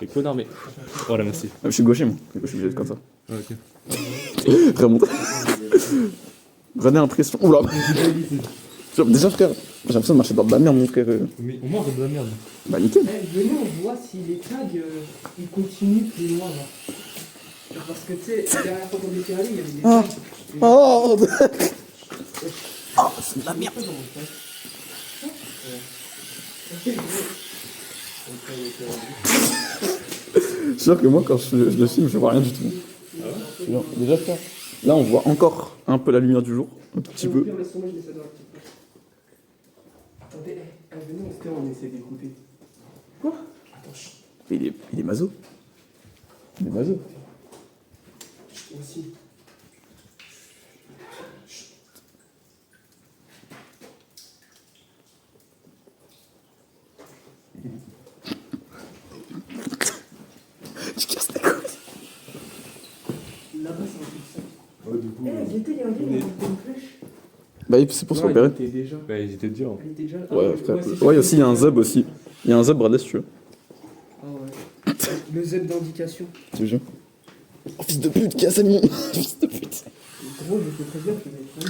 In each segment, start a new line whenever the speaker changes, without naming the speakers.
Les connard, mais. Voilà, merci.
Je suis gaucher, moi. Je suis obligé d'être comme ça.
Ah, ok.
Remonte. Prenez l'impression. Oula. Déjà, frère, j'ai l'impression de marcher dans de la merde, mon frère.
Mais au moins, on de la merde.
Bah, nickel.
Venez, on voit si les tags ils continuent plus loin là. Genre, parce que tu sais, la dernière fois qu'on était allé, il y avait des tags.
Oh, c'est de la merde. Je suis sûr que moi, quand je le filme, je vois rien du tout. Genre, déjà, frère, là, on voit encore un peu la lumière du jour. Un tout petit peu.
Attendez, venez, on essaie d'écouter. Quoi? Attends, chut.
Il est maso. Il est maso.
Aussi.
Tu casses les couilles.
Là-bas, c'est un truc ça.
Ouais, du coup.
Eh, j'étais, il y a un gars, il m'a monté une flèche.
Bah, c'est pour se repérer.
Elle était déjà.
Bah, ils étaient durs.
Elle était déjà.
Ouais, frère.
c'est
Ouais,
sûr.
aussi, il y a un zeb aussi. Il y a un zeb, Bradley, si tu veux.
Ah ouais. Le Z d'indication.
Tu te jure. Oh, fils de pute, casse-moi. Fils de pute.
Gros, je sais très bien qu'il va être fou.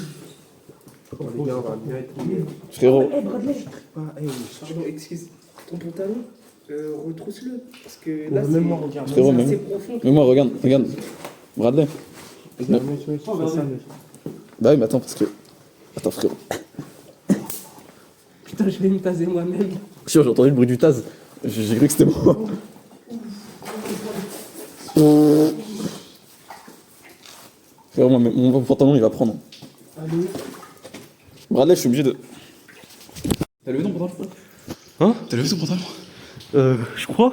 Oh, les gars, on va bien être liés.
Frérot.
Eh, Bradley, pardon, excuse. Ton pantalon, retrousse-le. Parce que là, c'est.
Même moi, regarde.
Frérot,
C'est
même.
assez profond.
Mais moi, regarde. Bradley.
Regarde, mets ça,
Bah oui, mais attends, parce que. Attends, frérot.
Putain, je vais me taser moi-même.
Sûr, j'ai entendu le bruit du Taz. J'ai cru que c'était moi. Frérot, mon pantalon, il va prendre.
Allez.
Bradley, je suis obligé de. T'as levé ton pantalon?
Hein?
T'as levé ton pantalon?
Je crois.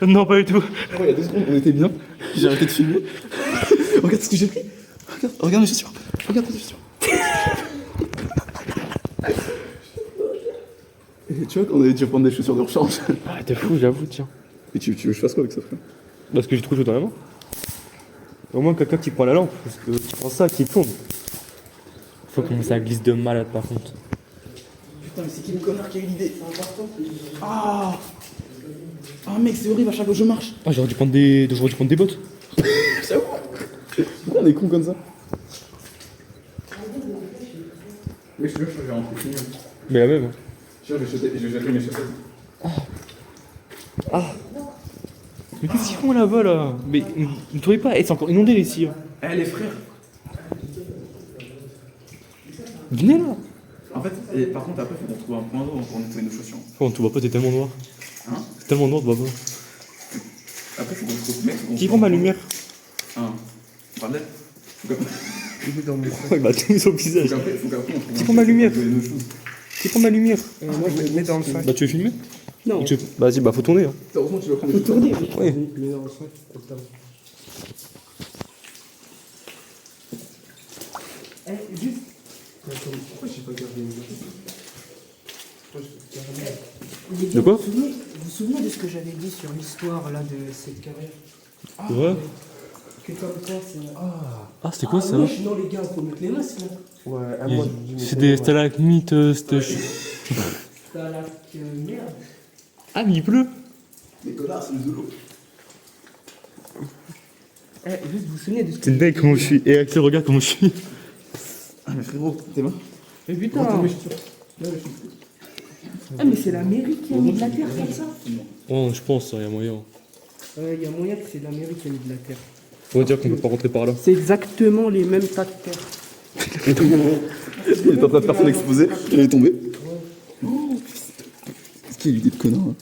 Non, pas du tout.
Il y a 2 secondes, on était bien. J'ai arrêté de filmer. Regarde ce que j'ai pris. Regarde mes chaussures. Regarde tes chaussures. Et tu vois qu'on avait dû prendre des chaussures de rechange.
Ah, t'es fou, j'avoue, tiens.
Et tu veux que je fasse quoi avec ça, frère?
Parce que j'ai trop chaud dans la main. Au moins, quelqu'un qui prend la lampe. Parce que tu prends ça, qui tourne. Faut que ça glisse de malade, par contre.
Putain, mais c'est qui le connard qui a eu l'idée? Ah! Ah, mec, c'est horrible à chaque fois que je marche.
Ah, j'aurais dû prendre des bottes.
C'est où? Pourquoi on est con comme ça? Oui, je te jure, je vais rentrer fini.
Mais la même. Hein.
Je vais jeter mes chaussettes.
Mais qu'est-ce qu'ils font là-bas, là? Mais ne trouvez pas? Eh, c'est encore inondé ici. Hein.
Eh, les frères!
Venez là.
En fait, par contre, après, faut qu'on trouve un point d'eau pour nettoyer nos chaussures.
Oh, tu vois pas, t'es tellement noir.
Hein?
C'est tellement noir, tu vois pas.
Après, faut qu'on trouve. Mec, faut qu'on
Qui
trouve
prend ma
un-
lumière?
Un. Bradley? Faut
Il m'a tenu son visage.
qu'après, on trouve
Qui
un
prend ma
truc
lumière?
pour nettoyer nos choses.
Qui prend ma lumière?
Moi, je vais le mettre dans le sac.
Bah, tu veux filmer?
Non.
Vas-y, bah, faut tourner. Hein.
Heureusement, tu vas prendre
Faut
des
tourner.
Ouais.
Mais dans le sac, comme ça. Eh, juste. Pourquoi j'ai pas gardé mes gars?
De quoi?
Vous vous souvenez de ce que j'avais dit sur l'histoire là de cette carrière?
Ouais.
Que comme ça, c'est.
Ah, c'était quoi ça?
wesh, non, les gars, faut mettre les masques là.
Ouais, à
Il-
moi,
C'est des stalagmites, c'était.
T'as la merde.
Ah, mais il pleut!
Des connards, c'est de l'eau.
Eh, juste, vous vous souvenez de ce que.
C'est dingue comment je suis. Et Axel, regarde comment je suis.
Ah, mais frérot, t'es mort?
Mais putain! Ah, mais c'est la mairie qui a mis de la terre comme ça?
Oh, je pense, il y a moyen.
Il y a moyen que c'est la mairie qui a mis de la terre.
On va dire qu'on peut pas rentrer par là.
C'est exactement les mêmes tas de terre.
Il est en train de faire son exposé, il est tombé. C'est qui a eu l'idée de connard là?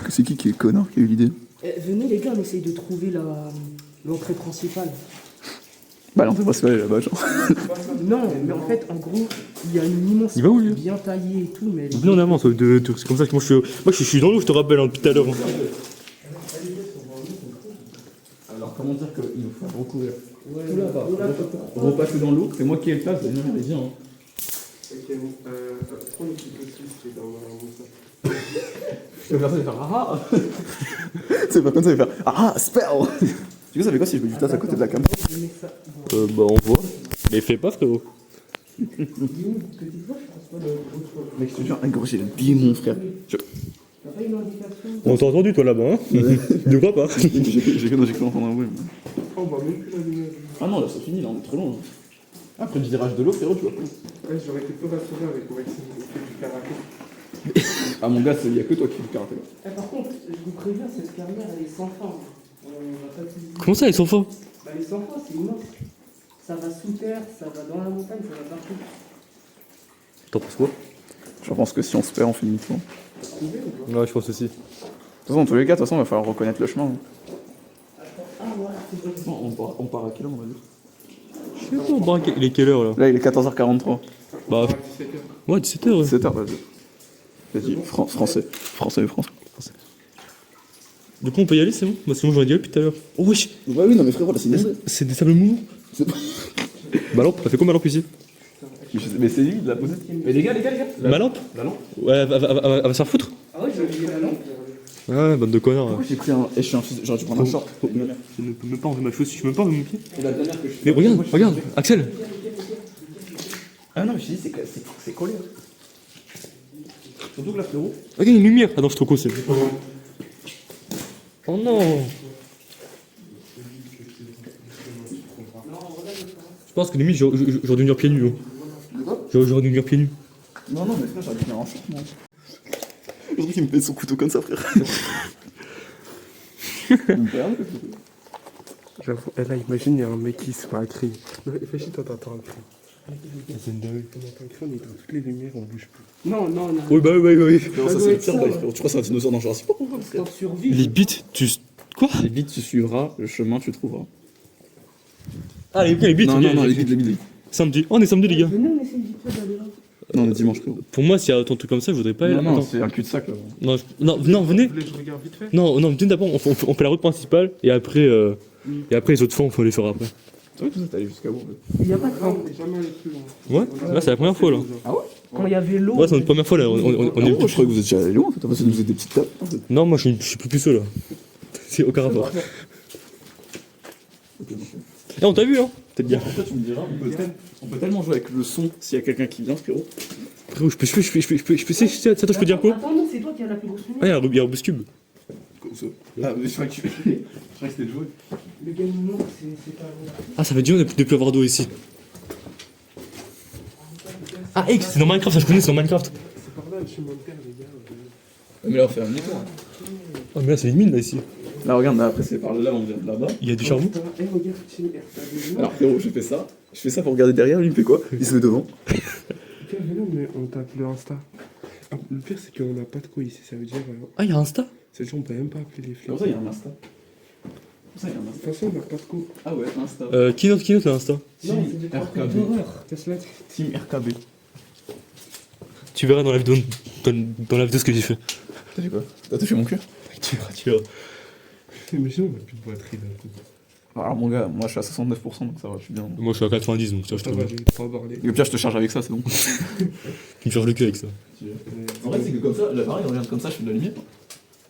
C'est qui est connard qui a eu l'idée?
Eh, venez les gars, on essaye de trouver l'entrée principale.
Bah l'entrée principale elle est là-bas, genre.
Non, mais en fait, en gros, il y a une immense
Il va où, lui?
bien taillée et tout, mais...
Oublie en avance, c'est comme ça que moi je suis dans l'eau, je te rappelle, hein, depuis tout à l'heure. Hein.
Alors comment dire qu'il nous faut recouvrir tout là-bas, repasser dans l'eau, c'est moi qui ai le place, mais non, allez viens. Hein.
Ok, prends une petite aussi, c'est dans mon sac.
Tu vas faire ça, il va faire ah ah. C'est pas comme ça, il va faire ah ah, spell. Du coup, ça fait quoi si je mets du tasse à côté de la cam?
Je mets ça...
Bah on voit. Mais fais pas frérot.
Il est où? Petite voix, je pense pas le...
Mec, je te jure, gros, j'ai le démon, frère.
T'as pas une une indication.
On t'a entendu toi là-bas, hein? Ne crois pas.
J'ai cru entendre un bruit. mais-
Oh, on voit même plus la lumière.
Ah non, là c'est fini, là on est très loin. Là. Après le virage de l'eau, frérot, tu vois.
Ouais, j'aurais été peu rassuré avec Maxime qui fait du karaté.
Ah mon gars, il y a que toi qui fais le karaté là.
Eh, par contre, je vous préviens, cette carrière, elle est sans fin. On va pas tout dire.
Comment ça, ils sont forts?
Bah, elle est sans fin, c'est immense. Ça va sous terre, ça va dans la montagne, ça va partout.
T'en penses quoi?
Je pense que si on se perd, on finit tout. De
Ouais, je pense aussi.
toute façon, dans tous les cas, de toute façon, il va falloir reconnaître le chemin. Hein.
Ah, voilà, c'est bon.
Bon, on part à quelle heure, on va dire?
Je sais pas, bon, il est quelle heure là?
Là, il est 14h43.
Bah,
17h.
ouais, 17h. Ouais.
17h, vas-y. Vas-y, français.
Du coup, on peut y aller, c'est bon? Bah, sinon, j'aurais dit depuis tout à l'heure. Oh, wesh!
Bah oui, non, mais frérot, là, c'est inondé.
C'est des sables mouvants.
C'est pas-
Ma lampe, elle fait quoi ma lampe ici?
Mais c'est lui, il l'a posé.
Mais les gars.
Ma lampe?
La lampe.
Ouais, elle va se faire foutre?
Ah ouais, j'ai oublié la lampe.
Ouais, bande de connards.
Pourquoi j'ai pris un. Et je suis un fils. J'aurais dû prendre un short.
Je ne peux même pas enlever ma chaussure, je peux même pas enlever mon pied.
Et la dernière que je
Mais regarde, Axel!
Ah non, mais je t'ai dit, c'est collé. Hein. Surtout que là, frérot.
Regarde, il y a une lumière! Ah non, je suis trop con, c'est. Oh non! Je pense que limite, j'aurais dû venir pieds nus. J'aurais dû venir pieds nus.
Non, mais frère, j'aurais dû venir en short, moi. Je trouve qu'il me met son couteau comme ça, frère. Il me perd, le couteau.
J'avoue, et là, imagine, il y a un mec qui se met à crier. Non, réfléchis, toi, t'entends un cri.
C'est une dinguerie.
On entend un cri, on éteint toutes les lumières, on bouge plus.
Non.
Oui, bah oui.
Frérot, ça,
doit
c'est le
être
pire
ça,
bail,
ouais.
frérot. Tu crois que c'est un dinosaure dans Jurassic Park?
Quand tu survis.
Les bites, tu. Quoi?
Les bites, tu suivras, le chemin, tu trouveras.
Ah, les bites,
Non, les bites.
Samedi. Oh, on est samedi, les gars.
Venez, on essaie vite fait d'aller là.
Non, on est dimanche, frérot.
Pour moi, s'il y a autant de trucs comme ça, je voudrais pas aller.
Non,
Attends.
c'est un cul-de-sac, là.
Non, venez.
Vous voulez que je regarde vite fait?
Non, venez d'abord, on fait la route principale et après les autres fois, on peut les faire après.
C'est vrai que vous êtes allé jusqu'à où?
Il n'y a pas de
Non,
camp.
on n'est jamais allé plus loin.
Ouais, là, c'est la première fois, là.
Quand il y avait l'eau.
Ouais, c'est notre première fois, là. On
Ah
est.
bon, je croyais que vous étiez allé loin, en fait. Vous êtes des petites tables. en fait.
Non, moi, je suis plus puceau, là. C'est aucun rapport. Eh, on t'a vu, hein? Peut-être bien.
Après, tu me diras, on peut tellement jouer avec le son s'il y a quelqu'un qui vient, frérot.
Frérot, je peux je peux dire quoi?
Attends, non, c'est toi qui as la plus grosse
Ah,
lumière.
il y a un Rubik's Cube.
Ah, mais je crois que c'était le jouet.
Le gars, non, c'est pas vrai.
Ah, ça fait du bien de plus avoir d'eau ici. Ah, X, c'est dans Minecraft, ça je connais, c'est dans Minecraft.
C'est par là, chez mon père, les gars.
Mais là, on fait un demi-tour.
Ah, mais là, c'est une mine, là, ici.
Là, regarde, là, après, c'est par là, on vient de là-bas.
Il y a du charbon.
Eh, regarde, tu t'as des
Alors, frérot, je fais ça. Je fais ça pour regarder derrière, lui, il me fait quoi? Il se met devant.
Tiens, venez, mais on tape le Insta. Ah, le pire, c'est qu'on n'a pas de quoi ici. Ça veut dire.
Ah, il y a Insta?
C'est-à-dire, on peut même pas appeler les flics.
Comme ça, il y a un Insta. Comme ça, il y a un
De
Insta.
toute façon, on n'a pas de quoi.
Ah ouais, Insta.
Qui note l'Insta?
Non, c'est des
RKB.
parcours d'horreur.
Tesla,
Team RKB.
Tu verras dans la vidéo, dans la vidéo ce que j'ai fait.
T'as dit quoi? T'as touché mon cul?
Tu verras.
imagine, on n'a plus de batterie d'un coup.
Alors, mon gars, moi, je suis à 69%, donc ça va, je suis bien.
Moi, je suis à 90, donc ça, je te
Ça va,
vois.
j'ai 3 bordées.
Et au pire, je te charge avec ça, c'est bon.
Tu me charges le cul avec ça.
En vrai, c'est que comme ça, l'appareil, regarde comme ça, je fais de la lumière.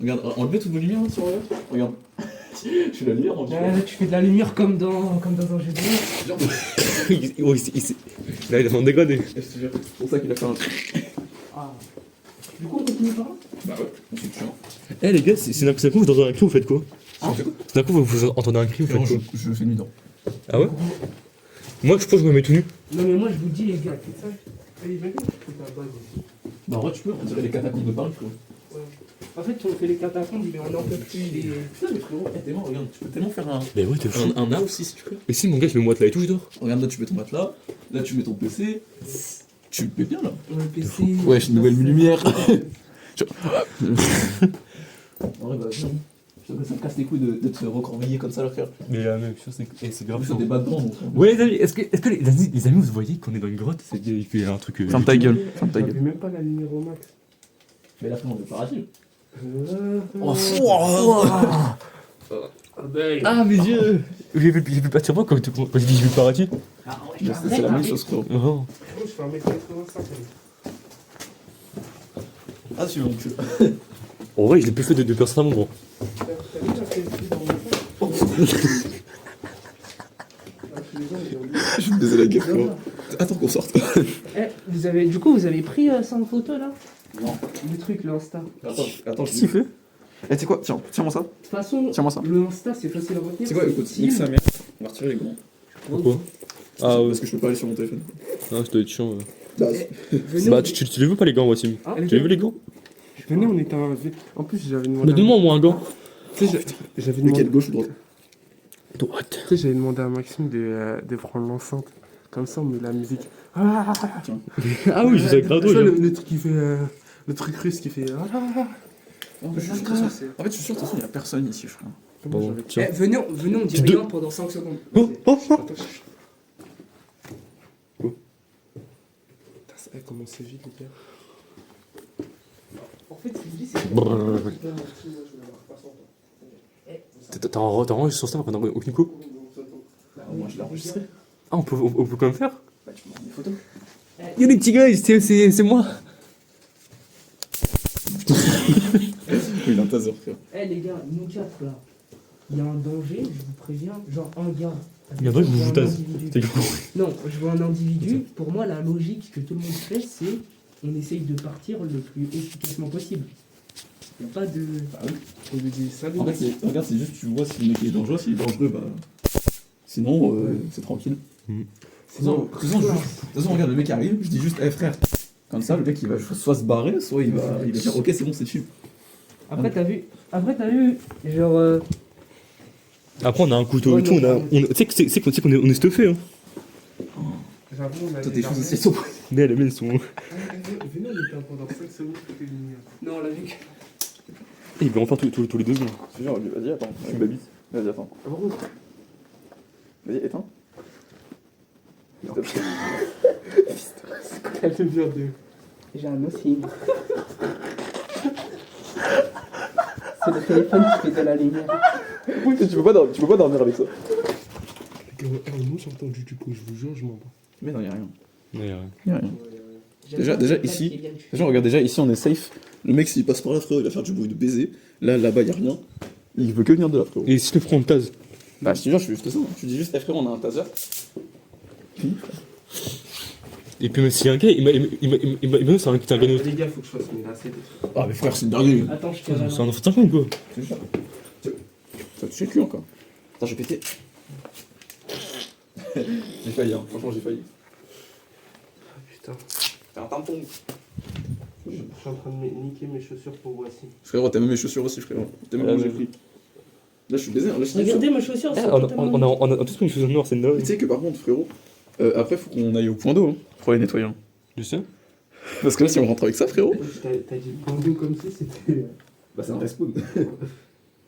Regarde, enlevez toutes vos lumières là sur regarde. Regarde. Je fais de la lumière en
Tu fais de la lumière comme dans un jeu de rôle.
Là, il a fait un dégradé.
C'est pour ça qu'il a fait un.
Ah. Du coup, on continue par là.
Bah ouais, on se tient.
Eh, les gars, c'est d'un coup, vous entendez un cri, vous faites quoi?
On fait quoi?
D'un coup, vous entendez un cri, vous faites quoi?
Je fais nuit dedans.
Ah ouais? Moi, je pense que je me mets tout nu.
Non, mais moi, je vous dis, les gars, c'est ça.
Eh, imagine, tu fais ta base ici.
Bah en vrai, tu peux, on dirait les catacombes de Paris, frérot.
En fait, on fait les catacombes, mais on n'en peut plus.
Putain, mais frérot, tellement, regarde, tu peux tellement faire un.
Mais ouais, t'es fou.
Un A aussi si tu veux.
Et si, mon gars, je mets moi là et tout, je dors.
Regarde, là tu mets ton matelas, là tu mets ton PC. Tu le mets bien là.
On le PC.
Ouais, j'ai une nouvelle lumière. En vrai, bah, viens. Ça me casse les couilles de te recroqueviller comme ça, là, frère.
Mais la même chose, c'est
En
grave.
plus, ça débat dedans, donc.
Ouais, les amis, est-ce que les amis, vous voyez qu'on est dans une grotte? Il fait un truc.
Ferme ta gueule, ferme ta
J'avais
gueule.
même pas la lumière au max.
Mais là, frère, on est paradis.
Oh, ah, mes yeux! J'ai vu pas sur moi quand j'ai dit j'ai vu le paradis.
C'est la même chose, frérot.
Oh.
Je fais 1m85.
Ah, tu veux mon cul.
En vrai, je l'ai plus fait de personne à mon gros.
T'as déjà fait le truc dans mon sac?
Je vais me baiser la gueule, frérot. Attends qu'on sorte.
Du coup, vous avez pris ça en photo là?
Non.
Le truc, le Insta. De
Attends, je fait. Eh, tu sais quoi? Tiens-moi ça.
toute façon,
Tiens-moi ça.
le Insta, c'est facile à retenir.
C'est quoi, écoute,
utile.
nique sa mère. On va retirer les grands.
Pourquoi? Ah ouais.
Parce que je peux pas aller sur mon téléphone.
Non, ça doit être chiant. Ouais.
Bah,
Venez,
Bah, tu les veux pas les gants, Wassim?
Ah,
Tu les veux les gants?
Venez, on était un. En plus, j'avais demandé.
Mais donne-moi moi un gant.
Tu sais, j'avais
mais
demandé.
quelle gauche ou droite?
Droite.
Tu sais, j'avais demandé à Maxime de prendre l'enceinte. Comme ça, on met la musique. Ah,
Ah oui, je sais grave
tu vois,
drôle.
le truc qui fait. Le truc russe qui fait.
En fait, je suis sûr, de toute façon, il y a personne ici, frère.
Bon,
Eh,
tiens.
venez, on dit
Tu
rien pendant 5 secondes.
Oh, oh, oh.
Attends, Putain, comment c'est vite, les gars.
En fait, c'est
Brrr. T'as enregistré sur ça après aucune coupe?
Moi, je l'ai enregistré.
Ah, on peut quand même faire?
Bah, tu me rends des photos.
Y'a les petits gars, c'est moi.
Oui, il a un taser, frère.
Eh les gars, nous 4 là, il y a un danger, je vous préviens, genre un gars.
Il y en a qui vous
Je vois un
foutassent.
individu.
T'as compris?
Non, je vois un individu, pour moi la logique que tout le monde fait, c'est on essaye de partir le plus efficacement possible. Il n'y a pas de...
On lui dit salut.
En fait, regarde, c'est juste, tu vois si le mec est dangereux, s'il est dangereux, bah. Sinon, c'est tranquille. De toute façon, regarde, le mec arrive, je dis juste, eh frère. Comme ça, le mec il va soit se barrer, soit il va dire, ok, c'est bon, c'est chill.
Après t'as vu, genre...
Après, on a un couteau et tout, tu sais qu'on est stuffé, hein.
J'avoue, on a
Toi, tes choses aussi sont.
Mais les miennes sont.
Venez, on était pendant 5 secondes, tout est lumière.
Non, on l'a vu que...
Il va en faire tous les 2 secondes.
C'est genre, vas-y, attends, je suis ma bite. Vas-y, attends. Vas-y, éteins.
Elle te vient de.
J'ai un aussi. C'est le téléphone qui fait de la lumière.
Tu peux pas dormir avec ça.
Moi, j'ai entendu du coup, je vous jure, je m'en bats.
Mais non, y'a rien.
Ouais.
Y'a rien. Déjà, ici, regarde, déjà, ici, on est safe. Le mec, s'il passe par là, frérot, il va faire du bruit de baiser. Là-bas, y'a rien. Il veut que venir de là, frérot.
Et si le front on tase?
Bah, je te jure, je fais juste ça. Tu dis juste, eh frérot, on a un taser. Fini, frère.
Et puis, même s'il y a un gars, il m'a dit c'est un gars.
Les gars, faut que je fasse mes lacets.
Ah, mais frère, c'est une dinguerie.
Attends, je te
C'est un enfant de 5 ans ou quoi?
Je te jure. Ça touche le cul encore. Attends, j'ai pété. J'ai failli, hein. Franchement, j'ai failli.
Putain,
T'es un tampon.
je suis en train de niquer mes chaussures pour voici.
Frérot, t'as même mes chaussures aussi, frérot. T'as même j'ai pris. Là, je suis baisé. Là, je suis
Regardez mes chaussures, c'est totalement...
On a tous pris une chose noire, c'est une
Mais tu sais que par contre, frérot, après, faut qu'on aille au point d'eau hein, pour les nettoyer. hein.
Je sais.
Parce que là, si on rentre avec ça, frérot,
T'as dit pendu comme si c'était.
bah c'est un respawn.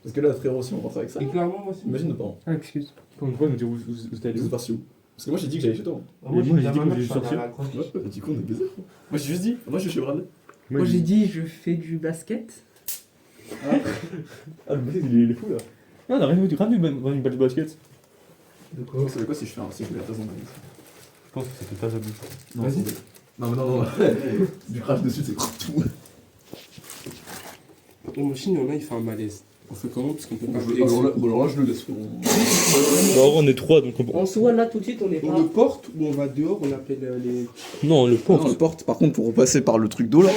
Parce que là, frérot, si on rentre avec ça,
Et clairement, moi, c'est.
imagine nos parents.
Ah, excuse.
Quand on voit, nous dire où t'es allé
Ils
où?
sont partis où? Parce que moi, j'ai dit que j'allais chez toi.
Ah, moi,
Et
j'ai
moi,
dit
j'ai
à
dit
ma
que
mère,
j'ai
je suis allé
sorti.
à la grotte.
Ouais, du coup, on est baisé. Moi, j'ai juste dit, moi, je suis chez Bradley.
Moi j'ai dit, je fais du basket.
Ah, le mec, il est fou là. Ah, on a rien vu une balle de basket.
De quoi?
Vous savez quoi si je fais un si je mets la tasse dans ma bouche?
Je pense que c'était pas à bouche.
Non,
Vas-y.
attendez. Non, mais non. Du crash dessus, c'est tout.
Mon machine, il y en a, il fait un malaise. On fait comment? Parce qu'on peut pas appeler.
Alors là, je le laisse. frérot.
Bah, on est 3 donc on.
En soi, là tout de suite, on est
On
pas...
le porte ou on va dehors, on appelle les.
Non, le
Non,
porte.
le porte, par contre, pour repasser par le truc d'eau là,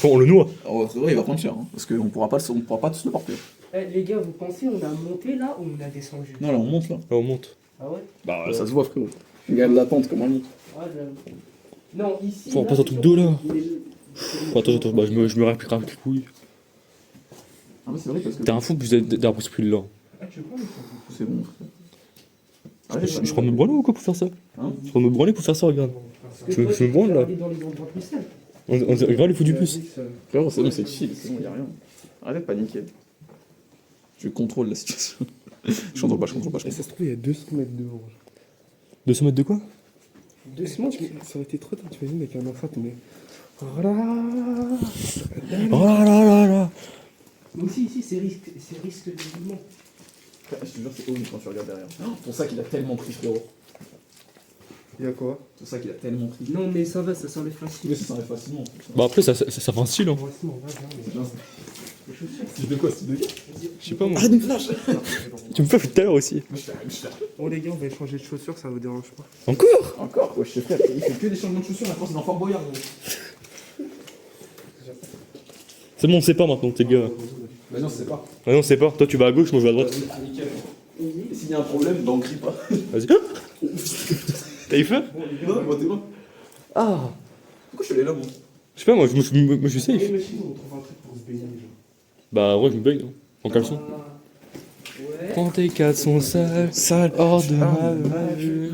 On le noie.
oh, frérot, il va prendre cher. Hein, parce qu'on pourra pas tous le porter.
Eh, les gars, vous pensez on a monté là ou on a descendu?
Non, là, on monte là.
Là, on monte.
Ah ouais?
Bah, ça se voit, frérot. Regarde la pente, comment elle monte.
Ah, j'avoue. Non, ici...
Faut on
là,
passe un
c'est
truc
sûr
d'eau, là.
qu'il est-
Attends, bah, je me réappliquerai un petit couille.
Ah, mais c'est vrai parce que.
T'es un fou, plus d'un pouce plus lent.
Ah, tu veux pas le
C'est bon, frère. Ah,
Je prends me branler ou quoi pour faire ça?
Hein
Je prends me branler pour faire ça, regarde.
Parce que
Je me
toi,
branle,
tu
là.
aller dans les endroits plus simples.
Regarde le fou du plus.
Frérot, c'est bon, c'est chill, c'est bon, y'a rien. Arrête de paniquer. Je contrôle la situation. Je contrôle pas.
Et ça se trouve, il y a 200 mètres de haut.
200 mètres de quoi?
200 mètres.
Ça aurait été trop tard, tu imagines avec un enfant, mais. Voilà.
Oh là là là.
Mais aussi, ici, c'est risque de mouvement.
Je te jure, c'est horrible quand tu regardes derrière. Ton sac, il a tellement pris, frérot.
Il y a quoi?
Ton sac, il a tellement pris.
Non, mais ça va, ça s'enlève facile.
Mais ça s'enlève facilement.
Bah après, ça fait un style, hein.
Ouais, sinon, on va bien,
Style de quoi? Style de quoi?
Je sais pas moi.
Arrête de me flash!
Tu me fais tout à l'heure aussi.
Bon, les gars, on va échanger de chaussures, ça vous dérange pas?
Encore, quoi, je te fais. Il fait que des changements de chaussures, maintenant c'est dans Fort Boyard.
C'est bon, on sait pas maintenant, t'es le gars.
Bah non, c'est pas.
Ah non, on sait pas. Toi, tu vas à gauche, moi, je vais à droite.
Nickel. Et s'il y a un problème, bah on crie pas.
Vas-y. T'as eu peur?
Non, moi t'es loin.
Ah.
Pourquoi je suis allé là, moi?
Je sais pas, moi, je suis safe.
Imagine, on trouve un truc pour se baigner, genre.
Bah, ouais, je me baigne, hein, en caleçon.
Ouais.
Prends tes caleçons sales, hors de ma vue.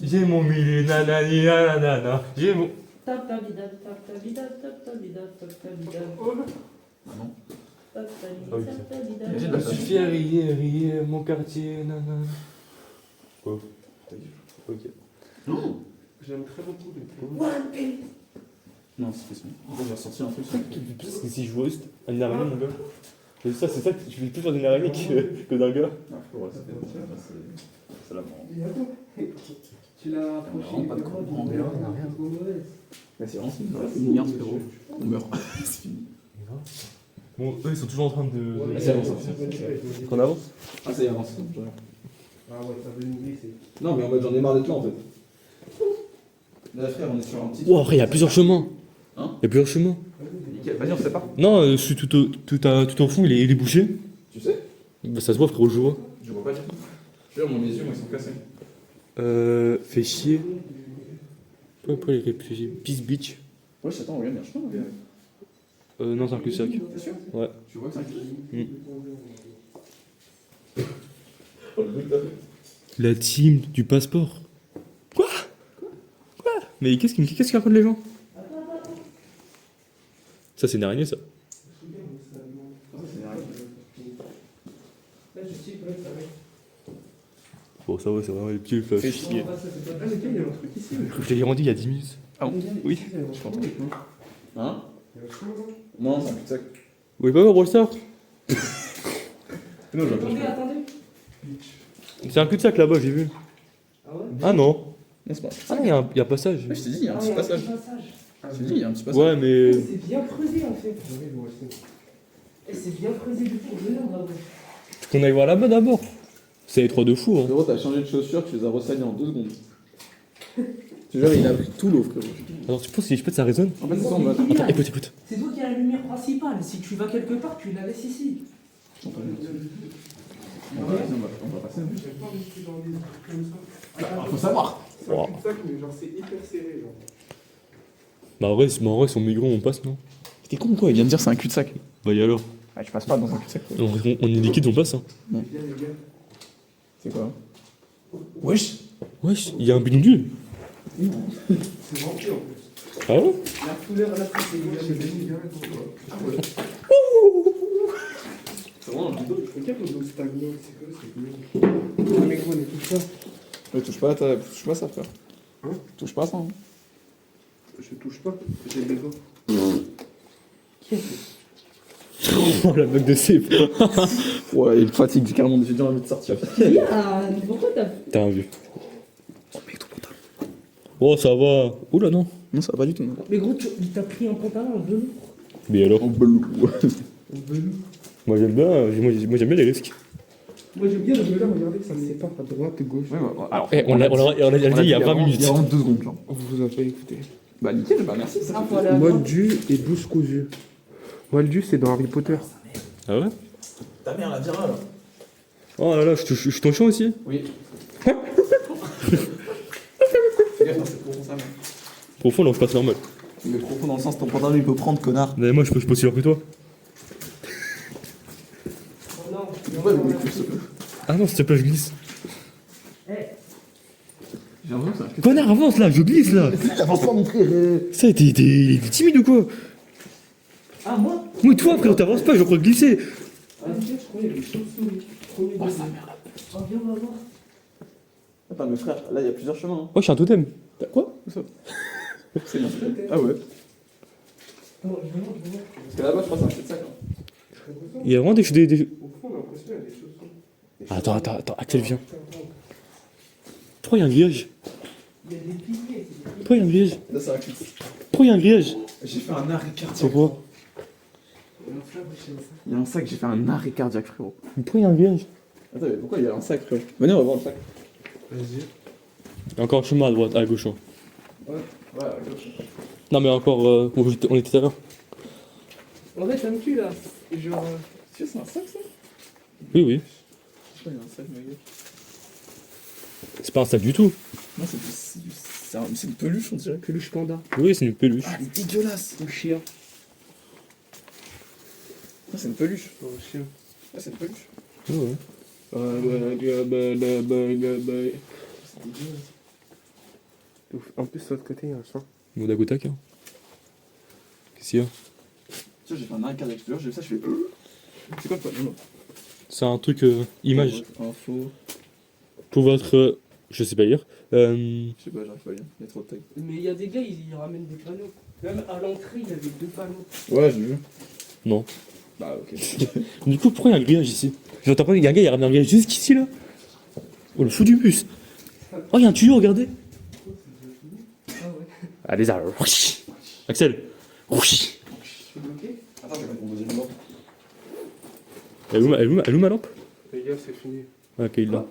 J'ai mon milieu, nanani, nanana. J'ai mon.
Tap ta vida, tap ta vida, tap ta vida, tap ta vida.
Ah non.
Tap ta
Ah oui,
vida, tap ta vida.
J'ai de
Je
la
suis fier, rier, mon quartier, nanana. Quoi? Ok.
Non.
J'aime très beaucoup les
One Piece.
Non, c'est possible. J'ai ressorti un truc.
C'est si je vois juste un araignée, mon gars. Et ça, c'est ça que tu fais plus faire d'une araignée que d'un gars.
Ah, ouais, c'est la mort.
Tu l'as approché.
Non, pas de
comment,
comprendre,
du
rien,
coup,
rien.
mauvaise.
Mais c'est vraiment c'est une merde, frérot. On meurt. C'est fini.
Bon, eux, ils sont toujours en train de.
Ah, c'est avancé.
Qu'on avance?
Ah, ça y est, avance.
Ah ouais, ça veut nous glisser.
Non, mais en mode j'en ai marre d'être là en fait. Là, frère, on est sur un petit.
Oh, après, il y a plusieurs chemins.
Hein?
Il y a plusieurs chemins.
Nickel. Vas-y, on sait pas.
Non, celui tout au fond, il est bouché.
Tu sais?
Bah, ça se voit, frérot, je vois.
Je vois pas du tout. Je veux dire, mes yeux, moi, ils sont cassés.
Fait chier. Pourquoi les réfugiés? Peace Beach.
Ouais, attends, regarde, il y a un chemin, regarde.
Non, c'est un cul-de-sac.
T'es sûr?
Ouais.
Tu vois que c'est un cul.
La team du passeport. Quoi? Mais qu'est-ce qu'ils racontent les gens? Ça, c'est une araignée, ça.
Là, je sais pas, ça va.
Bon, ça va, c'est vraiment les pieds, fait
Fait
chier.
Non, ça, c'est pas
Ah, les gars, il y a un truc ici.
Je l'ai rendu il y a 10 minutes. Oui.
Il y a un chemin, mec, non
Hein?
Il y a un chemin, non
Non, c'est un cul-de-sac.
Vous voulez pas voir Brawl
Non,
Attendez, attendez.
C'est un cul-de-sac là-bas, j'ai vu.
Ah ouais?
Ah non.
Non, c'est pas.
Ah, il y a un passage.
Ouais, je t'ai dit, il y a un
Ah,
petit
il y a
passage.
passage.
Je t'ai dit, il y a un petit passage.
Ouais, mais.
C'est bien creusé en fait.
J'arrive, moi aussi.
Et c'est bien creusé du coup. Regarde là-bas.
Faut qu'on aille voir là-bas d'abord. C'est les trois de fou, hein.
Frérot, t'as changé de chaussures, tu les as ressaignées en 2 secondes. Tu vois, il a pris tout l'eau, frérot.
Alors, tu penses que je peux ça résonne?
En fait, c'est ça, on va.
Attends, écoute.
C'est toi qui as la lumière principale. Si tu vas quelque part, tu la laisses ici.
On va passer.
J'aime pas rester dans des trucs comme ça.
Faut savoir.
C'est un cul-de-sac, mais genre, c'est hyper serré, genre.
Bah, en vrai, son migron, on passe, non?
T'es con quoi? Il vient de dire c'est un cul-de-sac.
Bah, et alors?
Ah, je passe pas dans un cul-de-sac.
On est liquide, on passe, hein.
Viens, les gars.
C'est quoi? Wesh!
Wesh, il y a un bidonville.
C'est rempli en plus.
Ah ouais?
La couleur là, c'est
C'est des cigarettes, quoi. Ah ouais.
C'est vraiment un bidon.
Regarde l'eau stagnante, c'est quoi? C'est cool. Ah, mais gros, on est tout ça.
Ouais, touche pas ça, frère.
Hein?
Touche pas ça, hein.
Je touche pas, j'ai des doigts.
Oh, la bug de cif.
Ouais, il fatigue, j'ai carrément j'ai envie de sortir.
Pourquoi t'as.
T'as un vu. Oh, mec, ton pantalon. Oh, ça va. Oula, non.
Non, ça va pas du tout. Non.
Mais gros, il t'a pris un pantalon en velours.
Mais alors?
En bleu.
En velours.
Moi, j'aime bien les risques.
Moi, j'aime bien le velours, regardez, ça me sépare à droite, gauche.
Ouais, bah, alors.
Eh, on l'a dit il y a 20 minutes.
Il y a vraiment 2 secondes, genre.
Vous vous avez écouté.
Bah, nickel, bah merci. Ça
Ah,
fait
voilà.
Moldu et douce cousue. Moldu, c'est dans Harry Potter.
Ah ouais?
Ta mère la dira, là.
Oh là là, je suis ton chien aussi?
Oui. Fais gaffe, c'est profond, ça, mec.
Profond, là, je passe normal.
Mais profond dans le sens, ton pantalon, il peut prendre, connard.
Mais moi, je peux aussi loin que toi.
Oh non.
Ouais, mais écoute,
Ah non, s'il te plaît, je glisse.
Eh,
j'ai l'impression que c'est un
Connard, avance là, je glisse là.
Avance pas, mon frère.
Ça, t'es timide ou quoi?
ah, moi?
Oui, toi, frère, t'avances pas, je crois glisser.
Ah, je crois qu'il y a des chauves-souris. Premier
Oh,
degré.
sa mère.
Oh, viens, on va voir.
Attends, mais frère, là, il y a plusieurs chemins. Hein.
Oh, je suis un totem.
T'as quoi? Où ça? C'est bien. Ah ouais.
Attends, je vais voir.
Parce que là-bas, je crois que c'est un cul-de-sac. Hein.
Il y a vraiment des.
Au fond, on a l'impression qu'il y a des chaussons.
Attends, Axel, viens. Pourquoi il y a un grillage?
Il y a des piliers.
Pourquoi il y a un grillage?
Là, c'est un cul-de-sac.
Pourquoi il y a un grillage?
J'ai fait un arrêt cardiaque.
Pourquoi?
Il y a un sac, j'ai fait un arrêt cardiaque, frérot.
Mais pourquoi il y a un grillage?
Attends, mais pourquoi il y a un sac, frérot? Venez, on va voir le sac.
Vas-y.
Il y a encore un chemin à droite, à gauche. Hein.
Ouais.
Ouais, la cloche.
Non, mais encore, on était tout à l'heure.
En fait, ça me tue là. Genre.
Tu sais, c'est un sac ça?
Oui, oui.
Je crois qu'il y a un sac, ma gueule.
C'est pas un sac du tout.
Non, c'est une peluche, on dirait.
Peluche panda.
Oui, c'est une peluche.
Ah, elle est dégueulasse!
Ou chien.
Ah, c'est une peluche.
Oh, chien.
Ah, c'est une peluche.
Ouais, ouais.
C'est dégueulasse.
En plus, de l'autre côté, il y a un champ.
Bon, Dagotak, hein. Qu'est-ce qu'il y a?
Tu vois, j'ai fait un arcade avec j'ai vu ça, je fais. C'est quoi le panneau là?
C'est un truc image.
Info.
Pour votre. Je sais pas lire.
Je sais pas, j'arrive pas à lire. Il y a trop de tags.
Mais il y a des gars, ils ramènent des panneaux. Même à l'entrée, il y avait 2 panneaux.
Ouais, j'ai vu.
Non.
Bah, ok.
Du coup, pourquoi il y a un grillage ici? J'entends pas, il y a un gars, il a ramené un grillage jusqu'ici là. Oh, le fou du bus. Oh, il y a un tuyau, regardez.
Ah ouais.
Allez, ça. Axel.
Je suis bloqué.
Attends, je vais mettre mon deuxième bord.
Elle est où ma lampe?
Les gars, c'est fini.
Ah, ok, il l'a.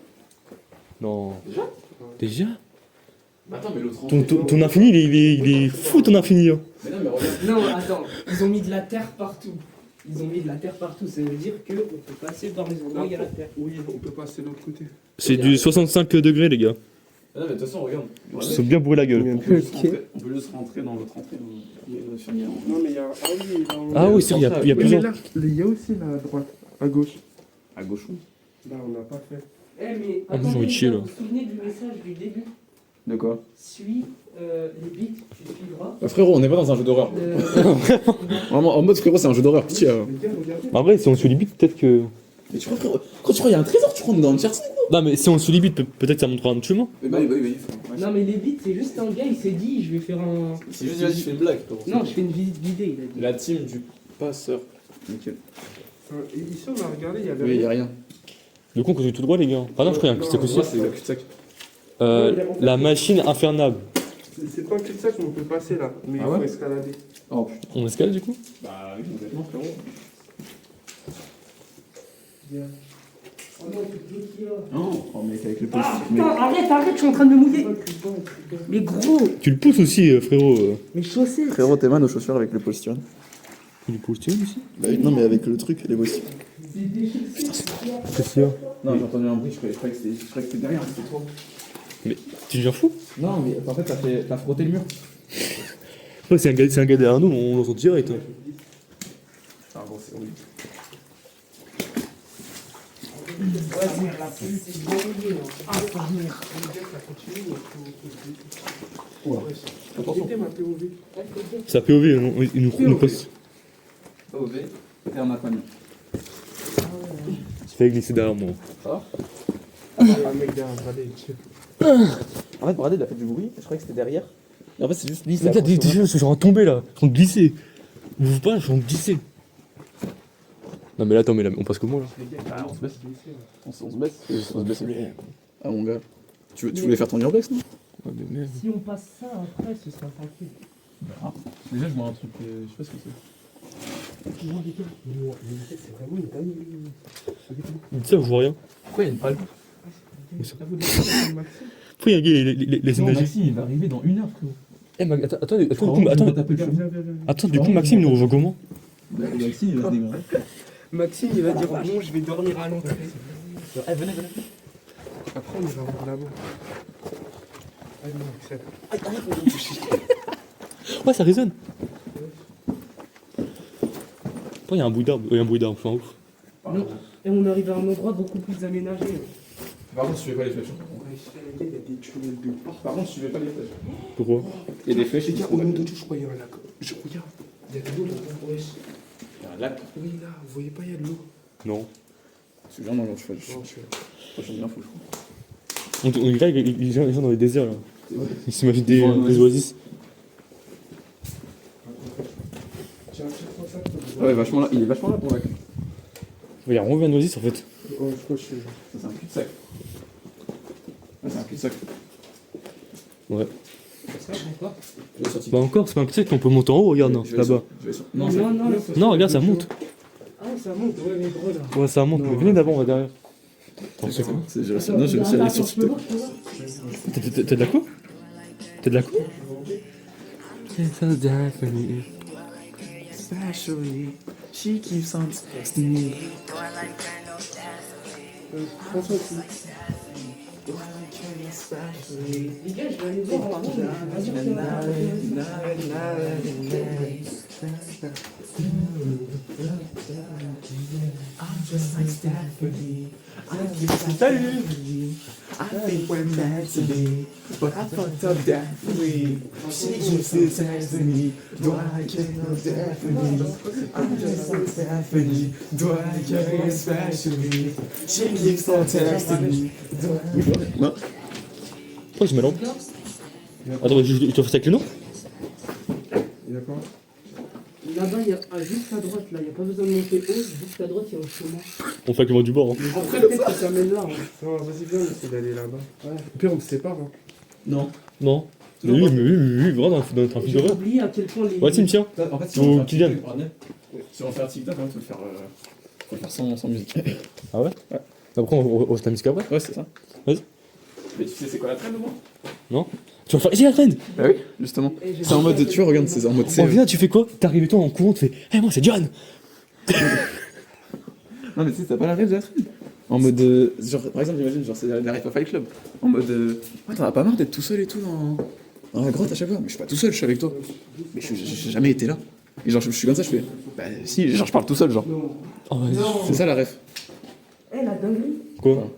Non.
Déjà?
Déjà?
Attends, mais l'autre
Ton infini, il est fou ton infini. Hein.
Mais non, mais regarde.
Non, attends. Ils ont mis de la terre partout. Ils ont mis de la terre partout. Ça veut dire qu'on peut passer par les endroits où il y a la terre.
Oui, on peut passer de l'autre côté.
C'est du 65 degrés, les gars.
Ah, non, mais de toute façon, regarde.
Ils se sont bien bourré la gueule.
On peut juste rentrer dans l'autre entrée.
Non, mais il y a. Ah oui, là, on-
Ah oui, c'est vrai, il y a
Oui, mais
plusieurs.
là, il y a aussi là à droite, à gauche.
À gauche, oui.
Là, on n'a pas fait.
Eh, mais
Ah, j'ai
attendez,
envie de chier, là.
vous vous souvenez du message du début?
De quoi?
Suis les bits, tu suivras.
Frérot, on n'est pas dans un jeu d'horreur. Vraiment, en mode frérot, c'est un jeu d'horreur. Pitié.
Les gars, regardez.
En vrai, si on suit les bits, peut-être que.
Mais tu crois, frérot, quand tu crois qu'il y a un trésor, tu crois qu'on est dans une cherche?
Non, mais si on suit les bits, peut-être que ça montrera un autre chemin.
Mais bah,
Non, mais les bits, c'est juste un gars, il s'est dit, je vais faire un.
C'est juste, vas-y, je fais une blague.
Non, je fais une visite guidée, il a dit.
La team du passeur. Nickel.
Ici, on a regardé, il y avait.
Oui, il y a rien.
Du coup, on continue tout droit, les gars. Ah non, je crois qu'il y a un cul-de-sac aussi.
Moi, c'est le cul-de-sac.
La machine infernable.
C'est pas un cul-de-sac, mais on peut passer là. Mais
Ah
il faut
ouais
escalader.
Oh putain.
On escale, du coup?
Bah oui, complètement, frérot.
Oh non, c'est qui là?
Oh, mec, avec le post.
Ah putain, arrête, je suis en train de me mouiller. Mais gros,
Tu le pousses aussi, frérot.
mes chaussettes.
Frérot, t'es mal nos chaussures avec le polystyrène.
Il est posté aussi?
Bah non, mais avec le truc, les aussi.
Qu'est-ce qu'il y a?
Non, j'ai entendu un bruit, je croyais que c'était derrière, c'était toi.
Tu deviens fou?
Non, mais en fait, t'as frotté le mur.
Ouais, c'est un gars derrière nous, on l'entend direct. Hein.
Ah bon, c'est horrible.
Arrêtez ma POV.
C'est la POV, il nous passe.
OV, et on a pas mis.
Tu fais glisser derrière moi.
Ça va?
Il y a un mec derrière, allez, chill.
En fait, Bradley, il a fait du bruit, je croyais que c'était derrière. Et en fait, c'est juste lui,
Les gars, déjà, je suis en train de tomber là. Je suis en train de glisser. Vous voyez pas, je suis en train de glisser. Non, mais là, attends, mais là, on passe comment là?
Ah, on se baisse. On se baisse. On se baisse. Ah, mon gars. Tu voulais faire ton urbex, non?
Ouais, mais merde.
Si on passe ça après, ce sera tranquille.
Déjà, je vois un truc, je sais pas ce que c'est.
Non, les gars, c'est vraiment une dinguerie.
Ça, je vois rien.
Pourquoi il y a une palme?
Pourquoi il y a un gars, les énergies?
Maxime, il va arriver dans 1 heure, frérot.
Eh, attends, du coup, Maxime nous rejoint comment?
Maxime, il va se dégager.
Maxime, il va dire bon, je vais dormir à l'entrée.
Eh, venez.
Après, on ira voir là-bas. Allez, Axel.
Ouais, ça résonne. Pourquoi il y a un bruit d'arbre? Il y a un bruit d'arbre, enfin ouf.
Non. Et on arrive à un endroit beaucoup plus aménagé.
Par contre, suivez pas les flèches.
Il y a des tunnels de partout.
Par contre, suivez pas les flèches.
Pourquoi?
Il y a des flèches
Les
qui
gars,
sont
au nom de Dieu, je crois qu'il y a un lac. Je regarde. Il y a de l'eau là-bas. Wesh.
Il y a un lac.
Oui, là, vous voyez pas, il y a de l'eau.
Non.
C'est bien, non, je suis
Non, je suis là.
bien fou, je crois.
On dirait les gens dans les déserts là. Ils s'imaginent des
Des
oasis.
Tiens, prends ça.
Ouais, vachement là. Il est vachement là, ton lac.
Il y a vraiment un oasis en fait.
Oh, je crois que je suis là.
Ça, c'est un cul-de-sac. Ouais, c'est un cul-de-sac.
Ouais.
Ça, encore?
Je vais sortir.
Bah encore, c'est pas un petit qu'on peut monter en haut, regarde, non,
Je vais
là-bas.
sortir. Je vais sortir.
Non,
c'est-
non, non.
Non, regarde, ça monte.
Ah, ça monte, ouais, mais gros là.
Ouais, ça monte. Mais venez d'abord, on va derrière.
C'est quoi? J'ai réussi à aller sur TikTok.
T'es de la quoi? T'es de la quoi? so definitely.
Especially, she keeps on texting me.
François aussi.
Les gars, je vais aller voir avant, vas-y, on
Salut.
I think we're meant to be, but I fucked up definitely. She keeps on texting me, do I care definitely? I'm just like Stephanie, do I care especially? She keeps on texting me, do I... Non.
Pourquoi je me lance? Attends, je te fais ça avec le nom?
Il y a quoi?
Là-bas, il y a juste à droite, là, il n'y a pas besoin de monter haut, juste à droite, il y a un chemin.
On fait avec le vent du bord. Hein.
Après, peut-être que ça mène là. Hein.
Non, vas-y, viens, on essaie d'aller là-bas. Ouais. Au pire, on se sépare. Hein.
Non.
Non. Mais oui, vraiment dans un film
J'ai
d'horreur.
oublié à quel point les.
Ouais, tiens.
En fait, si
Ou
on fait un
Kylian.
TikTok, pardon, si on fait un TikTok, hein, faut le faire sans musique.
Ah ouais?
Ouais.
Après, on se la musique après?
Ouais, c'est ça.
Vas-y.
Mais tu sais c'est quoi la trend au moins?
Non? Tu vas faire. Ici la trend!
Bah oui, justement. C'est en mode, tu vois, regarde, c'est en mode...
Oh, viens, tu fais quoi? T'arrives et toi en courant, tu fais. Hé, moi, c'est John!
Non mais tu sais, t'as pas la rêve de la trend. En mode, genre, par exemple, imagine, genre, c'est la Rifa Fight Club. En mode, ouais, t'en as pas marre d'être tout seul et tout dans la grotte à chaque fois. Mais je suis pas tout seul, je suis avec toi. Mais j'ai jamais été là. Et genre, je suis comme ça, je fais, bah si, genre, je parle tout seul, genre.
Oh, vas-y.
C'est ça la ref.
Eh, la dinguerie,
Quoi?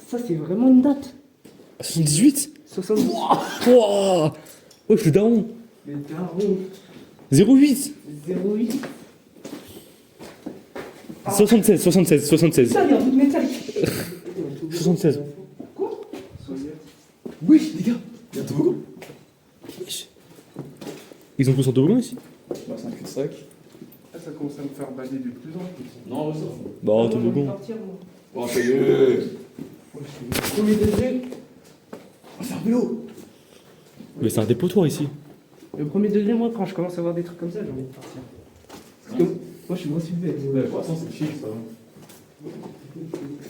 ça c'est vraiment une date.
78?
70.
Wouah! Ouais, je suis daron!
Les darons.
08!
08.
76.
Ça, il y a un bout de métal.
76.
Oui, les gars, il y a un toboggan.
Ils ont tous en toboggan ici?
Bah, c'est un cul-de-sac.
Ah, ça commence à me faire bader de plus en plus.
Non, ça.
Bah,
Moi, je vais
toboggan.
partir, moi.
Bon, ça y est.
Premier degré.
Oh, c'est un vélo.
Mais c'est un dépotoir ici.
Le premier degré, moi, quand je commence à voir des trucs comme ça, j'ai envie de partir. Parce que moi, je suis aussi bête.
Ouais, pour l'instant, c'est chill, ça va.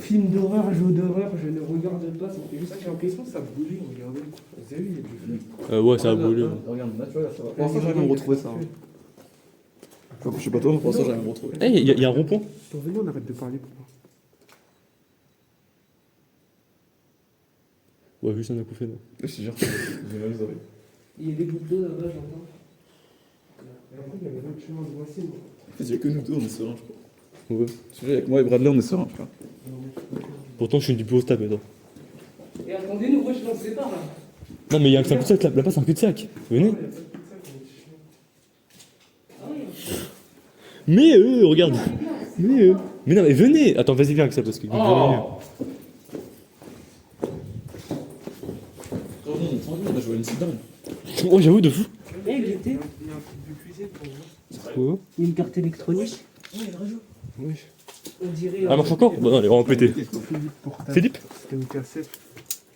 Film d'horreur, jeu d'horreur, je ne regarde pas, ça me fait juste.
J'ai l'impression que ça bougeait, regardez. Vous avez vu, il y a du feu.
Ouais, ça a brûlé.
Regarde, là, tu vois, là, ça va. Pour l'instant, j'arrive à me retrouver ça. Je sais pas toi, mais pour l'instant, j'arrive à me retrouver.
Eh, il y a un rond-point.
Attends, venez, on arrête de parler pour moi.
Ouais, juste un acouphène.
Je te jure, j'ai mal aux oreilles.
Il y a des gouttes d'eau là-bas, j'entends.
Et après, il y avait l'autre chemin de Voici.
En fait, il y a que nous deux, on est sereins, je crois.
Ouais.
Je veux dire, avec moi et Bradley, on est sereins, je crois.
Pourtant, je suis du plus haut stade maintenant.
Et attendez, nous, moi, je m'en sépare là.
Non, mais il y a un cul-de-sac là-bas, c'est un cul-de-sac. Venez.
Ah oui.
Mais regarde. Mais non, mais venez. Attends, vas-y, viens avec ça parce que.
On a joué à une petite dame.
Oh, j'avoue, de fou.
Eh, il était.
Il y a un truc de cuisine pour voir.
Quoi?
Il y a une carte électronique.
Oui.
On dirait.
Ah, marche encore? Bah non, elle est vraiment pétée.
Philippe portable.
Philippe?
C'était une cassette.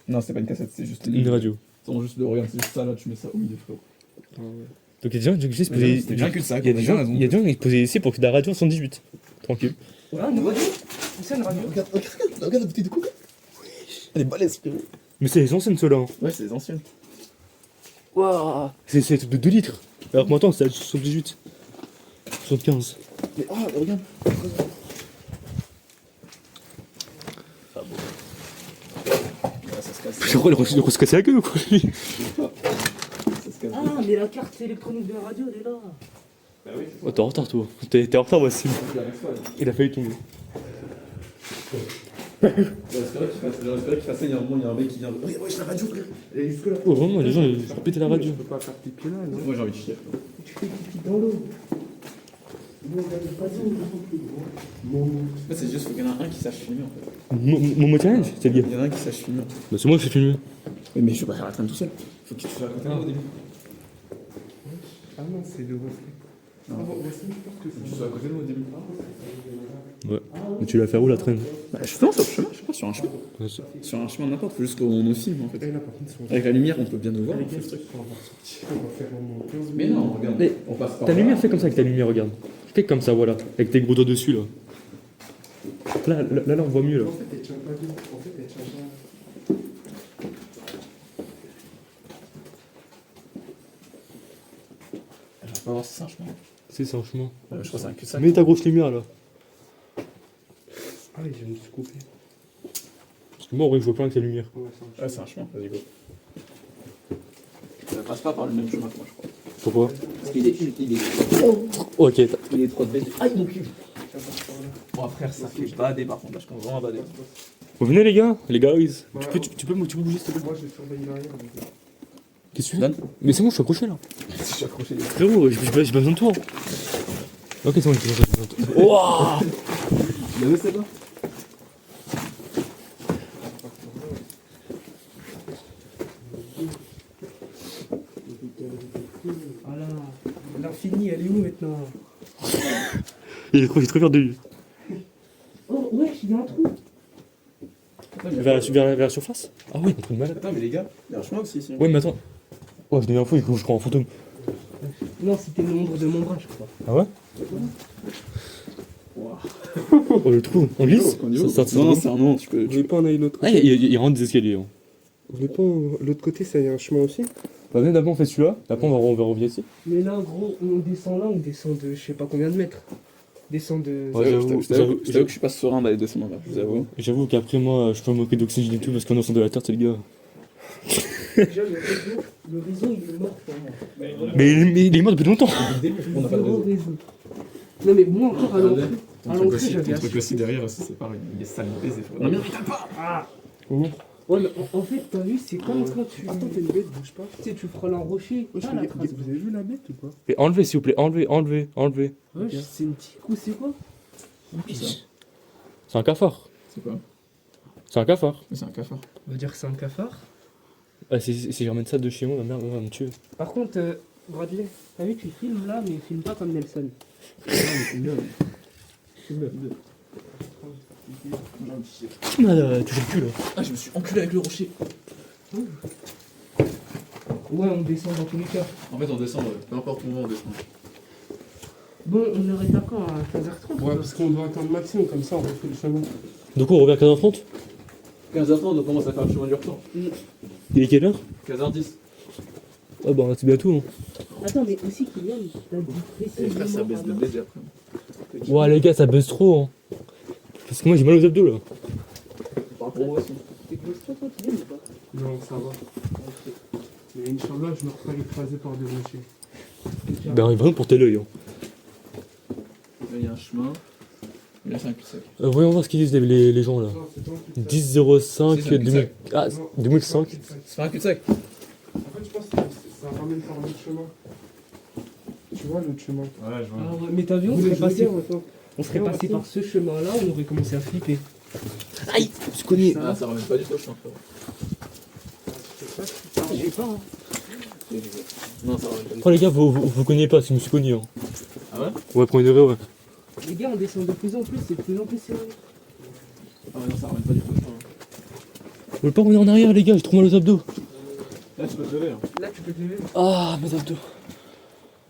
Non, c'est pas une cassette, c'est juste
Une radio.
Attends, juste de regarde, c'est juste ça là, tu mets ça au milieu, frérot.
Donc il y a des gens qui se
Mais
posaient.
c'était bien cul-de-sac,
Il y a des
les
gens
gens, elles ont-
il y a des gens qui se posaient ici pour que la radio en 118. Tranquille.
Ah, une radio. C'est une radio.
Regarde la bouteille de coca. Elle est balèze, frérot.
Mais c'est les anciennes ceux-là. Hein.
Ouais, c'est les anciennes.
Waouh! C'est de 2 litres. Alors que maintenant c'est à 78. 75.
Mais ah, regarde. Ça se casse.
Frérot, il va se casser la gueule ou quoi lui?
Ça se casse.
Ah, mais la carte électronique de la radio, elle est là.
Bah oui,
Oh, t'es en retard toi. T'es en retard, voici. Il a failli tomber.
J'espérais qu'il fasse ça, il y a un moment, il y a un mec qui vient. Regarde, ouais, j'ai la radio, frère. Elle est jusque là.
Oh, vraiment, les gens ils vont péter la radio.
Je peux pas faire pipi là, non?
Moi j'ai envie de chier.
Tu fais pipi dans l'eau. Bon, regarde pas d'eau.
En fait, c'est juste qu'il y en a un qui sache filmer en fait.
Mon challenge, c'est le gars.
Il y en a un qui sache filmer.
Bah, c'est moi qui fais filmer.
Oui, mais je vais pas faire la traîne tout seul. Faut que tu sois à côté de moi au début.
Ah non, c'est le reflet.
Non.
Ah bon, voici, je pense que
Faut que tu sois à côté de moi au début.
Ouais. Mais tu l'as fait où la traîne?
Bah, justement, sur le chemin, je sais pas, sur un chemin.
Ouais,
Sur un chemin n'importe, faut juste qu'on nous filme en fait.
Et là, par contre, si on
Avec la lumière, on peut bien nous voir. On fait le truc.
on va sortir, on va faire au moins 15 minutes.
Mais non, regarde.
Mais
On passe par
Ta
là.
lumière, fais comme ça avec ta lumière, regarde. Fais comme ça, voilà. Avec tes gros doigts dessus là. Là, on voit mieux là.
En fait, elle tient pas d'eau. En fait, elle tient pas.
On va voir si c'est un chemin.
C'est un chemin.
Je crois que c'est un cul-de-sac.
Mets ta grosse lumière là.
Ah, il vient de se couper.
Parce que moi, en vrai, je vois pas avec la lumière.
Ouais, c'est un
Ouais, c'est un chemin, vas-y, go. Ça passe pas par le même chemin que moi, je crois.
Pourquoi?
Parce qu'il est.
Ok,
Il est trop de bêtises. Aïe, mon cul. Bon, frère, ça fait bader par contre, là, je commence vraiment à bader.
Vous venez les gars, les guys.
Ouais,
Tu peux bouger s'il te plaît?
Moi, j'ai surveillé l'arrière.
Qu'est-ce que tu
Donne.
fais? Mais c'est bon, je suis accroché là.
Je suis accroché.
Frérot, j'ai pas besoin de toi. Ok, c'est bon, j'ai pas besoin de toi. Wouah!
Il avait celle-là?
Voilà. L'infini, elle est où maintenant?
Il est trop, j'ai trop peur de lui.
Oh, wesh, il y a un trou.
Vers la surface? Ah ouais, un truc de malade.
Attends, mais les gars, il y a un chemin aussi ici.
Ouais, mais attends. Oh, je deviens fou, je crois en fantôme.
Non, c'était l'ombre de mon bras, je crois.
Ah ouais? Oh, le trou, on glisse?
Non, non, c'est un nom, tu peux.
Vous voulez pas en aller l'autre
Ah,
côté?
il rentre des escaliers. Hein.
Vous voulez pas l'autre côté, ça y a un chemin aussi?
Bah, venez d'abord, on fait celui-là, après on va revenir ici.
Mais là, gros, on descend là, on descend de je sais pas combien de mètres. Descend de.
Ouais, j'avoue,
Je t'avoue que je suis pas serein d'aller descendre là, je vous avoue.
J'avoue qu'après moi, je peux me moquer d'oxygène et tout parce qu'on est au centre de la Terre, c'est le gars.
Déjà, le réseau, il est mort pour moi.
Mais il est mort depuis longtemps.
On n'a pas de
Zéro
réseau.
réseau. Non, mais moi encore à l'entrée. À l'entrée, j'avais
Ton
assez.
truc aussi derrière, aussi, c'est pareil. Il est sale baiser, frère. Non, mais putain, pas.
Ah
Mmh.
Ouais, mais en fait, t'as vu, c'est comme quand tu.
Attends, t'as une bête, bouge pas.
Tu sais, tu frôles un rocher.
Wesh,
Ah,
mais
la trace.
vous avez vu la bête ou pas?
Et enlevez s'il vous plaît, enlevez.
Ouais, c'est une tique ou c'est quoi?
C'est un cafard.
C'est quoi?
C'est un cafard.
C'est un cafard.
On va dire que c'est un cafard.
Ah, si je ramène ça de chez moi, ma mère va me tuer.
Par contre, Bradley, t'as vu, tu filmes là, mais filme pas comme Nelson.
Qui m'a touché le cul là?
Ah, je me suis enculé avec le rocher.
Ouais, on descend dans tous les cas.
En fait, on descend, peu importe où on descend.
Bon, on arrête à quand? À 15h30?
Ouais, parce qu'on doit attendre maximum, comme ça on refait le chemin.
Du coup, on revient à 15h30?
15h30, on commence à faire le chemin du retour.
Il est quelle heure?
15h10.
Ah bah, c'est bientôt. Hein.
Attends, mais aussi, Kylian, t'as dit
Et
précisément.
frère, ça baisse de
avant.
baiser après.
Ouais, les gars, ça buzz trop. Hein. Parce que moi j'ai mal aux abdos là.
Par rapport au aussi.
T'es close toi, Kylian, ou pas?
Non, ça va. Mais Inch'Allah, je me refais écraser par des rochers.
Ben, vraiment pour tel oeil. Hein.
Là, il y a un chemin. Mais là, c'est un cul-de-sac.
Voyons voir ce qu'ils disent les gens là.
Non, c'est pas un cul-de-sac.
10-05
C'est un
2000... Ah,
Non,
2005.
c'est pas un cul-de-sac.
C'est pas un cul-de-sac.
En fait, je pense que ça ramène par l'autre chemin. Tu vois l'autre chemin?
Ouais, je
Ah ouais, mais t'as vu, on
Vous
serait
voulez jouer
passé,
bien, maintenant?
on serait passé par ce chemin-là, on aurait commencé à flipper.
Aïe, je connais.
Ah, ça ramène pas du tout, je pense.
J'ai pas, hein.
Non, ça ramène pas du tout.
Oh les gars, vous connaissez pas, je me suis cogné. Hein.
Ah ouais?
Ouais, premier degré, ouais.
Les gars, on descend de plus en plus, c'est de plus en plus serré.
Ah ouais, non, ça ramène pas du tout.
Vous voulez pas revenir en arrière les gars, j'ai trop mal aux abdos.
Là, tu peux te lever. Hein.
Là, tu peux te lever.
Ah, mes abdos.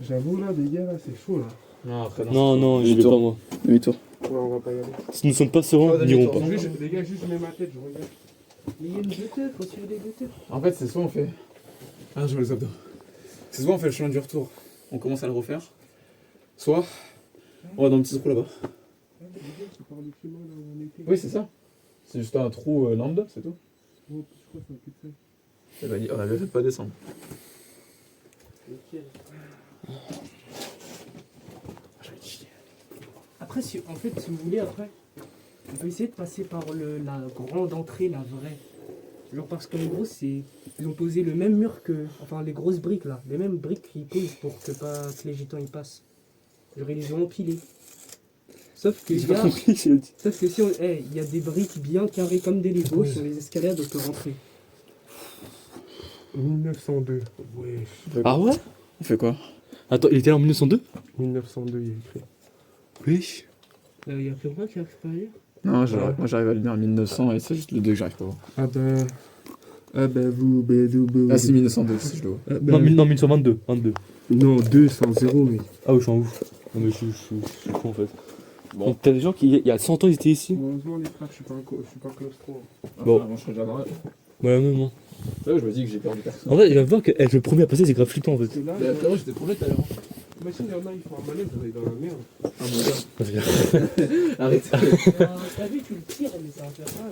J'avoue, là, les gars, là, c'est chaud, là.
Non, après,
Non, j'y vais
Demi-tour.
pas moi.
Demi-tour.
Ouais, on va pas y aller.
Si nous ne sommes pas sereins, nous n'irons pas.
Les gars, juste je mets ma tête, je regarde.
Mais il y a une deux faut suivre les deux
En fait, c'est soit on fait. Ah, je vois les abdos. C'est soit on fait le chemin du retour, on commence à le refaire. Soit on va dans le petit trou là-bas.
C'est par le chemin, là où on était.
Oui, c'est ça. C'est juste un trou lambda, c'est tout.
Ouais, je crois que c'est un cul-de-sac.
Eh ben, on avait fait de pas descendre.
Après, en fait, si vous voulez, après, on peut essayer de passer par la grande entrée, la vraie. Genre parce qu'en gros, ils ont posé le même mur que, enfin, les grosses briques là, les mêmes briques qu'ils posent pour que les gitans y passent. Genre ils les ont empilées. Sauf que,
J'ai pas compris, c'est le dit.
sauf que si on, il y a des briques bien carrées comme des Legos sur les escalades, on peut rentrer.
1902. Ouais.
Ah ouais?
On fait quoi?
Attends, il était là en 1902?
1902, il y a écrit.
Oui.
Il y a que moi qui arrive pas à lire.
Non, moi j'arrive à le lire en 1900 et c'est juste le 2 que j'arrive pas à voir.
Ah bah. Ah bah vous,
Ah, c'est 1902 si je le vois.
Ah bah,
Non, 1922. 22.
non, 2 sans 0, mais.
Ah oui, je suis en ouf. Non mais je suis fou en fait. Bon. Donc t'as des gens qui, il y a 100 ans, ils étaient ici.
Heureusement, les frères, je suis pas claustro.
Bon.
Moi je serais déjà barré.
Ouais, même moi.
Là, je me dis que j'ai perdu personne.
En fait, il va voir que être le premier à passer, c'est grave flippant en fait.
Parce que là,
Mais frérot, j'étais premier tout à l'heure.
Imagine, il y en a, ils font un malaise, on est dans la merde.
Ah mon gars. Arrête.
T'as vu, tu le tires, mais ça va faire mal.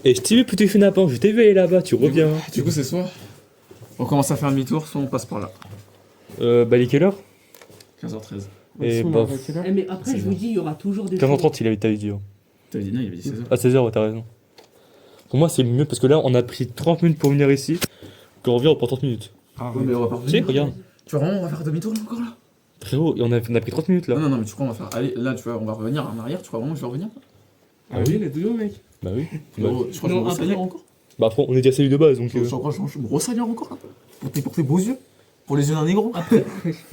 Et je t'ai vu petit Funapin, je t'ai vu aller là-bas, tu reviens.
Du coup, c'est soit on commence à faire demi-tour, soit on passe par là.
Bah, il est quelle heure
15h13.
Et
Maxime,
bah,
on va quelle heure
Mais après,
C'est
je
bon.
vous dis, il y aura toujours des
15h30, t'avais dit. Hein.
T'avais dit non, il avait dit 16h.
À 16h, ouais, t'as raison. Pour moi, c'est le mieux parce que là, on a pris 30 minutes pour venir ici. Quand on revient, on prend 30 minutes.
Ah,
Ouais, mais on va pas
Tu sais,
revenir.
regarde.
Tu vois vraiment, on va faire demi-tour là encore là
Frérot, et on a pris 30 minutes là.
Non, mais tu crois, on va faire. Allez, là, tu vois, on va revenir en arrière, tu crois vraiment que je vais revenir
Ah oui, let's go, mec.
Bah oui. Bah,
Gros, tu crois que je
Non,
me
après-
ressaillir encore
bah après, on est déjà salué de base donc.
Je crois que je me ressaillir encore là pour tes beaux yeux Pour les yeux d'un négro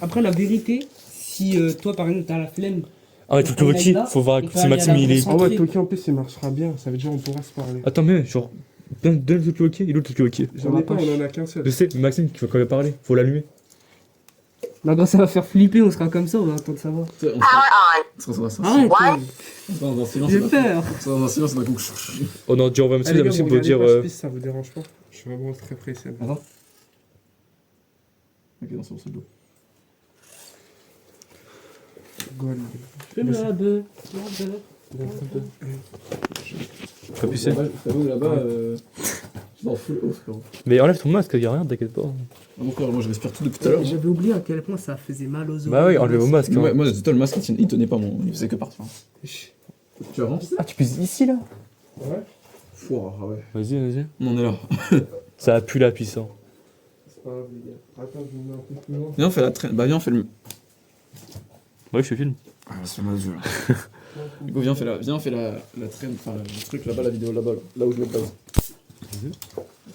Après, la vérité, si toi, par exemple, t'as la flemme,
Ah, mais tout le qui faut voir
on peut
si
aller
Maxime
à la
il est.
grosse-
Ah ouais,
Centré.
Toki en plus, il marchera bien. Ça veut dire on pourra se parler.
Attends, mais genre. Donne le Tokyo et l'autre Tokyo ok.
J'en ai pas, on en a qu'un seul.
Je sais, mais Maxime qui va quand même parler, faut l'allumer.
là, quand ça va faire flipper, on sera comme ça, on va attendre ça va.
On sera dans un silence.
Arrête,
Dans un silence.
j'ai peur.
Dans un silence, d'un coup.
Oh non, dis au revoir Maxime,
Allez, les gars,
Maxime
vous
peut
regardez
dire.
pas, je pisse, ça vous dérange pas. Je suis vraiment très pressé. là.
Attends. Ok, non, c'est bon.
Goal.
Fais la bœuf.
Faut pisser.
Là-bas, je m'en fous, frérot.
Mais enlève ton masque, y'a rien, t'inquiète pas.
Mon frère, moi je respire tout depuis tout à l'heure.
J'avais oublié à quel point ça faisait mal aux oreilles.
Bah oui, enlève au masque. hein.
Moi, dis-toi, le masque il tenait pas, il faisait que partir. Tu as rempli ça
Ah, tu pisses ici là
Ouais.
Foire, ah ouais.
Vas-y, vas-y.
On en est là.
Ça a pu la pisse. Hein.
C'est pas grave, les gars. Attends, je me mets un peu plus loin.
Viens, on fait la traîne. Bah, viens, on fait le.
Ouais, je te filme.
Ah, c'est mal joué là. Du coup, viens, on fait la traîne, enfin, le truc là-bas, la vidéo là-bas, là où je le pose.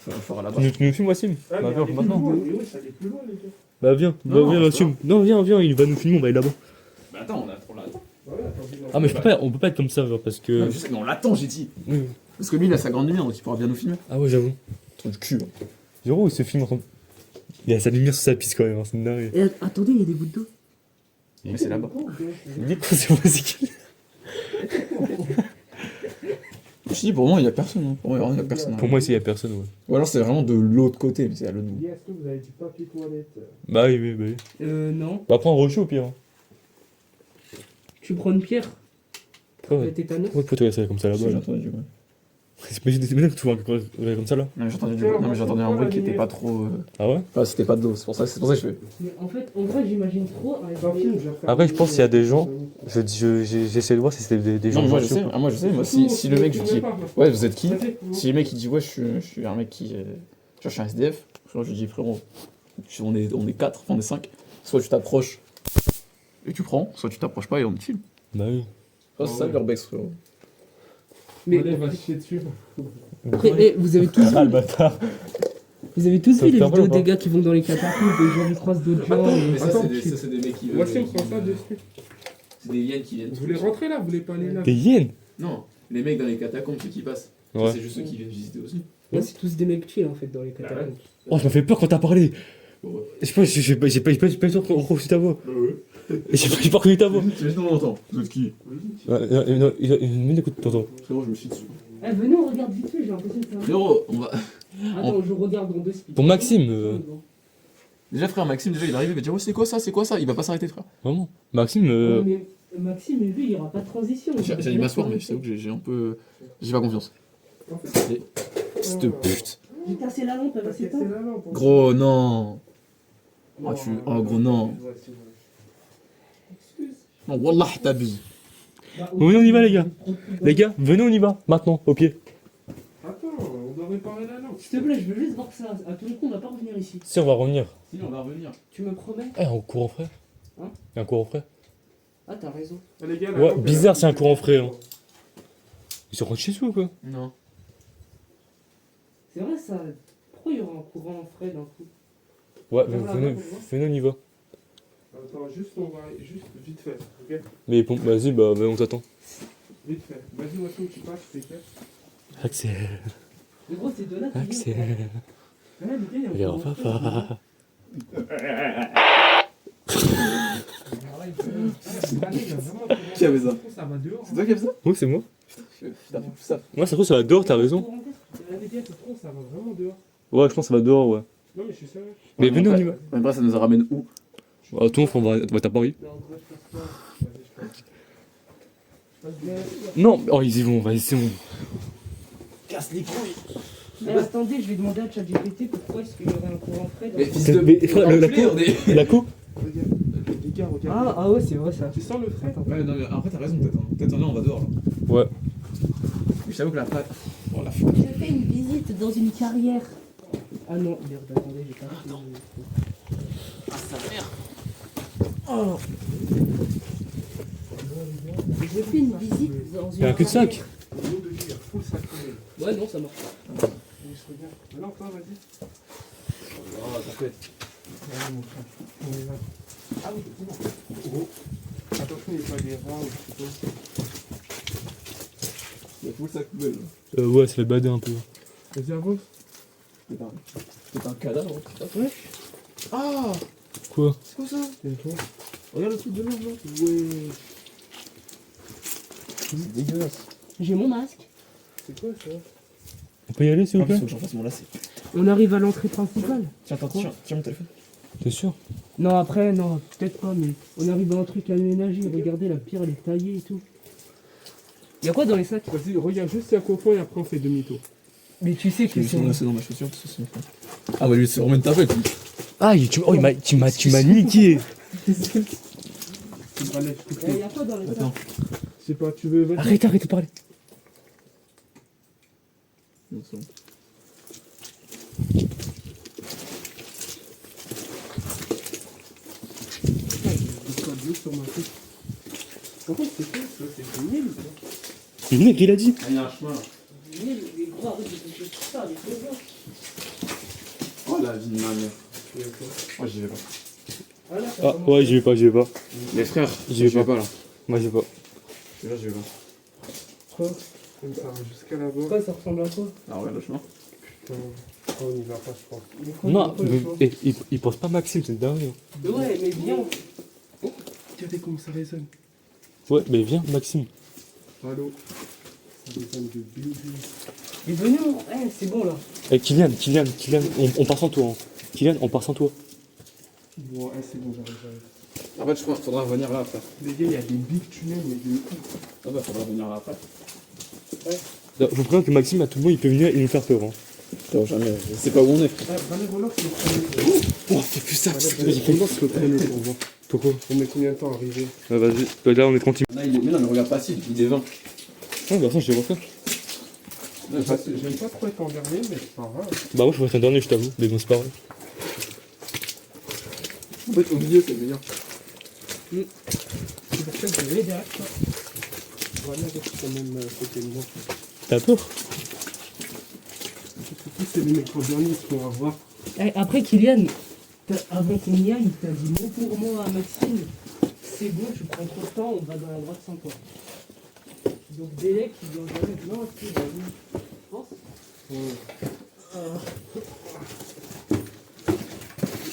On fera là-bas.
Tu nous filmes, Maxime
Ah,
Bah
mais
viens,
allez plus
maintenant.
loin, mais ouais, ça allait plus loin, les gars.
Bah viens,
Non,
bah viens,
ça
Maxime. Non, viens, il va nous filmer, on va aller là-bas.
Bah, attends, on l'attend.
Ouais, attendez, non.
Ah, mais on peut pas être comme ça, genre, parce que.
Non, juste que on l'attend, j'ai dit.
Oui.
Parce que lui, il a sa grande lumière, donc il pourra bien nous filmer.
Ah ouais, j'avoue.
Truc de cul.
Zéro, il se filme en train de- Il a sa lumière sur sa piste quand même, hein, c'est une dinguerie.
Et attendez, il y a des bouts d'eau.
Mais c'est là-bas.
Dis quoi, c'est possible.
Je dis, pour moi, il y a personne. Hein. Pour moi, il y a personne.
Pour moi, ici, il y a personne, ouais.
Ou alors, c'est vraiment de l'autre côté, mais c'est à l'autre bout.
Les gars, est-ce que vous avez du papier toilette
Bah oui, bah oui.
Non.
Bah après, on reçu au pire. Hein.
Tu prends une pierre,
Ouais.
tétanos.
Pourquoi tu peux te regarder ça comme ça là-bas
J'ai
là
entendu du bruit.
C'est pas que tu vois comme ça là.
Non, mais j'ai entendu du bruit. Non, mais j'ai entendu un bruit qui était pas trop.
Ah ouais.
Enfin, c'était pas de l'eau, c'est pour ça que je fais.
Mais en fait, en vrai, j'imagine trop.
Dans le film, je vais refaire
Après,
une
je pense qu'il y a des gens-
vidéo.
J'essaie de voir si c'était des gens.
Non, mais moi je
gentils
sais,
ou pas.
moi je sais, moi si le mec je dis ouais vous êtes qui? Si le mec il dit ouais je suis un mec qui. Tu vois, je suis un SDF, frérot, je lui dis frérot, on est 4, enfin on est 5, soit tu t'approches et tu prends, soit tu t'approches pas et on te filme.
Bah oui.
C'est ça l'urbex frérot.
Mais
Allez, va chier dessus.
après, vous avez tous
Ah le
vu,
bâtard.
vous avez tous
Ça
vu
te
les
fait
vidéos
mal ou pas
des gars qui vont dans les catacombes, des gens qui croisent d'autres gens. et-
c'est des mecs qui.
Voici, on prend ça dessus.
C'est des hyènes qui viennent.
Vous voulez rentrer là? Vous voulez pas aller là?
Des hyènes.
Non, les mecs dans les catacombes, ceux qui passent.
Ouais.
C'est juste ceux qui viennent visiter aussi.
Là, c'est tous des mecs chill en fait dans les catacombes.
Oh, ça m'a fait peur quand t'as parlé.
Ouais.
Je sais pas, j'ai pas reconnu ta voix. J'ai pas reconnu ta voix.
Tu laisses nous longtemps. Vous êtes qui?
Une écoute, t'entends.
Frérot, je me suis dessus.
Eh, venez, on regarde vite fait, j'ai l'impression que ça va.
Frérot, on va.
Attends, je regarde dans deux speeds.
Pour Maxime,
Déjà frère Maxime, déjà il arrive, il va dire ouais c'est quoi ça, il va pas s'arrêter frère.
Vraiment. Maxime,
Ouais, mais Maxime, lui, il n'y aura pas de transition.
J'allais m'asseoir mais je t'avoue que j'ai un peu. J'ai pas confiance. Cette pute.
J'ai cassé la lampe, elle va
C'est
s'éteindre.
la lampe.
Gros non. Oh gros non. Non wallah t'abuses.
venez, on y va les gars. Les gars, venez, on y va. Maintenant, au pied.
Attends, on doit réparer la lampe.
S'il te plaît, je veux juste voir ça. À tous les coups, on va pas revenir ici.
Si, on va revenir.
Si on va revenir.
Tu me promets?
Eh, un courant frais.
Hein?
Un courant frais.
Ah, t'as raison.
Ah, les gars, la
Ouais,
lampe,
bizarre,
elle
c'est un courant frais. Hein. Ils sont rentrés chez soi ou quoi?
Non.
C'est vrai, ça. Pourquoi il y aura un courant frais d'un coup?
Ouais,
Voilà,
venez,
voilà.
venez, on y va.
Attends, juste, on va. Juste vite fait, ok?
Mais bon, vas-y, bah, on t'attend.
Vite fait. Vas-y, Wassim, tu passes, fais fait.
Axel,
Mais gros, c'est de là que
Axel,
Ah, les gars, il y a un
viens,
courant frais.
papa.
Qui avait ça?
Ça va dehors.
C'est toi qui as fait ça?
Oui, c'est moi.
Putain, fais ça.
Moi, ça se trouve, ça va dehors, t'as raison.
Courant frais.
La VDF, ça se trouve, ça va vraiment dehors.
Ouais, je pense que ça va dehors, ouais.
Non, mais je suis sérieux.
Mais venez, on y va.
Ouais, après, ça nous ramène où?
Attends, on va être à Paris.
Non, en gros, je passe pas. Vas-y, je passe. Je passe bien.
Non, oh, ils y vont, vas-y, c'est bon.
Casse les couilles.
Mais attendez, je vais demander à ChatGPT pourquoi est-ce qu'il y aurait un courant frais dans
Mais
ce-
fils de...
Mais, frère, la
enculé,
co-
on est-
La co
Regarde. Les gars, regarde.
Ah ouais, c'est vrai ça.
Tu sens le frais?
Ouais, non, mais après, t'as raison, peut-être. Hein. Peut-être, là, on va dehors, là.
Ouais.
Mais j'avoue que la pâte... Oh, la
Je fais une visite dans une carrière.
Ah non, merde, attendez, j'ai pas réfléchi.
Ah, sa mère.
Je fais une visite dans une
Il y a un cul-de-sac.
L'eau de vie, il y a full sac.
Ouais, non, ça marche.
Et je regarde. Mais non, toi, vas-y.
Oh, t'inquiète.
Ouais, mon frère. On est là. Ah oui, c'est bon. Oh. Attention, il n'y a pas des rats ou je sais pas.
Il y a tout le sac poubelle, là.
Ouais, ça fait bader un peu.
Vas-y, avance.
C'est un cadavre, putain.
Ouais.
Ah!
Quoi?
C'est quoi ça?
C'est toi.
Regarde le truc de l'ombre, là.
Ouais.
C'est dégueulasse.
J'ai mon masque.
C'est quoi ça?
On peut y aller, s'il vous
Il
plaît?
faut que j'en fasse mon lacet.
On arrive à l'entrée principale.
Tiens, attends, tiens mon téléphone.
T'es sûr?
Non, après, non, peut-être pas, mais on arrive dans un truc aménagé. Regardez, la pierre, elle est taillée et tout. Y'a quoi dans les sacs?
Vas-y, regarde juste si à quoi fond et après on fait demi-tour.
Mais tu sais que
J'ai mis
c'est.
mon lacet dans ma chaussure, parce que c'est mon frère. Ah, bah lui, c'est vraiment de ta fête, lui.
Ah, tu m'as niqué.
Allez, je te fais.
Y'a quoi dans les sacs?
Attends.
Je sais pas, tu veux. Vas-y.
Arrête de parler.
Non, c'est bon.
Je code juste sur ma tête. Par contre, c'est quoi ça? C'est du mille ou quoi?
Le mec, il a dit.
Ah, il y a un chemin, là.
Les gros, arrête de toucher tout ça, les gros blancs.
Oh, la vie de ma mère. Moi, j'y vais pas.
Ah là, ça
Ah,
commence.
ouais, j'y vais pas.
Les frères,
J'y vais
pas, là.
Moi, j'y vais pas.
Là, j'y vais pas.
Quoi?
Comme ça, jusqu'à là-bas.
Pourquoi ça ressemble à quoi?
Ah, regarde le chemin.
Putain. Oh, on y va pas, je crois.
Mais quoi,
Non,
c'est quoi, le
mais,
choix
il pense pas Maxime, c'est dingue.
Mais ouais, mais viens.
Regardez comment ça résonne.
Ouais, mais viens, Maxime.
Allô? Ça résonne de bébé.
Mais venez, c'est bon là.
Eh, Kylian, on part sans toi. Hein. Kylian, on part sans toi.
Bon, c'est bon, j'arrive.
En fait, je crois qu'il faudra revenir là, après.
Les gars, il y a des big tunnels, mais de ouf.
Ah, bah, faudra revenir là, après.
Je vous préviens que Maxime, à tout le monde, il peut venir et nous faire peur. Hein.
Non, jamais. Je sais pas où on est.
Ah, allez, relance le premier.
Oh, c'est plus ça.
Relance le premier pour voir.
Pourquoi?
On met combien de temps à arriver?
Vas-y. Là, on est tranquille.
Là, il est... Mais non, mais regarde pas si, il est 20.
Ah, bah, ça, je vais refaire.
Ouais,
J'aime pas trop être en dernier, mais c'est pas grave.
Bah, moi, je vais être un dernier, je t'avoue. Mais bon, c'est pas grave.
En fait, au milieu, c'est le meilleur.
C'est pour ça que je vais derrière toi.
Voilà, reste quand même à côté de moi.
T'as peur?
Surtout, c'est les mecs en dernier qui vont avoir.
Après, Kylian, avant qu'on y aille, t'as dit mot pour mot à Maxime. C'est bon, tu prends trop de temps, on va dans la droite sans toi. Donc, Délec, il doit jamais. Non, si, bah oui. Je pense.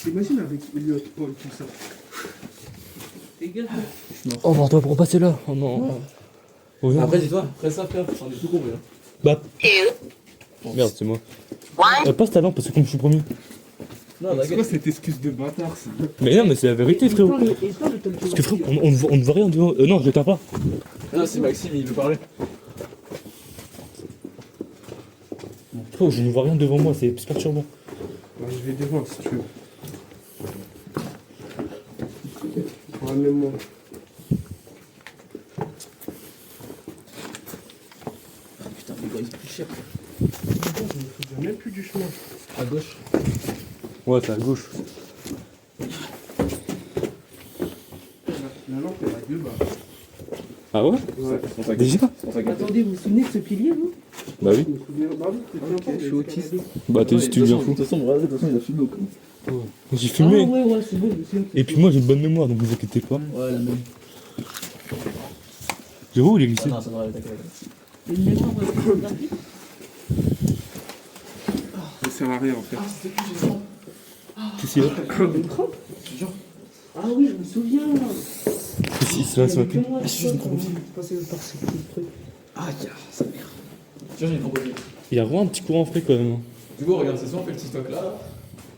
Imagine avec Elliot, Paul, tout ça.
Dégage.
Oh, on doit repasser là. Oh non. Oh, non.
Après, dis-toi, après ça, frère, j'en ai tout compris. Hein.
Bah. Merde, c'est moi. Passe ta lampe parce que comme je suis premier.
Non,
C'est quoi cette excuse de bâtard, ça?
Mais non, mais c'est la vérité, frérot.
Et toi, le
Parce que frérot, on ne voit rien devant. Non, je l'éteins pas.
Non, c'est Maxime, il veut parler.
Frérot, je ne vois rien devant moi, c'est perturbant.
Bah, je vais devant si tu veux. Ouais, même moi.
Putain, les gars, ils sont plus chers.
Je me souviens même plus du chemin.
À gauche.
Ouais, c'est à gauche.
La lampe, elle a deux bas.
Ah ouais?
Ouais.
Déjà?
Attendez, vous vous souvenez de ce pilier, vous?
Bah oui.
Je me souviens. Bah oui, c'était un peu.
je suis autiste.
Bah t'es juste, tu viens fou.
De toute façon, il a filmé au con.
J'ai
Ah
filmé.
ouais, c'est bon, je me souviens.
Et puis moi j'ai une bonne mémoire, donc vous inquiétez pas.
Ouais, la même.
Zéro, il est glissé.
Non, ça devrait aller, t'inquiète.
Une mémoire photographique.
Ça sert à rien en fait.
Qu'est-ce qu'il y a?
Une trempe. Ah oui, je me souviens.
Qu'est-ce qu'il se passe, ma
Moi, je suis passer par ce petit truc.
Ah, ya, sa mère. Tiens, j'ai une proposition.
Il y a vraiment un petit courant frais quand même.
Du coup, regarde, c'est soit on fait le TikTok là,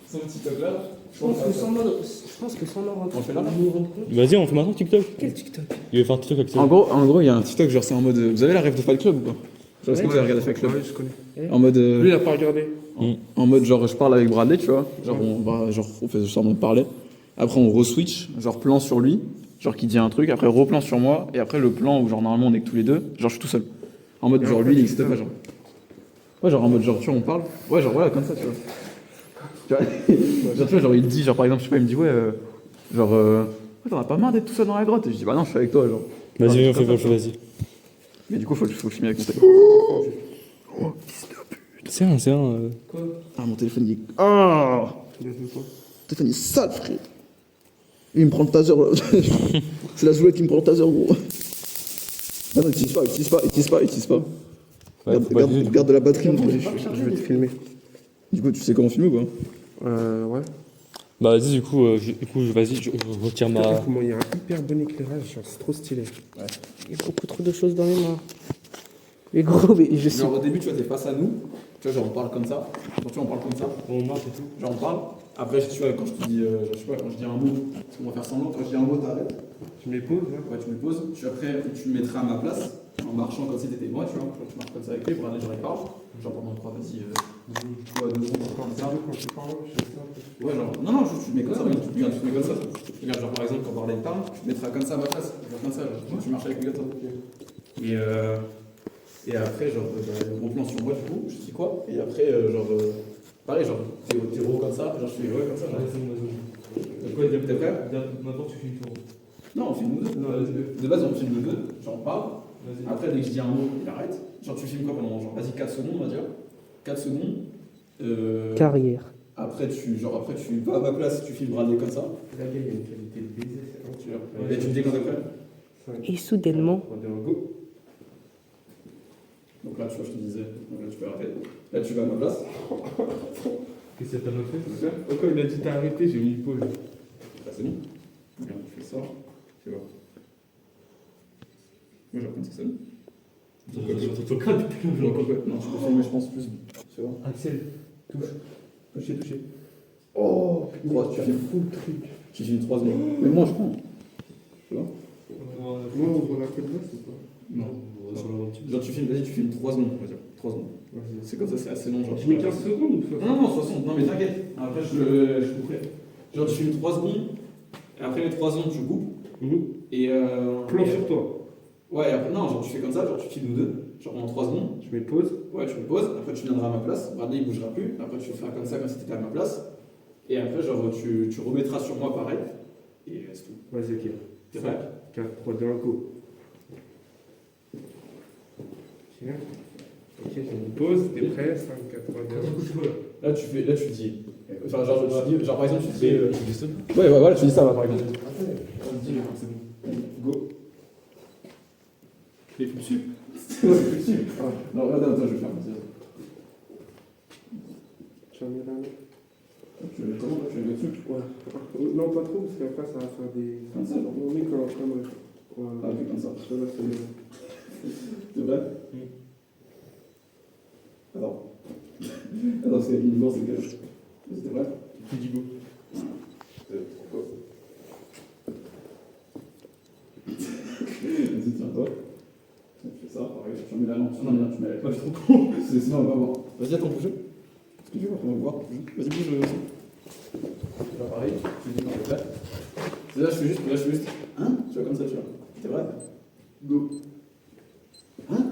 soit le TikTok là.
Je pense que sans en rendre
On fait là, là
nous rendre compte.
Vas-y, on fait maintenant TikTok.
Quel TikTok?
Il va faire TikTok avec ça.
En gros, il y a un TikTok, genre c'est en mode. Vous avez la rêve de Fight Club ou pas? Genre, est-ce que vous avez regardé Fight Club?
Ouais, je connais.
En mode.
Lui, il a pas regardé.
En mode, genre, je parle avec Bradley, tu vois. On fait semblant de parler. Après, on re-switch, genre plan sur lui, genre qui dit un truc. Après, replan sur moi. Et après, le plan où, genre, normalement, on est que tous les deux, genre, je suis tout seul. En mode, genre, lui, il existe pas, genre. Ouais, genre, en mode, genre, tu vois, on parle. Ouais, genre, voilà, comme ça, tu vois. Tu vois, genre, tu vois, genre, il dit, genre, par exemple, je sais pas, il me dit, ouais, ouais, t'en as pas marre d'être tout seul dans la grotte? Et je dis, bah non, je suis avec toi, genre.
Vas-y,
Ouais,
on fait
comme
pas
ça,
le vas-y.
Mais du coup, faut le filmer avec mon téléphone.
C'est un, c'est un.
Ah, mon téléphone, il est. Ah!
Il a fait quoi?
Mon téléphone, il est sale, frère. Il me prend le taser, là. C'est la zoulette qui me prend le taser, gros. Ah non, utilise pas.
Ouais, faut pas abuser, du coup.
Garde de la batterie, mon
Je
frère.
vais te filmer.
Du coup, tu sais comment filmer ou quoi?
Ouais.
Bah vas-y, du coup, vas-y, je retire ma.
Comment il y a un hyper bon éclairage, genre, c'est trop stylé.
Il y a beaucoup trop de choses dans les mains. Mais gros, mais je sais.
Genre, au début, tu vois, t'es face à nous. Tu vois, genre, on parle comme ça. Genre, tu vois, on parle comme ça.
On marche et tout.
Genre, on parle. Après, tu vois, quand je te dis, genre, je sais pas, quand je dis un mot, parce qu'on va faire semblant, quand je dis un mot, t'arrêtes.
Tu me les poses, là?
Ouais, tu me poses. Après, tu me mettras à ma place, en marchant comme si t'étais moi, tu vois. Genre, tu marches comme ça avec lui, pour aller, genre, il parle. Genre, pendant 3, vas-y, 2 secondes, comme ça.
Quand tu parles, je sais ça.
Ouais, genre, non, tu te mets comme ça, regarde, tu te mets comme ça. Regarde, genre, par exemple, quand Barley parle, tu te mettras comme ça à ma place. Genre, comme ça, genre, tu marches avec lui comme ça. Et après, genre, gros plan sur moi, du coup, je dis quoi? Et après, pareil, genre, t'es gros comme ça, genre, je fais ouais, comme ça. Genre. De quoi, t'es prêt?
N'importe tu filmes tout.
Non, on filme nous deux. De base, on filme nous deux, genre, on parle. Après, dès que je dis un mot, il arrête. Genre, tu filmes quoi pendant, genre, vas-y, 4 secondes, on va dire. 4 secondes.
Carrière.
Après, tu vas à ma place, tu filmes Bradley comme ça.
La gueule, il y a une qualité de baiser, c'est un
Et tu me dis quand t'es prêt.
Et soudainement.
3, 2, 1, go.
Donc là, tu vois, je te disais, donc là, tu peux arrêter. Là, tu vas à ma place.
Qu'est-ce que t'as pas fait?
Quand il a dit t'arrêter, j'ai mis une pause.
Là, c'est bon. Regarde, tu fais ça. Tu vois. Moi, j'apprends ça, c'est bon.
Sur ton crâne depuis que
Non, tu peux filmer, je pense, plus. Tu vois.
Axel,
Touché. Oh,
Mais
3,
tu
tu
as
filmes.
fou le truc.
Tu filmes 3 secondes. Mais moi, je prends. Tu vois.
Moi, on voit la queue de boss ou pas?
Non.
sur la
Genre, tu filmes, vas-y, tu filmes 3 secondes, on va dire. 3 secondes.
Vas-y.
C'est comme ça, c'est assez long. Genre,
Je mets 15 secondes ou 60?
Non, 60. Non, mais t'inquiète. Après, je couperai. Genre, tu filmes 3 secondes. Et après les 3 secondes, tu coupes. Et.
Plan sur toi.
Ouais, après, non, genre, tu fais comme ça, genre, tu filmes nous deux. Genre, pendant 3 secondes.
Je mets pause.
Ouais, tu me poses, après tu viendras à ma place, Bradley il bougera plus, après tu feras comme ça si t'étais à ma place, et après genre tu remettras sur moi pareil, et c'est tout.
Vas-y, ok.
T'es prêt?
4, 3, 2, 1, go. Ok, j'ai mis pause, t'es prêt? 5, 4, 3, 2, 1.
Là tu dis, enfin genre, tu dis, genre par exemple tu dis, ouais, voilà, tu dis ça par exemple.
Vas-y, c'est bon.
Go.
Les plus dessus.
Non, attends, je vais faire comme ça.
Tu vas mettre un autre.
Comment là, tu le mets dessus?
Ouais. Non, pas trop, parce qu'après, ça va faire des.
Comme ça, genre.
On met comme. Voilà.
Ah, oui, comme ça.
Ça va, c'est bien.
C'est vrai? Attends, c'est une c'est que. C'était vrai?
Tu dis go.
Vas-y, tiens-toi. Tu fais ça, pareil, tu mets la lampe. Non, tu mets la lampe. Je suis trop con. Sinon, on va pas voir. Vas-y, attends, bouge. Est-ce que tu vois, on va voir. Vas-y, bouge. Là, pareil, tu dis quand t'es prêt. Là, je fais juste. Hein? Tu vois, comme ça, tu vois. T'es vrai? Go. Hein?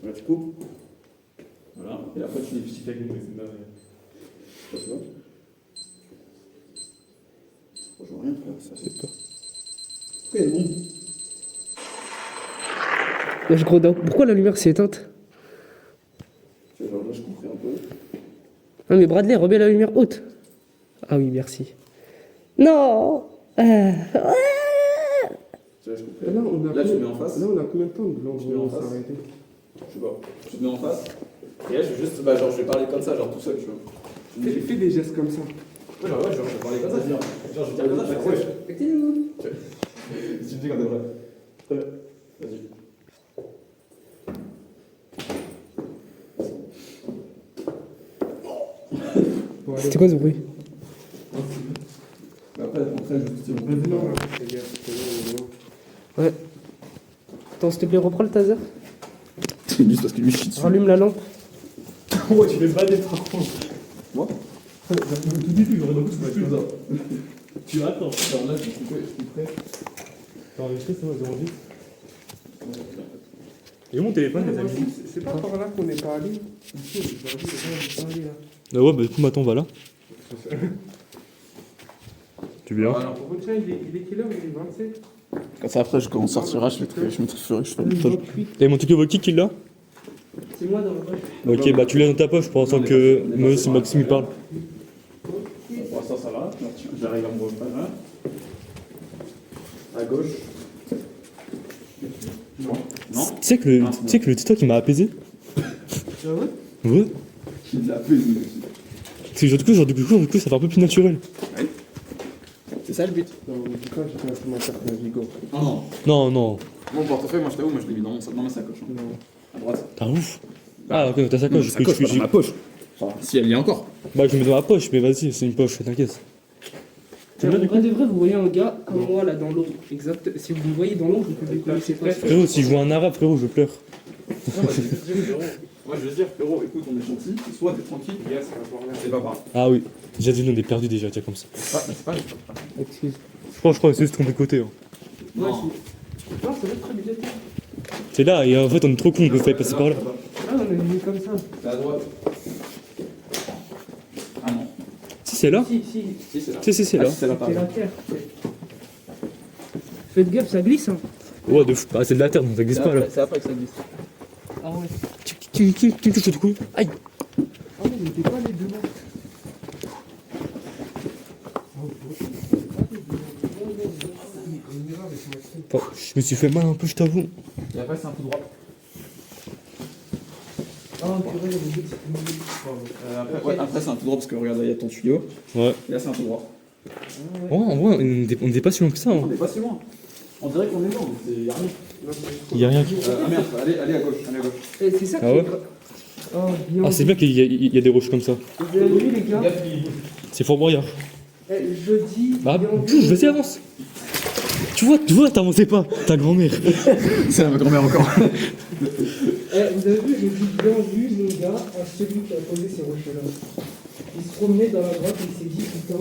Là, tu coupes. Voilà. Et après, tu fais avec nous, c'est dingue. Tu vois? Je vois rien, frère. Ça fait peur. Pourquoi il y a le monde?
Wesh gros dent. Pourquoi la lumière s'est éteinte?
Genre là, je comprends un peu.
Non mais Bradley, remets la lumière haute. Ah oui, merci. Non.
Tu vois, je comprends.
Et là,
Là, tu mets en face.
Là, on a combien de temps de
Tu mets en
l'endroit où on
face.
s'est arrêté?
Je sais pas. Tu te mets en face. Et là, je vais juste. Bah, genre, je vais parler comme ça, genre tout seul, tu vois.
Fais des gestes comme ça.
Ouais, genre, je vais parler comme ça, je vais dire. Genre, je vais dire comme ça, je vais dire, wesh. Si tu me dis quand t'es vrai. Vas-y.
C'était quoi ce bruit?
Après, je te dis,
Non, c'est bien, c'est bon.
Ouais. Attends, s'il te plaît, reprends le taser.
c'est juste parce que lui chie dessus.
Rallume la lampe.
Ouais, tu fais pas des par contre.
Moi
Au tout début, j'aurais donc
Ouais, comme ça.
Tu attends.
Alors là, je suis prêt.
T'as enregistré ça, 08? Et mon téléphone, les amis.
C'est pas par là qu'on n'est pas allé. Ici, on est pas allé, là.
Ah ouais, bah du coup, maintenant, on va là. Tu viens?
Alors,
Bon, tiens, il est quelle heure? Il est 27.
quand ça après, quand on sortira, je me ferai. Je fais le montage.
Et mon ticket Volky qui l'a?
C'est moi dans le poche.
Ok, bah tu l'as dans ta poche pour l'instant que Maxime il parle.
Pour ça, ça va. J'arrive à me repérer. À gauche. Non. Non.
Tu sais que le TikTok il m'a apaisé?
Ah ouais?
Ouais.
Il l'a fait.
C'est genre du coup, ça fait un peu plus naturel.
C'est ça le but.
Non, du coup, j'étais un peu mon carte Navigo.
Non.
Non, non.
Mon portefeuille, moi je t'avoue, moi je l'ai mis dans ma sacoche. hein.
Non.
À droite.
T'as ouf. Ah, ok, ta sacoche.
Ma sacoche, pas dans ma poche. Enfin, si elle y est encore.
Bah, je le mets dans ma poche, mais vas-y, c'est une poche, t'inquiète.
En vrai de vrai, vous voyez un gars comme moi là dans l'eau. Exact. Si vous me voyez dans l'eau, vous pouvez connaître pas.
Frérot, si je vois un arabe, frérot, je pleure.
Moi je veux dire, frérot, écoute, on est gentil. Soit t'es tranquille,
Yes, ça va voir là.
c'est pas grave.
Ah oui. Déjà dit, on est perdu déjà, tiens, comme ça.
C'est pas.
Excuse.
Je crois que c'est se tromper de côté. Hein.
Ouais,
Non.
c'est. Non, ça va être très bien.
C'est là, et en fait, on est trop con, on peut pas y passer par là.
Ah, on est venu comme ça.
C'est à droite. Ah non.
Si, c'est là.
Si,
Si, c'est là.
Si, c'est là.
C'est là, par
c'est la
exemple.
terre. Faites gaffe, ça glisse. Hein.
Ouais, de fou. Ah, c'est de la terre, donc ça glisse pas là.
C'est après que ça glisse.
Ah ouais.
Qui me touche du coup? Aïe.
Ah ouais, mais t'es pas les deux là.
Bon, je me suis fait mal un peu, je t'avoue.
Et après, c'est un peu droit.
Ah, purée, il y a des petits.
Après, c'est un peu droit parce que regarde, là, il y a ton tuyau.
Ouais.
Et là, c'est un peu droit.
Oh, en vrai, on n'était pas si loin que ça.
On
Hein.
n'est pas si loin. On dirait qu'on est loin, mais il y a rien.
Y a rien qui.
Ah merde, allez à gauche, allez à gauche.
Eh, c'est ça qui
Ah ouais
est Oh, bien.
Ah, c'est bien qu'il y a des roches comme ça.
Vous avez vu, les gars?
C'est Fort Boyard.
Eh, jeudi.
Bah,
bien
bouge,
vu.
vas-y, avance. Tu vois, t'avançais pas, ta grand-mère.
C'est ma grand-mère encore.
Eh, vous avez vu, j'ai dit bien vu, mon gars, à celui qui a posé ces rochers-là. Il se promenait dans la grotte et il s'est dit putain.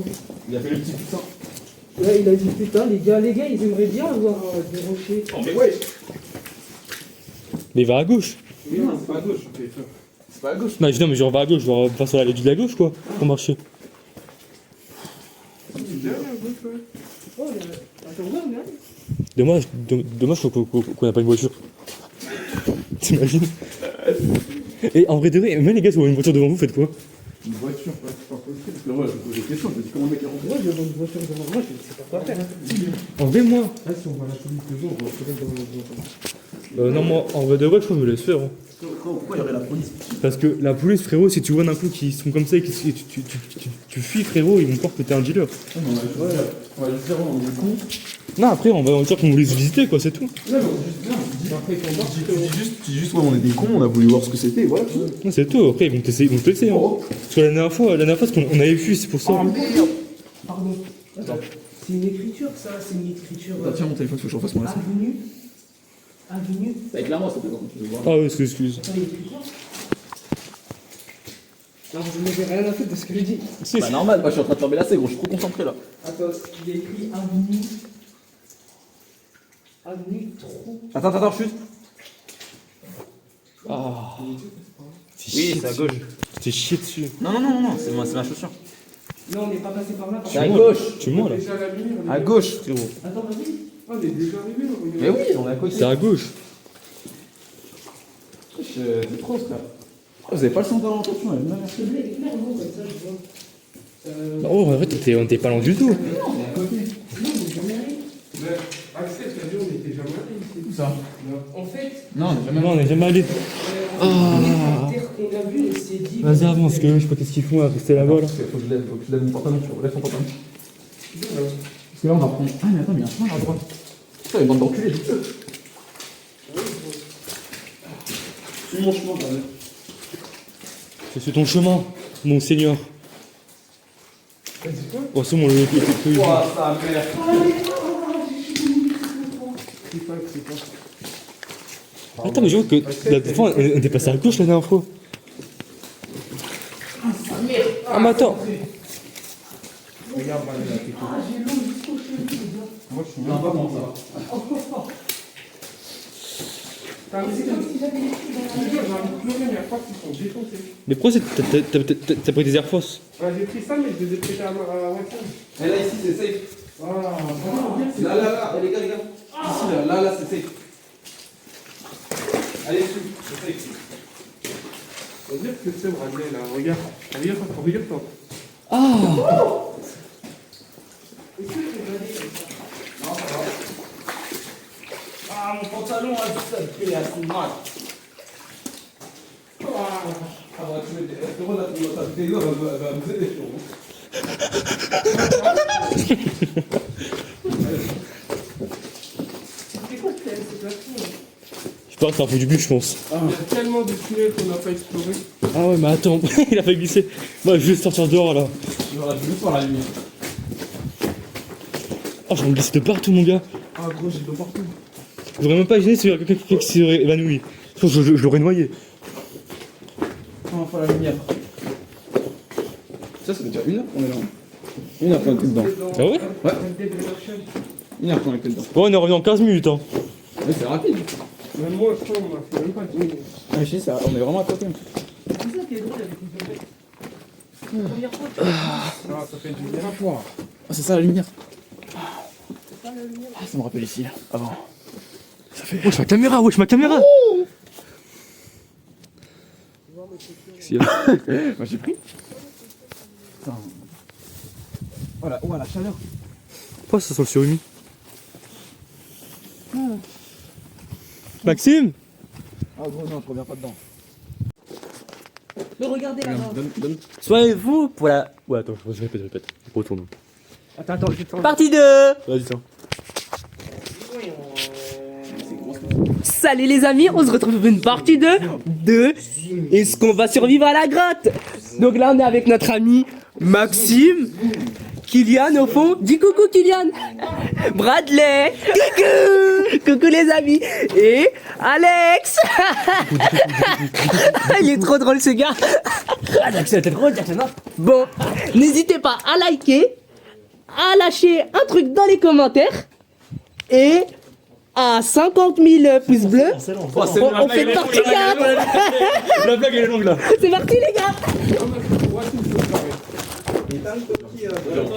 Il a fait le petit putain.
Là, il a dit putain, les gars, ils aimeraient bien avoir des rochers.
Oh, mais ouais.
Mais va à gauche.
Mais non, c'est pas à gauche. C'est pas à gauche.
Non, évidemment, mais genre va à gauche, genre pas sur la de la gauche quoi, pour marcher.
Oh, attends, ouais, regarde.
Dommage qu'on n'a pas une voiture. T'imagines? Et en vrai de vrai, même les gars, si vous avez une voiture devant vous, faites quoi?
Une voiture, ouais, c'est pas possible. Parce que moi, je me pose des questions. Je me dis comment le mec est rentré.
Moi, je vois une voiture devant moi, je ne sais pas quoi faire.
En vrai, moi.
Ah, si on voit la police devant, on va se dans notre voiture.
Non, moi, en vrai de vrai, je crois que je me laisse faire. Hein.
Pourquoi il y aurait la police?
Parce que la police, frérot, si tu vois d'un coup qu'ils sont comme ça et que tu fuis, frérot, ils vont croire que t'es un dealer.
On va juste dire, on est con.
Non, après, on va dire qu'on voulait se visiter, quoi, c'est tout.
Tu dis juste, ouais, on est des cons, on a voulu voir ce que c'était, voilà.
Non, c'est tout. Après, ils vont te laisser. Hein. Parce que la dernière fois, ce qu'on avait fui, c'est pour ça.
Pardon. Attends. C'est une écriture, ça, c'est une écriture.
Tiens, mon téléphone, faut que je refasse mon lancement.
Avenue.
Avec la moi, ça peut tu veux voir.
Ah, ouais, excuse.
Attends, il y a écrit quoi? Non, je n'avais rien à foutre de ce que je dis.
Bah, normal, moi je suis en train de fermer la gros, je suis trop concentré là.
Attends, il y a écrit avenue. Avenue trop.
Attends, chute.
Ah.
Oui, c'est à gauche.
T'es chié dessus.
Non, c'est ma chaussure.
Non, on n'est pas passé par là.
C'est à gauche.
Tu mens là.
Déjà à la lumière, on est-
À gauche, frérot.
Attends, vas-y.
Ah, on est déjà arrivé, là, regarde.
Mais oui, on est à côté.
C'est à gauche.
C'est trop, frère. Vous avez pas le sens d'orientation, elle est mal.
S'il te plaît, éclaire-moi comme ça, je vois.
Oh, en vrai, on était pas loin du tout.
Non, on est à côté.
Non, mais jamais allé.
Mais Axel, t'as dit, on était jamais allé ici.
Où ça?
En fait,
Non, on est jamais.
Non, on n'est jamais allé.
on est terre qu'on a vu, on s'est dit.
Vas-y, avance, que je sais pas qu'est-ce qu'ils font à rester là-bas là.
Faut que je lève mon pantalon, tu relèves ton pantalon. Parce que là, on va prendre. Ah, mais attends, mais il y a un chemin à droite. Putain, il y a une bande d'enculés. Suis mon chemin, quand même.
C'est sur ton chemin, mon seigneur. Oh, c'est bon, le était plus.
Ouah, sa mère.
Attends, mais je vois que la fois, on était passé à gauche la dernière fois. Ah, mais attends.
Regarde, là, t'es cool. Moi, je suis
Non,
même
pas
pas
bon,
bon,
ça
ça. C'est comme si j'avais j'ai envie de pleurer, mais à force, ils sont défoncés.
Mais pourquoi t'as pris des Air Force?
Ouais, j'ai pris ça, mais je les ai prêtés à Watson.
Et là, ici, c'est safe.
Voilà, vraiment, bien, c'est
Là, les gars. Ici, là, c'est safe. Allez, dessus, c'est safe.
Regarde ce que c'est, Bradley, là. Regarde. Regarde-toi.
Ah, mon pantalon, ça me fait assez mal. Ah, bah, tu mets des. Frérot, là, ta vidéo, elle va vous aider, frérot.
C'est quoi cette version?
Je pense que c'est un peu du but, je pense.
Il y a tellement de tunnels qu'on n'a pas exploré.
Ah ouais, mais attends, il a fait glisser. Moi, je vais sortir dehors là.
J'aurais dû voir la lumière.
Oh, je vais me glisser de partout, mon gars.
Ah, gros, j'ai de partout.
Je voudrais même pas imaginer s'il y a quelqu'un qui s'est évanoui. Je pense que je l'aurais noyé.
On va faire la lumière. Ça fait déjà 1 heure qu'on est là. 1 heure qu'on était dedans.
Ah ouais?
Ouais. 1 heure qu'on était dedans.
Ouais, on est revenu en 15 minutes, hein.
Mais c'est rapide.
Même moi, je crois, on m'a fait même pas 10 minutes.
Ah, mais je dis, on est vraiment à côté.
C'est ça qui est drôle avec une tempête. La première fois, tu
Ah, ça fait du bien.
Ah, c'est ça la lumière. Ah, ça me rappelle ici, avant.
Wesh, ma caméra, wesh, ma caméra! Si,
Moi j'ai pris. Attends. Voilà, oh, la chaleur.
pourquoi ça sent le surhumis? Maxime?
Ah, gros, non, je reviens pas dedans.
Mais regardez là-bas.
Donne.
Soyez-vous pour la. Ouais, attends, je répète. Retourne.
Attends, je vais te
Partie 2! Vas-y, tiens.
Salut les amis, on se retrouve pour une partie de Est-ce qu'on va survivre à la grotte? Donc là on est avec notre ami Maxime, Kylian au fond, dis coucou Kylian, Bradley, coucou les amis, et Alex. Il est trop drôle ce gars. Bon, n'hésitez pas à liker, à lâcher un truc dans les commentaires et à 50 000 pouces bleus, on fait une partie 4.
La blague elle est longue là.
C'est parti les gars.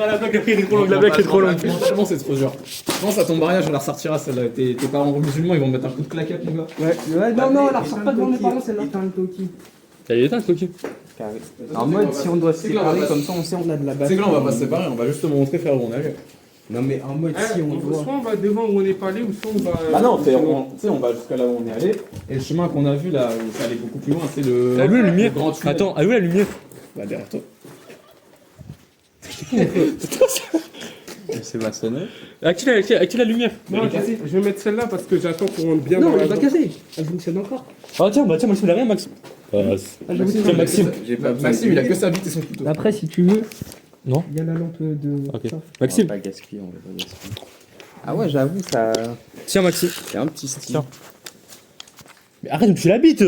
La blague elle est trop longue, la blague est trop longue.
Franchement, c'est trop dur. Je pense à ton mariage, on la ressortira celle-là. Tes parents musulmans, ils vont me mettre un coup de claquette, mon gars.
Ouais, non, la ressort pas devant mes parents celle-là.
Elle est éteinte, Coquille.
En mode, si on doit se
C'est que là, on va
séparer,
pas-
comme ça on sait on a de la
C'est
base.
que là, on va pas se séparer, on va juste te montrer, frère, où on est.
Non, mais en mode, si on doit.
Soit on va devant où on n'est pas allé, ou soit on va.
Ah non, tu sais, on va jusqu'à là où on est allé. Et le chemin qu'on a vu là, où ça allait beaucoup plus loin, c'est le.
Allume la lumière.
le grand tunnel.
Attends, allume la lumière.
Bah, derrière toi.
C'est maçonné.
Active la lumière.
Non, je vais mettre celle-là parce que j'attends qu'on rentre bien
Non,
dans la
elle va
grotte.
casser. Elle fonctionne encore.
Ah tiens, Maxime, il a rien, Maxime. Tiens, Maxime.
J'ai pas Maxime, il a que sa bite et son couteau.
Après, si tu veux,
Non.
il y a la lampe de.
Ok.
ça.
Maxime.
On va pas gaspiller, on va pas gaspiller. Ah ouais, j'avoue, ça.
Tiens, Maxime.
C'est un petit style.
Tiens. Mais arrête de me toucher la bite.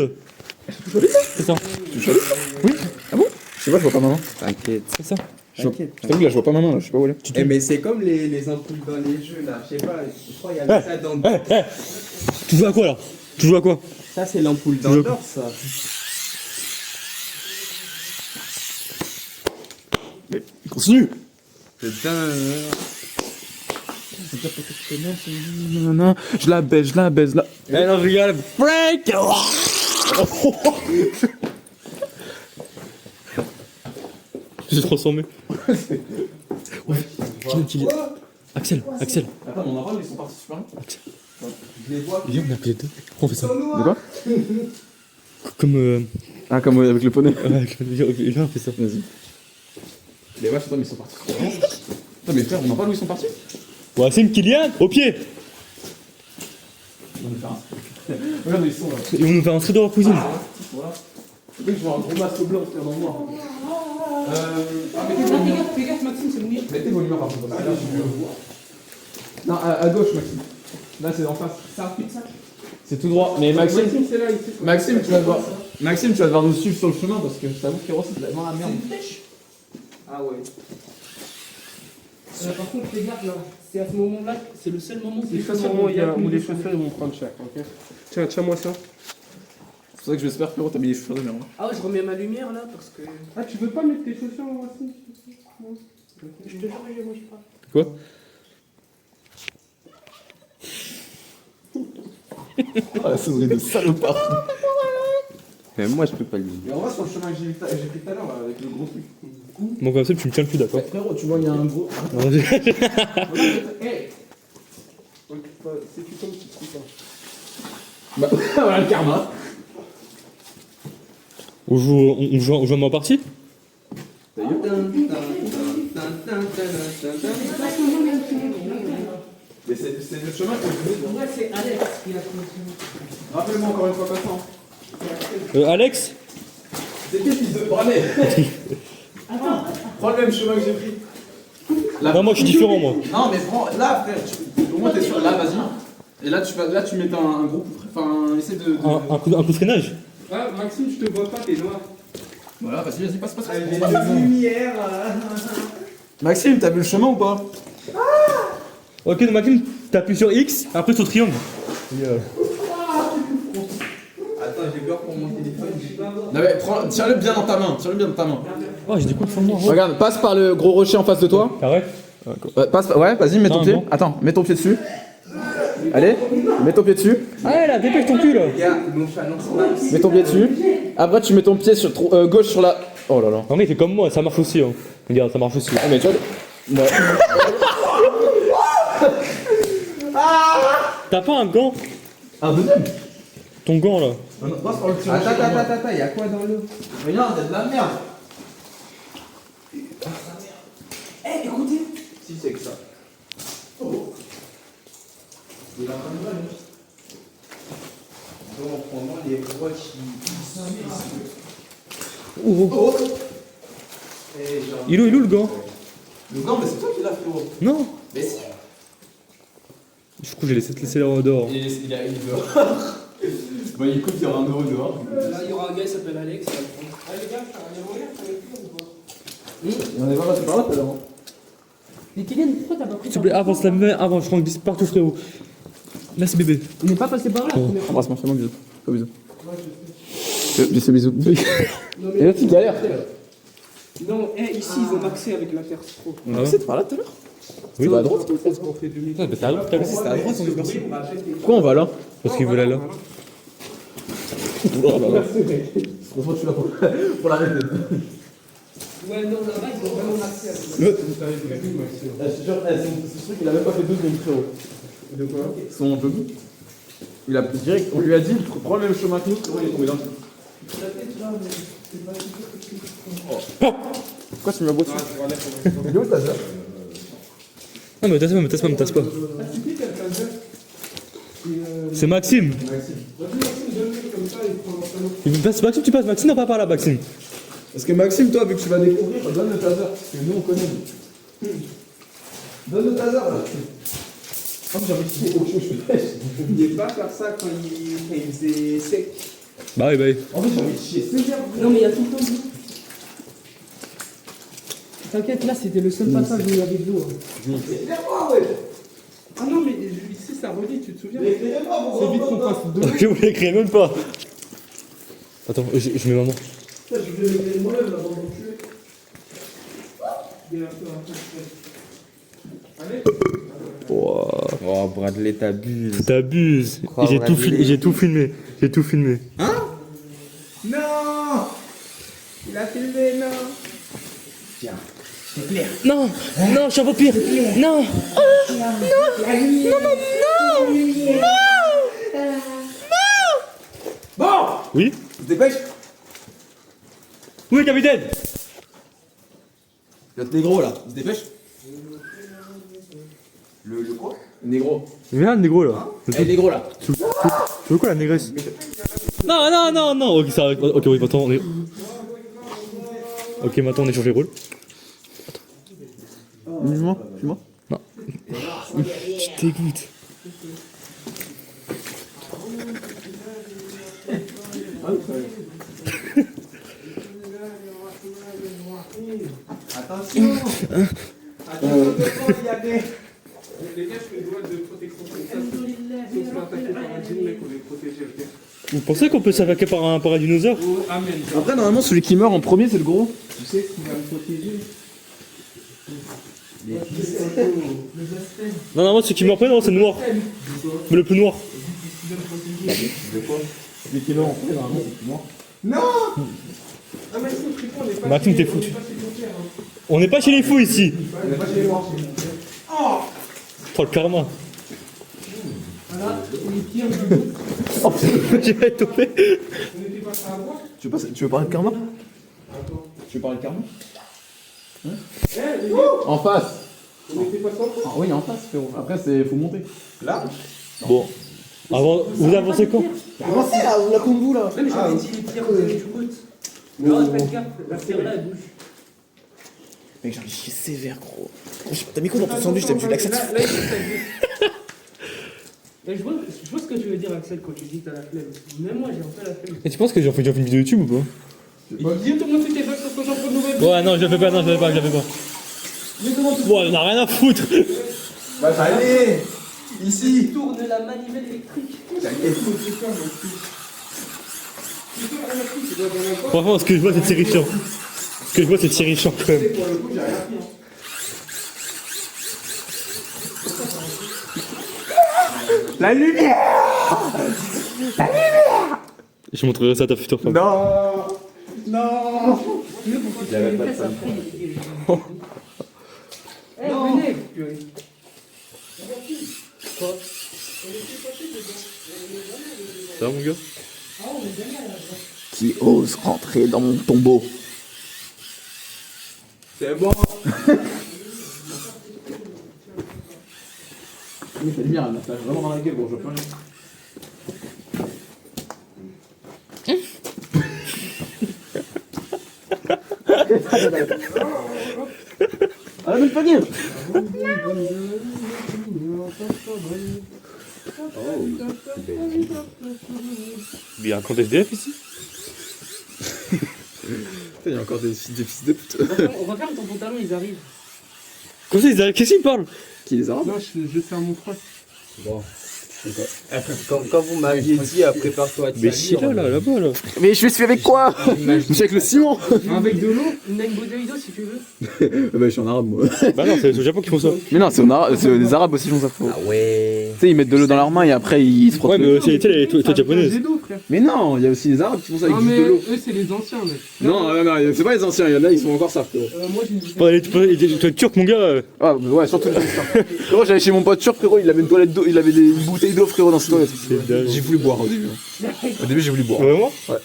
C'est ça.
Je sais pas, je vois pas maman.
T'inquiète.
C'est ça.
Je t'avoue que là, je vois pas maman, là, je sais pas où elle est.
Eh, mais c'est comme les ampoules dans les jeux là, je sais pas, je crois qu'il y avait ça dans.
Tu joues à quoi là? Tu joues à quoi?
Ça, c'est l'ampoule d'Andorre, ça.
Continue.
Putain.
Je la baise là.
Eh non, je rigole. Frank. J'ai transformé. Kylian. Axel.
Attends, mon enfant, ils sont partis super loin.
Viens, on a appelé deux. Pourquoi on fait ça?
De quoi?
Comme.
Ah, comme avec le poney.
Ouais, viens, on fait ça.
Vas-y. Les vaches, attends, mais ils sont partis trop loin. Attends, mais frère, on en parle où ils sont partis?
Ouais, c'est Kylian, au pied.
On va faire un. Regarde, ils sont là.
Ils vont nous faire entrer dans leur cuisine.
Voilà. Le mec, je vois un gros masque blanc, frère, dans le noir.
Fais gaffe, Maxime,
vos lumières par contre. Là, je vois. Non, à gauche, Maxime. Là, c'est en face. Ça, ça. C'est tout droit. Mais Maxime,
c'est là, ici.
Maxime, tu vas devoir. Maxime, tu vas devoir nous suivre sur le chemin parce que je t'avoue que c'est vraiment la merde.
Ah ouais.
Par contre, les gars, là, c'est à ce moment-là, c'est le seul moment où
C'est le seul moment où les chaussures ils vont prendre cher, ok? Tiens, tiens-moi ça.
C'est pour ça que j'espère, frérot, t'as mis les chaussures de merde.
Ah ouais, je remets ma lumière là parce que.
Ah, tu veux pas mettre tes chaussures aussi?
Je te jure, moi je parle.
Quoi?
Ah, la sonnerie de salopard.
Mais moi, je peux pas le dire.
Mais on va sur le chemin que j'ai pris tout à l'heure, là, avec le gros truc.
Bon, comme ça, tu me tiens le cul, d'accord?
Frérot, tu vois, il y a un gros.
Hey! C'est tu tombes, tu te fous pas.
Bah, voilà le karma.
On joue à ma partie?
Mais c'est le chemin que je voulais.
Moi, c'est Alex qui a fait le
Rappelle-moi encore une fois, Vincent.
Alex?
C'est qui fils de branet? Prends le même chemin que j'ai pris. Là,
Non, moi, je suis différent, moi.
Non, mais prends. Là, frère, au moins t'es sûr. Là, vas-y. Et là, tu mets un gros coup. Enfin, essaie de.
Un coup de freinage?
Ah, Maxime, je te vois pas, t'es noir.
Voilà, vas-y, passe.
Lumière.
Maxime, t'as vu le chemin ou pas?
Ok, donc Maxime, t'appuies sur X, après sur triangle.
Attends, j'ai peur pour mon téléphone.
Non, mais tiens-le bien dans ta main.
Oh, j'ai des coups de moi.
Regarde, passe par le gros rocher en face de toi.
Arrête.
Ouais, vas-y, mets ton
Non,
pied.
non.
Attends, mets ton pied dessus. Allez, mets ton pied dessus.
Ah, là, dépêche ton cul, là.
Regarde, nonchalance.
Mets ton pied dessus. Après, tu mets ton pied sur gauche sur la. Oh là là.
Non, mais il fait comme moi, ça marche aussi. Hein. Regarde, ça marche aussi.
Ah, mais tu vois. Ouais.
T'as pas un gant?
Un deuxième.
Ton gant, là.
Passe par le petit rocher.
Attends, y'a quoi dans l'eau?
Regarde, il y a de la merde.
Eh, écoutez! Si, c'est que ça. Il a pas de balle. Donc, pendant les rois qui.
Oh. Il est où le gant?
Non, mais c'est toi qui l'as, frérot.
Non.
Mais si.
Du coup, j'ai laissé dehors.
Il a dehors. Bon, écoute, il y aura un euro dehors.
Là, il y aura un gars qui s'appelle Alex.
Ah, les gars, il y a moyen de faire le tour ou pas?
Il en est pas passé par là tout à l'heure.
Mais Kylian, pourquoi t'as pas pris
S'il te plaît, avance la main, avance, je prends glisse partout, frérot. Merci, bébé.
On n'est pas passé par là.
Embrasse-moi, fais-moi bisous. Fais bisous. Fais bisous. Et là, tu galères.
Non, ici, ils ont maxé avec la Terre Pro.
Ah ouais?
C'est par là tout à l'heure.
Oui.
À droite.
Est-ce qu'on fait demi?
Ah, bah, c'est à droite, t'as vu?
C'était à droite, on est parti. Pourquoi on va là?
Parce qu'il voulait là.
Oh là là. Franchement, tu l'as pour l'arrêter.
Ouais, non, là-bas, ils ont vraiment maxé avec la
L'autre, je suis sûr, ce truc, il a même pas fait 12 minutes, frérot.
De quoi?
Son jogging. Il a direct, on lui a dit, prends le même chemin que nous, frérot, il est tombé dans le truc. Pourquoi tu m'as beau dessus? Il est où ta sœur?
Non, mais me tasse pas.
C'est qui quelqu'un d'autre?
C'est Maxime.
Vas-y, Maxime, donne-le comme ça, il prend l'entraînement.
Maxime, tu passes. Maxime, non, pas par là, Maxime.
Parce que Maxime, toi, vu que tu vas découvrir, donne le taser, parce que nous on connaît. Donne le taser là. Oh, j'ai envie de chier au chaud, je fais pêche.
Il ne pas faire ça quand il faisait sec.
Bah oui.
En fait, j'ai envie de chier.
Non, mais il y a tout le temps. T'inquiète, là, c'était le seul passage où il y avait de l'eau.
Éclaire-moi, ouais.
Ah non, mais ici ça relie, tu te souviens?
Mais éclairez-moi, mon
C'est vite qu'on passe deux.
Je voulais écrire même pas. Attends, je mets maman.
Je vais l'éclairer moi-même là, avant de m'enculer.
Il y a un peu. Allez.
Oh, Bradley, t'abuses.
T'abuses.
Oh,
Et j'ai tout
Bradley.
filmé.
Non! Il a filmé, non! Tiens, c'est clair.
Non, je suis un vampire. Non.
Bon!
Oui.
Tu te dépêches?
Oui, capitaine.
L'autre négro là, il se dépêche? Le quoi? Le négro.
Viens, le négro là.
Eh, le négro là.
Tu veux quoi la négresse? Non. Ok, ça, ok, oui, maintenant on est. Ok, maintenant on est sur les rôles.
Dis-moi, dis-moi.
Tu t'écoutes.
Attention. Attention, devant, il y a des.
Les gars, je fais une voile de protection comme ça. Si on se fait attaquer par un djinn, mec, on est protégé, ok.
Vous pensez qu'on peut s'attaquer par un dinosaure?
Oh, amen.
Après, normalement, celui qui meurt en premier, c'est le gros.
Tu sais ce qui va me protéger? Les
Non, non, moi, celui qui meurt après, non, c'est le noir. Mais le plus noir.
Celui qui meurt en premier, normalement, c'est le noir.
Non.
Ah, Maxime, Fripon, on est pas.
Maxime, t'es foutu. On n'est pas chez les fous ici.
On n'est pas chez les morts. Oh.
Oh, le karma.
Voilà, les pires du monde.
Oh putain, j'ai pas étouffé.
On était pas à droite.
Tu veux parler de karma? Tu veux parler de karma?
Eh, les gars,
En face.
on était pas sans
Ah oui, en face, frérot. Après, faut monter.
Là.
Bon. Avant, vous avancez quand?
Avancez là, la combo là.
Ouais, mais j'avais dit les pires, vous avez du route. Non, faites gaffe, la serre là, elle bouge.
Mec, j'ai un chier sévère, gros. T'as mis quoi dans ton sandwich? T'as mis du laxatif?
Là, il faut que ça bouge. Mais je vois ce que tu veux dire, Axel, quand tu dis que t'as la flemme. Même moi, j'ai un peu la flemme.
Et tu penses que j'ai fait une vidéo YouTube ou pas?
Il dit tout le monde fait tes vagues sur ton champion de nouvelles.
Ouais, non, je le fais pas, je le fais pas. Bon, on a rien à foutre.
Bah, allez. Ici.
Tourne la manivelle électrique.
Franchement, ce que je vois, c'est Thierry Champ. Ce que je vois, c'est Thierry Champ quand même.
Pour le coup, j'ai rien pris. Hein. La lumière.
Je montrerai ça à ta future femme.
Non. Non.
Il avait pas de femme. Eh, venez.
Ça va, mon gars?
Qui ose rentrer dans mon tombeau?
C'est bon.
Oui, c'est bien, là, ça va vraiment dans la gueule, gros, je vois plus rien. Ah, même pas bien.
Il y a un compte SDF ici?
Il y a encore des fils de pute.
Regarde ton pantalon, ils arrivent.
Comment ça, ils arrivent? Qu'est-ce qu'ils parlent?
Qui les arabes?
Non, je fais à mon frère.
Bon. Quand vous m'aviez dit, prépare-toi à
Mais si, là-bas, là.
Mais je suis avec quoi? Je suis avec le ciment.
Avec de l'eau, une Boudaido si tu veux.
Bah, je suis en arabe, moi.
Bah non, c'est au Japon qu'ils font ça.
Mais non, c'est les arabes aussi, font ça.
Ah ouais.
Tu sais, ils mettent de l'eau dans leurs mains et après ils se frottent.
Ouais, mais c'est les toilettes japonaises.
J'ai d'eau, frère.
Mais non, il y a aussi les arabes qui font ça avec
Non,
juste
mais
de l'eau.
eux, c'est les anciens, mec.
Non, c'est pas les anciens, il y en a, ils sont encore ça, frérot.
Moi, j'ai une
Pas les toilettes turques, mon gars.
Ah, bah ouais, surtout les anciens. Frérot, j'allais chez mon pote turc, frérot, il avait une toilette d'eau, il avait une bouteille d'eau, frérot, dans ses toilettes. J'ai voulu boire au début. Au début, j'ai voulu boire.
Vraiment?
Ouais.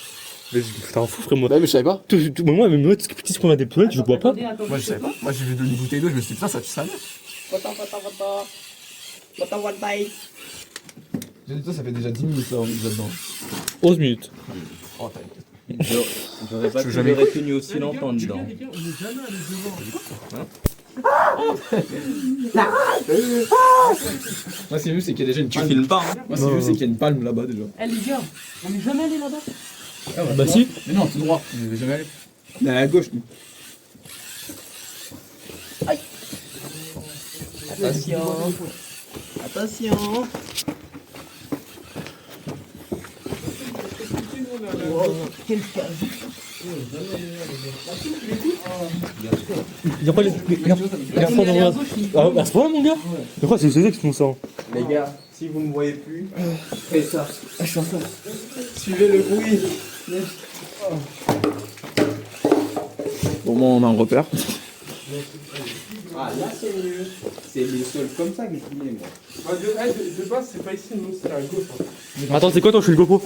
Mais t'es un fou, frère, moi.
Bah, mais je savais pas.
Moi, même moi, qu'est-ce qu'on a des toilettes, je bois pas.
Moi, je savais pas. Moi, j'ai vu une bouteille d'eau, je me suis dit, ça tue sa mère. J'ai dit, toi, ça fait déjà 10 minutes là, on est là-dedans.
11 minutes.
Oh, t'as
J'aurais pas
jamais
tenu aussi longtemps dedans.
On est jamais allé devant.
Moi, ce qui est vu, c'est qu'il y a déjà une
Tu
palme.
filmes pas, hein?
Moi, ce qui est vu, c'est qu'il y a une palme là-bas déjà.
Eh les gars, on est jamais allé là-bas.
Bah si.
Mais non, tout droit. On est jamais allé. On est à la gauche, nous.
Attention. Attention.
Il y a pas les. Ah, bah, c'est pas là, mon gars. Mais quoi, c'est eux qui font ça.
Les gars, si vous me voyez plus, faites ça. Suivez le bruit.
Bon, moi, on a un repère.
Ah, là c'est mieux. C'est le sol comme ça que je voulais, moi.
Bah, de base, c'est pas ici, nous, c'est à gauche. Hein.
Attends, c'est quoi toi, je suis le GoPro?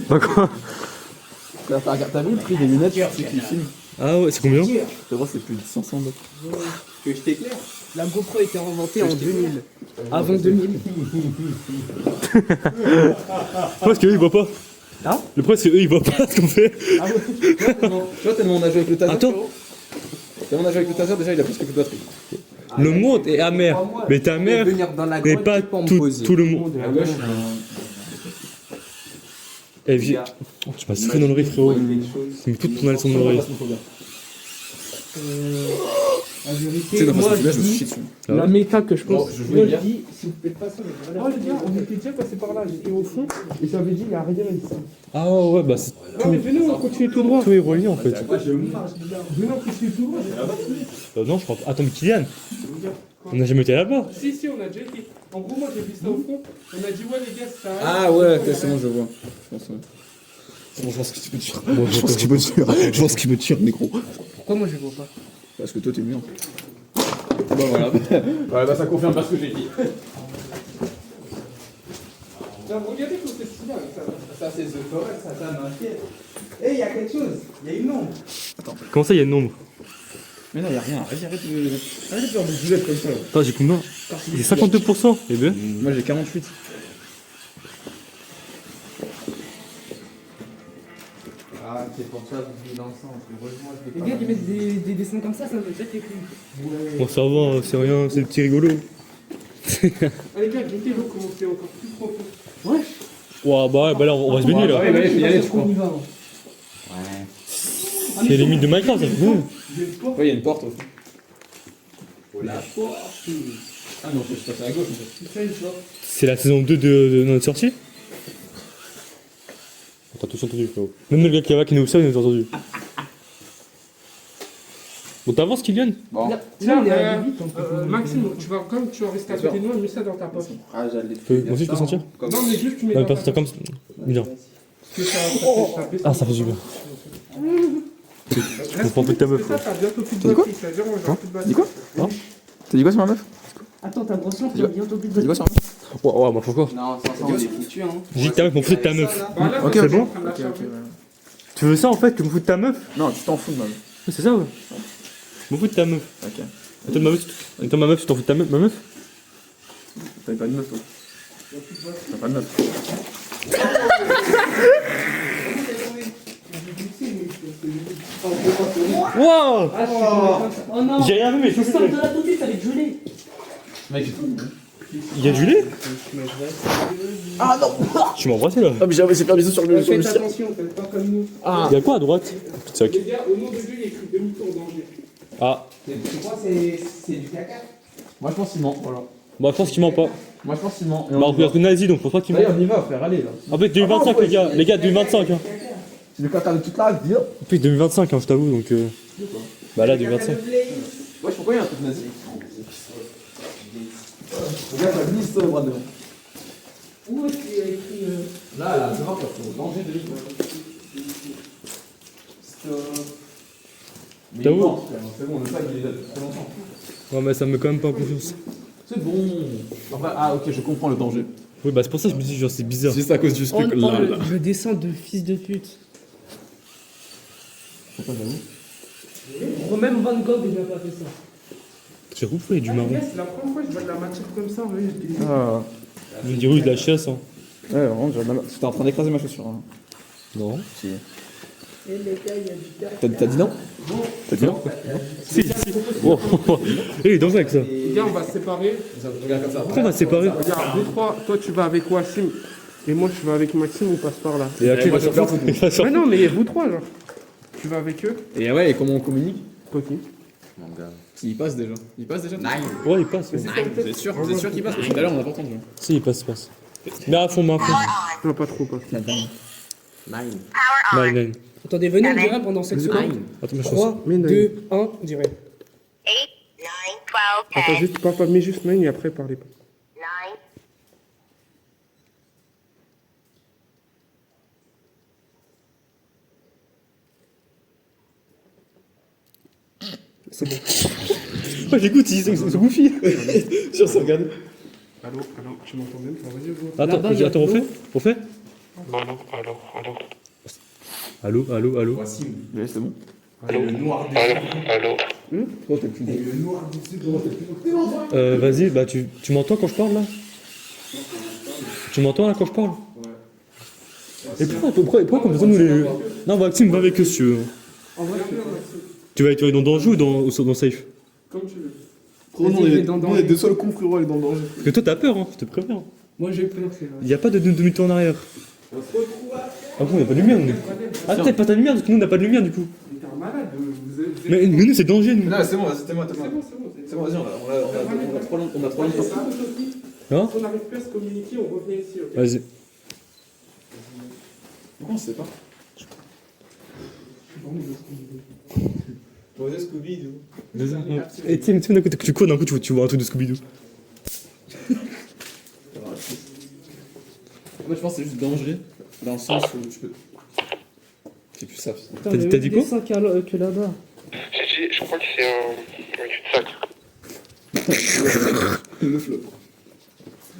D'accord.
T'as vu le prix des lunettes? C'est qui filme.
Ah ouais, c'est combien?
Tu vois, c'est plus de 500 euros.
Que je t'éclaire.
La GoPro a été inventée en 2000. Avant 2000.
Parce qu'eux ils voient pas.
Hein?
Le problème c'est eux ils voient pas ce qu'on fait.
Ah ouais. Tu vois, tellement on a joué avec le taser.
Attends.
T'as mon âge avec le taser, déjà il a presque plus de batterie.
Le monde est amer. Mais ta mère
venir dans la
n'est
grotte,
pas
tu peux en me
tout
poser.
le monde.
À gauche,
Eh, viens. Oh, tu m'as soufflé dans l'oreille, frérot. Tu mets toute ton leçon dans l'oreille.
La
Tu sais,
vérité,
dans
moi,
ma
je
je me suis
dis,
chié dessus.
la méta que je pense.
Bon, je
moi,
voulais
je
dire.
dis, si vous faites pas ça, mais voilà.
Oh les gars, on était déjà passé par là, j'étais au fond et j'avais dit il n'y a rien ici.
Ah ouais, bah c'est
Non mais venez, on continue tout droit.
tout est relié en fait.
Venez, on continue tout droit.
Non, je crois pas. Attends, mais Kylian, on n'a jamais été là-bas.
Si, si, on a déjà été. En gros, moi j'ai vu ça au fond. On a dit ouais les gars, ça arrive.
Ah ouais, ok, c'est bon, je vois. Je pense, ouais. C'est bon, je pense que tu peux tuer. Je pense qu'il me tue. Je pense qu'il me tue, négro.
Pourquoi moi je vois pas?
Parce que toi t'es mieux. Bah voilà. Voilà, bah ça confirme pas ce que j'ai dit.
Non, regardez comme c'est stylé avec ça.
Ça c'est The Forest, ça m'inquiète. Eh, il y a quelque chose, il y a une ombre.
Comment ça, il y a une ombre?
Mais non, y'a rien. Arrête de faire des boulettes comme ça.
Attends, j'ai combien? J'ai 52%. Et ben
Moi j'ai 48.
Ah, c'est pour ça que vous vivez ensemble. Heureusement, je
Les
l'ai
gars
pas.
qui mettent des dessins comme ça m'a déjà fait rire.
bon, ça va, c'est rien, c'est des petits rigolos.
Allez gars, goûtez l'eau comment c'est encore plus profond.
Wesh!
Ouah, bah ouais, bah là, on va se baigner là.
Ouais, bah, il y aller, je
On
crois.
y va.
Ouais.
C'est les mythes de Minecraft, ça fait bon.
Ouais, il y a une porte aussi.
La porte.
Ah non, je suis passé à gauche en fait.
C'est la saison 2 de notre sortie. T'as tous entendu, frérot. Même le gars qui est là, qui nous observe, il nous a entendu. Bon, t'avances, Kylian?
Bon.
Tiens,
on est allé vite, on peut-
Maxime, tu vas comme tu vas rester à côté de moi, mets ça dans ta poche.
Ah, j'allais
Moi aussi, je peux sentir?
Non mais juste tu mets
Ouais,
dans
pas
ta
ça
poche.
comme. Bien.
Parce que ça fait
Ah, ça fait du bien.
Reste
prends plus de ta meuf,
c'est ça, t'as bientôt plus de
T'as dit quoi
batterie, c'est-à-dire moi j'ai plus de batterie.
Dis quoi T'as dit quoi sur ma meuf
Attends, t'as conscience
Dis
qu'il y a
quoi
bientôt plus de
T'as dit quoi sur ma meuf
Ouah, moi, faut quoi?
Non, sans ça, on est foutu, hein.
J'ai dit que ta meuf, m'en foutais de ta meuf.
Bah là,
Ok,
t'es
ok.
en train de la charger.
Tu veux ça en fait, que me fous de ta meuf?
Non, tu t'en fous de ma meuf.
Ouais, c'est ça, ouais. Me fous de ta meuf.
Ok.
Attends, ma meuf, tu t'en fous de ta meuf, ma meuf?
T'avais pas de meuf toi. T'as pas de meuf.
Wow!
Oh non!
J'ai rien vu, mais
Je sors de la beauté, ça va être gelé!
Mec,
il y a du lait? Ah non! Tu m'as embrassé là?
ah mais j'ai perdu ça sur le
Faites attention, faites pas comme nous.
Il y a quoi à droite? Pizza.
Les gars, au nom de Dieu, il y a écrit demi-tour danger.
Ah,
Tu crois que c'est du caca?
Moi je pense qu'il ment, voilà.
bah je pense qu'il ment pas.
Moi je pense qu'il ment.
Bah on regarde nazi donc je pense pas qu'il ment.
Allez, on y va frère, allez là.
En fait 2025 les gars 2025 hein.
C'est le caca de toute la vie.
En plus 2025 hein, je t'avoue donc bah là 2025.
Wesh, pourquoi il y a un truc nazi Regarde la glisse, bras devant.
Où est-ce qu'il y a écrit
Là, là, c'est vraiment danger de vie. Mais
T'as
il
où
ment, frère, c'est bon, on le sait qu'il est là depuis très longtemps.
Ouais mais ça me met quand même pas en confiance.
C'est bon. Enfin, ah ok, je comprends le danger.
Oui bah c'est pour ça que je me dis genre c'est bizarre.
C'est juste à cause du
Oh,
truc là.
le dessin de fils de pute. Même Van Gogh il n'a pas fait ça.
J'avoue il y a du
Ah,
marron.
les gars, c'est la première fois que je vois de la matière comme ça, ouais, je dis.
Ah.
Je me dis oui de la chasse hein.
Ouais, vraiment, j'étais en train d'écraser ma chaussure. Hein.
Non.
Si.
Et les gars, il y a du
T'as dit non T'as dit non
Si si. Oh, oh, oh. Eh, il est dangereux avec ça.
Les gars, on va se séparer.
Regarde comme ça.
Pourquoi on va se séparer?
Regarde, 2, 3, toi tu vas avec Wassim. Et moi je vais avec Maxime, on passe par là.
Et après il va
moi, je vais
sortir.
faire
Il va sortir.
Mais non, mais vous trois, genre. Tu vas avec eux.
Et ouais, et comment on communique
Ok.
Mon gars.
Il passe déjà. Il passe déjà
Nine.
Ouais il passe. Ouais.
Vous êtes sûr qu'il passe Parce que tout à l'heure on n'a pas entendu.
Si il passe. Mais à fond, mais à fond.
Non, pas trop, pas trop.
Nine.
Nine, nine.
Attendez, venez, on dirait pendant 7 secondes.
Nine.
Attends, mais je
3,
Mais non.
2, 1, on dirait.
8, 9, 12, 10,
Attends, juste, papa, mets juste 9 et après parlez pas.
9,
C'est bon.
Ouais, j'écoute, ils sont goofy. Sur ça, regarde.
Allô, tu m'entends même pas? Vas-y, go.
Attends,
Là-bas, il y a
attends, on
l'eau.
fait? On fait?
Allô.
Allô.
Voici. Ouais, c'est bon.
Le noir du
Toi, t'es plus
Le noir du sud.
Vas-y, bah tu m'entends quand je parle là? Tu m'entends là quand je parle? Ouais. Et pourquoi qu'on besoin de nous les. Non, Maxime, va avec eux si tu veux.
En vrai,
Tu vas aller dans danger ou dans safe?
Comme tu veux.
Frérot,
Vas-y,
nous,
je vais dans le
on est
danger.
deux seuls cons, frérot, elle est dans le danger.
Parce que toi t'as peur, hein, je te préviens.
Moi j'ai peur, c'est vrai.
Il n'y a pas de demi-tour en arrière.
On se retrouve à
Ah bon, il n'y a pas de lumière, nous. Ah, peut-être pas ta lumière, parce que nous on n'a pas de lumière du coup.
Mais t'es un malade, vous êtes.
Mais nous c'est danger, nous.
Là, c'est bon, c'est moi,
C'est bon, c'est bon.
C'est bon, vas-y, on a trois lampes. On a trois lampes.
C'est ça aujourd'hui.
Hein?
Si on n'arrive plus à se communiquer, on revient ici, ok?
Vas-y.
Pourquoi on sait pas?
Bon, Scooby,
Et tu sais, d'un coup, tu cours, d'un coup, tu vois un truc de Scooby-Doo.
Moi, je pense que c'est juste danger, dans le sens où tu peux. C'est plus ça.
Putain,
T'as
mais
dit
même
quoi
des sacs que là-bas.
Je crois que c'est un cul-de-sac.
Le flop.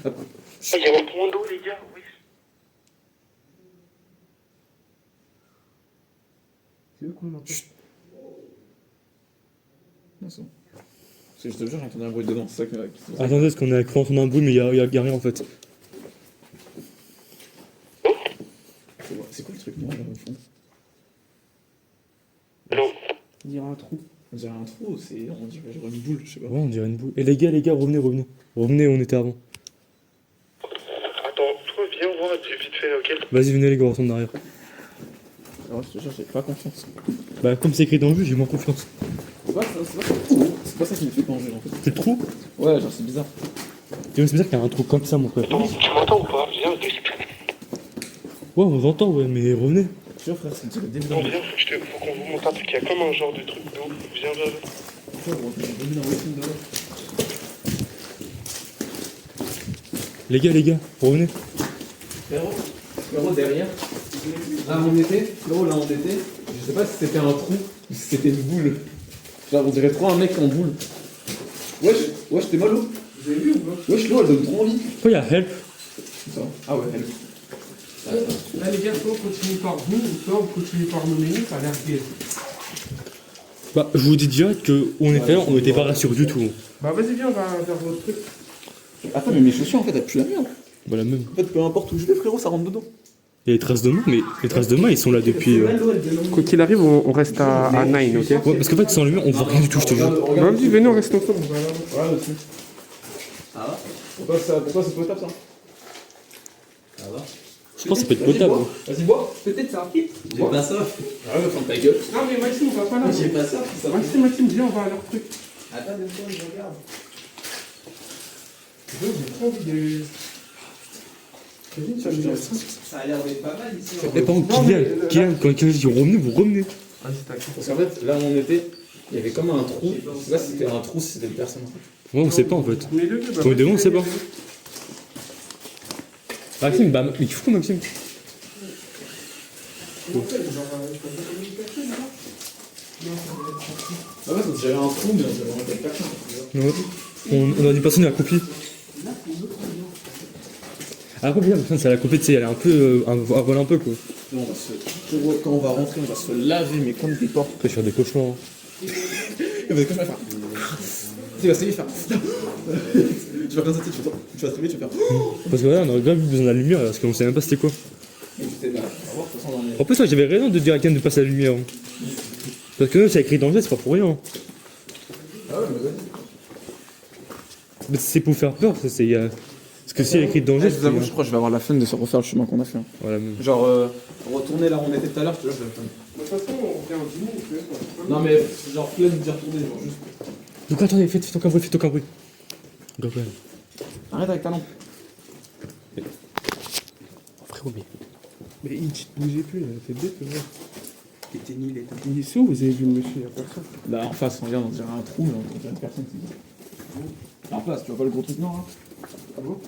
Ah, il y a un point d'eau, les gars, oui.
C'est eux qu'on entend.
Non, c'est bon. Je te jure, j'ai entendu un bruit dedans, c'est ça qui
Attendez, parce qu'on a cru entendre un bruit, mais il y a rien en fait.
C'est quoi le truc noir là au fond?
Allô?
Il dirait un trou.
On dirait un trou, on dirait genre une boule, je sais pas.
Ouais, on dirait une boule. Et les gars, revenez. Revenez où on était avant.
Attends, toi, viens voir vite fait, ok?
Vas-y, venez les gars, on retourne derrière.
Alors, je te jure, j'ai pas confiance.
Bah, comme c'est écrit dans le jeu, j'ai moins confiance.
C'est pas ça qui me fait pencher en fait.
C'est le trou?
Ouais, genre c'est bizarre.
C'est bizarre qu'il y a un trou comme ça, mon frère.
Attends, tu m'entends ou pas? Viens,
Ouais, on vous entend, ouais, mais revenez.
Je te jure, frère, c'est le début
non, viens, faut qu'on vous montre un truc, il y a comme un genre de truc d'eau. Viens, viens.
Les gars, revenez.
Frérot, derrière, là où on était, je sais pas si c'était un trou ou si c'était une boule. Genre, on dirait trop un mec en boule. Wesh, t'es mal l'eau?
Vous avez vu ou pas?
Wesh, l'eau, elle donne trop envie.
Pourquoi il y a help?
Ça. Ah ouais, elle.
Là, les gars, soit on continue par vous, soit on continue par nos menus, ça a l'air gay.
Bah, je vous dis direct que où on était là, on était pas rassurés du tout.
Bah, vas-y, viens, on va vers votre truc.
Attends, mais mes chaussures en fait, elles puent la merde.
Voilà, même.
En fait, peu importe où je vais, frérot, ça rentre dedans.
Il y a les traces de main, mais les traces de main, ils sont là depuis.
Quoi qu'il arrive, on reste à 9, ok?
Ouais, parce qu'en fait, sans lumière, on voit rien du tout, je te jure.
Bah, vas-y, venez, on reste ensemble. On va là.
Voilà, là-dessus. Ça va? Pourquoi c'est potable ça? Ça va?
Je pense que ça peut être potable.
Vas-y, bois.
Peut-être ça rapide.
J'ai pas ça. Ah ouais, ferme ta gueule.
Non, mais Maxime, on va pas là.
J'ai pas ça, ça.
Maxime, viens, on va à leur truc.
Attends, deux secondes, je regarde.
J'ai trop envie de.
Ça a l'air d'être pas mal ici.
Et par contre, Kylian, quand ils revenez, vous revenez.
Vas-y, t'inquiète.
Parce qu'en fait, là où on était, il y avait comme un trou. Là, c'était un trou si c'était une personne.
Ouais, on sait pas en fait.
Mais le gars, bah,
Pour les deux, on sait pas. Maxime, bah, mais il faut Maxime.
comment on fait, genre, je peux pas communication, là?
En fait, on dirait un trou, mais on dirait vraiment personne.
Ouais. On a dit personne à la copie. Ah, la copie, là, c'est la copie, tu sais, elle est un peu. Elle vole un peu quoi.
Là, on va se... Quand on va rentrer, on va se laver, mais comme des porcs.
Après, je vais faire des cauchemars. Hein.
Il va faire. Tu vas essayer de faire. Tu vas comme ça, tu vas te réveiller, tu vas faire.
Parce que là, on aurait grave eu besoin de la lumière parce qu'on savait même pas c'était quoi.
Et tu t'es là. On va voir, de toute façon, dans les.
En plus, ouais, j'avais raison de dire à quelqu'un de passer la lumière. Hein. Parce que nous, c'est écrit danger, c'est pas pour rien. Hein.
Ah ouais, mais vas-y.
Mais c'est pour faire peur, ça, c'est. Parce que si il y a écrit danger,
Je vous avoue, je crois que je vais avoir la flemme de se refaire le chemin qu'on a fait.
Voilà, même.
Genre, retourner là où on était tout à l'heure, tu vois, je vais le
De toute façon, on revient en dîner, tu vois.
Non, mais genre, flemme d'y retourner, genre, juste.
Donc attendez, faites aucun bruit, Donc, ouais.
Arrête avec ta lampe.
Frérot, mais.
Mais il ne bougeait plus, c'est bête, tu vois. Il est sous, vous avez vu le monsieur, il y a personne.
Là, en face, on regarde, on dirait un trou, mais on dirait une personne qui. En face, tu vois pas le gros truc noir là?
Ah bon?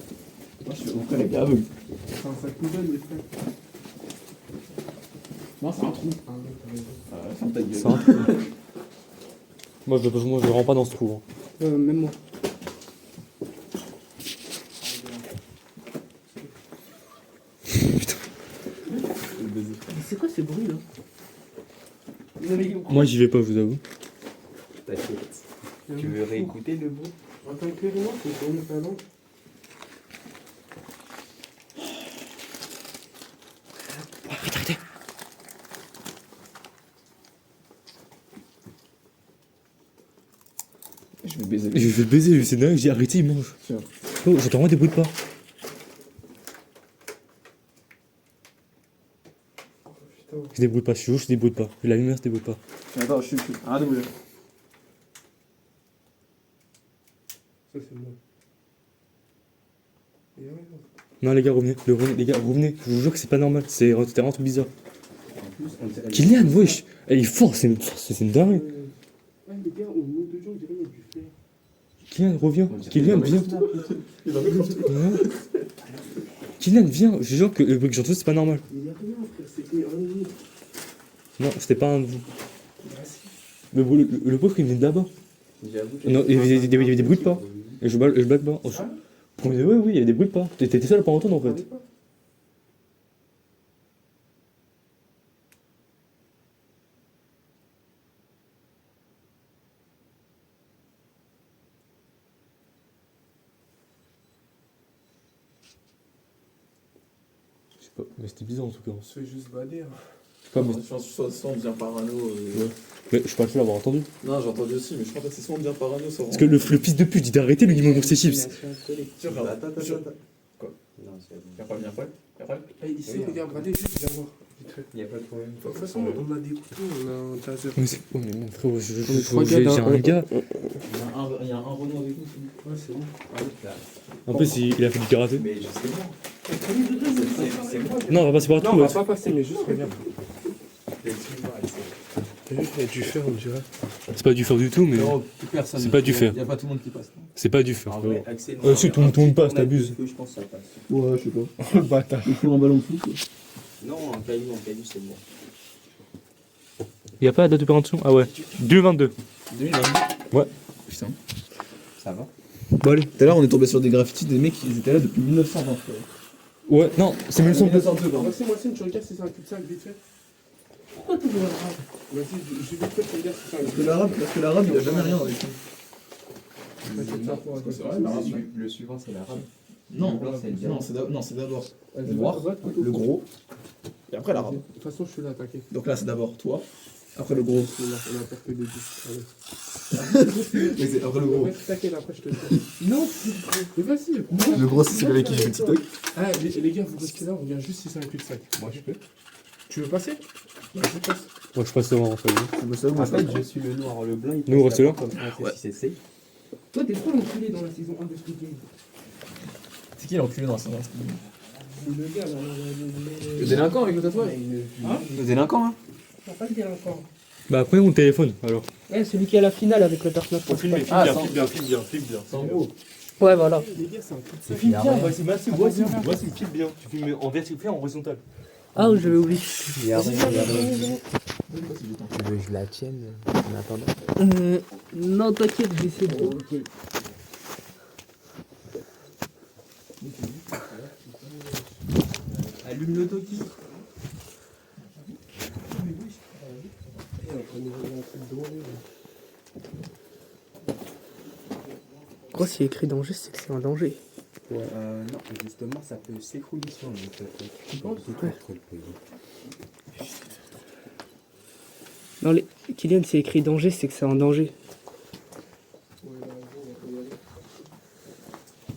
Moi, je suis mon frère, il est aveugle.
C'est un sac poubelle, les frères.
Non, c'est un trou.
Ah non, t'as raison.
Ferme ta gueule.
C'est un trou. Moi, je rentre pas dans ce trou. Hein.
Même moi. C'est quoi ces bruits là?
Moi, j'y vais pas, je vous avoue.
T'inquiète. Tu veux réécouter le bruit?
Attends, éclairez-moi, faut qu'on mette la lampe.
Je vais baiser.
Je vais le baiser, c'est dingue, j'ai arrêté, il mange.
Tiens.
Oh, j'entends vraiment des bruits de pas.
Putain.
Je débrouille pas, je suis chaud, je débrouille pas. La lumière, je débrouille pas.
Attends, je suis. Arrête de bouger.
Ça, c'est bon. Et ouais, non.
Non, les gars, revenez. Les gars, revenez. Je vous jure que c'est pas normal. C'était vraiment trop bizarre. Kylian, wesh. Il est fort, c'est une dingue.
Ouais, les gars, au nom de Dieu, on dirait qu'il y a du fer.
Kylian, reviens. Kylian, viens. Ouais. Kylian, viens. Je jure que le bruit que j'entends, c'est pas normal.
Il y a rien, frère, c'était un de nous.
Non, c'était pas un de vous.
Bah, si.
Le bruit, il venait de là-bas. Non, il y avait des bruits de pas. Et je blague pas. Oh, oui, il y avait des bruits de pas. T'étais seul pendant longtemps, en
Parlez
fait.
pas.
Je sais pas, mais c'était bizarre en tout cas.
On se fait juste bader. Hein.
Je sais pas, mais,
Soit on devient parano.
mais je suis pas le seul à avoir entendu.
Non, j'ai entendu aussi, mais je crois que c'est soit on devient parano, soit.
Parce que le fils de pute, il t'a arrêté, lui, il mange ses chips.
Tiens, regarde.
Attends.
Quoi
Non, c'est bon.
Y'a pas bien Paul Y'a pas
Eh, ici,
Oui,
regarde, regardez, juste, viens voir. Vite fait.
Il n'y a pas de problème.
De toute façon, on a des couteaux, on a un taser.
Mais c'est. Oh, mais mon frérot,
On est trois
j'ai
gars
un gars.
Il y a un Renault avec nous, c'est
Ouais, c'est bon.
En plus, il a fait du karaté.
Mais justement, c'est moi.
Non, on va passer par
Non,
tout.
on va
ouais.
pas passer, mais juste regarde. T'as vu, il y a du fer, on dirait.
C'est pas du fer du tout, mais.
Non, personne.
C'est pas du fer.
Il y a pas tout le monde qui passe.
C'est pas du fer.
En
frérot.
vrai, Axel.
Si, tout le monde passe, t'abuses.
Je pense que ça passe.
Ouais, je sais pas.
Oh, le bâtard.
Il faut un ballon de foot. quoi.
Non, un caillou, c'est bon.
Y'a pas la date de péremption? Ah ouais. 2022.
2022.
Ouais.
Putain.
Ça va?
Bon, allez.
Tout à l'heure, on est tombé sur des graffitis des mecs qui étaient là depuis 1920. frère.
Ouais, non, c'est 1902.
1902, pardon.
Moi, tu regardes si c'est un cul-de-sac, vite fait. Pourquoi tu veux l'arabe? Vas-y, je vais vite fait, tu regardes si c'est un cul-de-sac.
Parce que l'arabe, il a jamais rien avec lui.
C'est
vrai, l'arabe.
Le suivant, c'est l'arabe.
Non,
Le blanc, c'est le
non, c'est d'abord
Vas-y,
le noir,
va, va,
le gros, et après l'arabe.
De toute façon, je suis là, t'inquiète.
Donc là, c'est d'abord toi, après le gros.
On a porté des 10.
Mais c'est après le gros.
T'inquiète, après, je te dis. Non, mais vas-y.
Le gros, c'est celui avec qui je fais TikTok.
Ah, les gars, vous restez là, on regarde juste si c'est un cul-de-sac. Moi, je peux. Tu veux passer? Vas-y, passe.
Moi, je passe devant, en fait.
En fait, je suis le noir, le blanc.
Nous, on reste là.
Comme ça, si c'est safe.
Toi, t'es trop enculé dans la saison 1 de Squid Game.
C'est qui l'enculé dans ça?
Le gars, là,
Le délinquant avec le tatouage.
Le délinquant, hein?
on va pas le dire encore.
Bah, prenez mon téléphone, alors.
Ouais, celui qui est à la finale avec le personnage principal.
filme bien.
C'est en gros.
Ouais, voilà.
Les gars, c'est un cul-de-sac.
Filme bien, voici, filme bien. Tu filmes en vertical, en horizontal.
Ah, je vais oublier.
Il y a rien, il y a rien. Tu veux que je la tienne en attendant?
Non, t'inquiète, je vais essayer de.
Allume le doki.
Gros, s'il y a écrit danger, c'est que c'est un danger.
Non, justement, ça peut s'écrouler sur lui.
Tu penses?
Non, Kylian, s'il y a écrit danger, c'est que c'est un danger.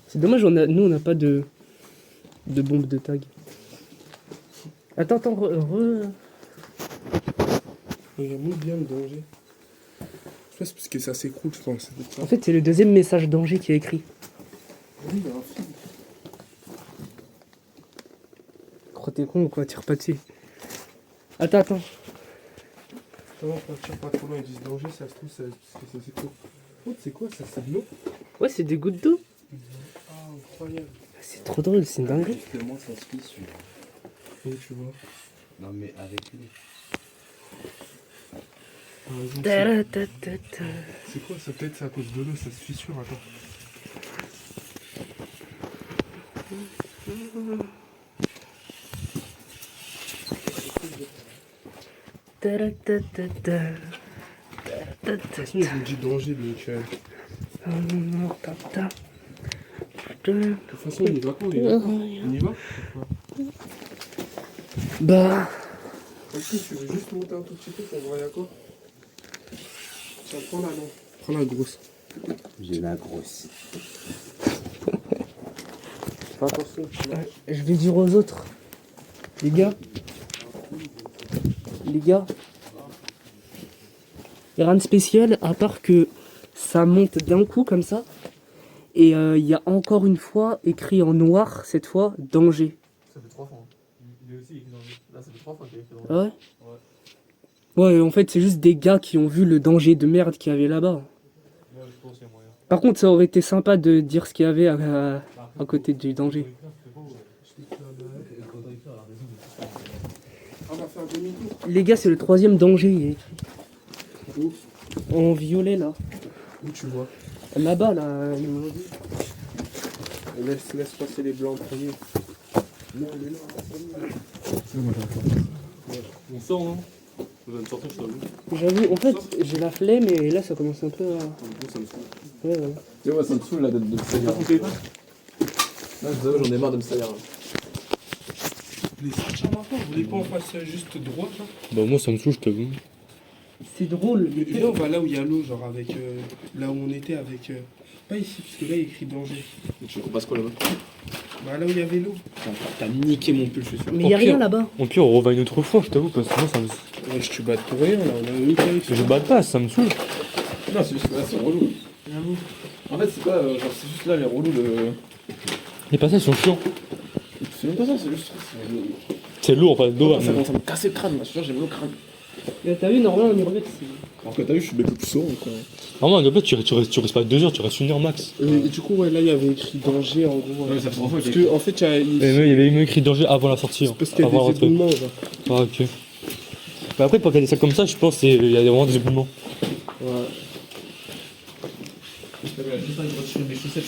C'est dommage, nous, on n'a pas de bombe de tag. Attends,
Regarde bien le danger. Je pense parce que ça s'écroule, je pense.
En fait, c'est le deuxième message danger qui est écrit.
Oui, il y a un film.
Crois t'es con ou quoi? Tire pas dessus. Attends.
Non, on tire pas trop loin, ils disent danger, ça se trouve, c'est quoi? Oh, c'est quoi ça? C'est de l'eau?
Ouais, c'est des gouttes d'eau.
Ah, incroyable.
C'est trop drôle, c'est une dinguerie.
Justement, ça se fissure.
Et tu vois.
Non, mais avec lui.
Par exemple,
Ta-ra-ta-ta-ta.
c'est quoi ça? Peut-être c'est à cause de l'eau, ça se fissure, attends.
Ta-ra-ta-ta-ta.
De toute façon, ils ont dit danger, donc. De toute façon, on y va quoi? On y va?
Bah,
Est-ce que tu veux juste monter un tout petit peu pour voir y'a quoi? Tiens, prends la grosse.
J'ai la grosse.
Fais attention.
Je vais dire aux autres. Les gars. Les gars. Y a rien de spécial à part que ça monte d'un coup comme ça. Et il y a encore une fois écrit en noir, cette fois, danger.
Ça fait 3 fois.
Il est aussi écrit dans le... Là, ça fait 3 fois qu'il est écrit dans
Ah ouais? Ouais, en fait, c'est juste des gars qui ont vu le danger de merde qu'il y avait là-bas.
Ouais, je pense qu'il y a moyen.
Par contre, ça aurait été sympa de dire ce qu'il y avait à côté du danger.
On va faire demi-tour.
Les gars, c'est le 3e danger. Il est écrit. En violet, là.
Où tu vois?
Là-bas, là. ils m'ont dit.
Laisse passer les blancs en premier. Non, mais non,
On sort, hein. On vient de sortir, je t'avoue.
J'avoue, en fait, j'ai la flemme et là, ça commence un peu à...
Ça me saoule.
Ouais, ouais.
Tu sais, moi, ça me saoule là de me salir. Là, je vous avoue, j'en ai marre de me salir.
les sortir maintenant, vous voulez pas on fasse juste droite là?
Bah, moi, ça me saoule, je t'avoue.
C'est drôle.
Viens, on va là où il y a l'eau, genre avec. Là où on était avec. Pas ici, parce que là il y a écrit danger.
Tu repasses quoi là-bas?
Bah là où il y avait l'eau. T'as niqué mon pull, je suis sûr.
Mais y a
Au pire.
rien là-bas.
Au pire, on revient une autre fois, je t'avoue, parce que moi, ça me.
Wesh, tu battes pour rien là, on a eu qu'avec ça.
Je batte pas, ça me saoule.
Non, c'est juste que là, c'est relou.
J'avoue.
En fait, c'est quoi genre, c'est juste là les relous de.
Les passages sont chiants.
C'est même pas ça, c'est juste.
C'est lourd, enfin, d'eau.
Ça commence à me casser le crâne, moi, je suis sûr, j'ai mal au crâne.
T'as vu, normalement, on y revient.
Alors que t'as vu, je suis beaucoup plus sourd.
Normalement, en fait, tu restes pas 2 heures, tu restes 1 heure max.
Et du coup, ouais, là il y avait écrit danger en gros.
Ouais, ça fait 3 fois
Parce que en fait, il
Il y avait même écrit danger avant la sortie. hein.
parce qu'il y a
Avant la
des
rentrée.
éboulements, genre.
Ah, ok. Bah, après, pour qu'il y ait des salles comme ça, je pense qu'il y a vraiment des éboulements.
Ouais.
Je vais juste retirer mes chaussettes,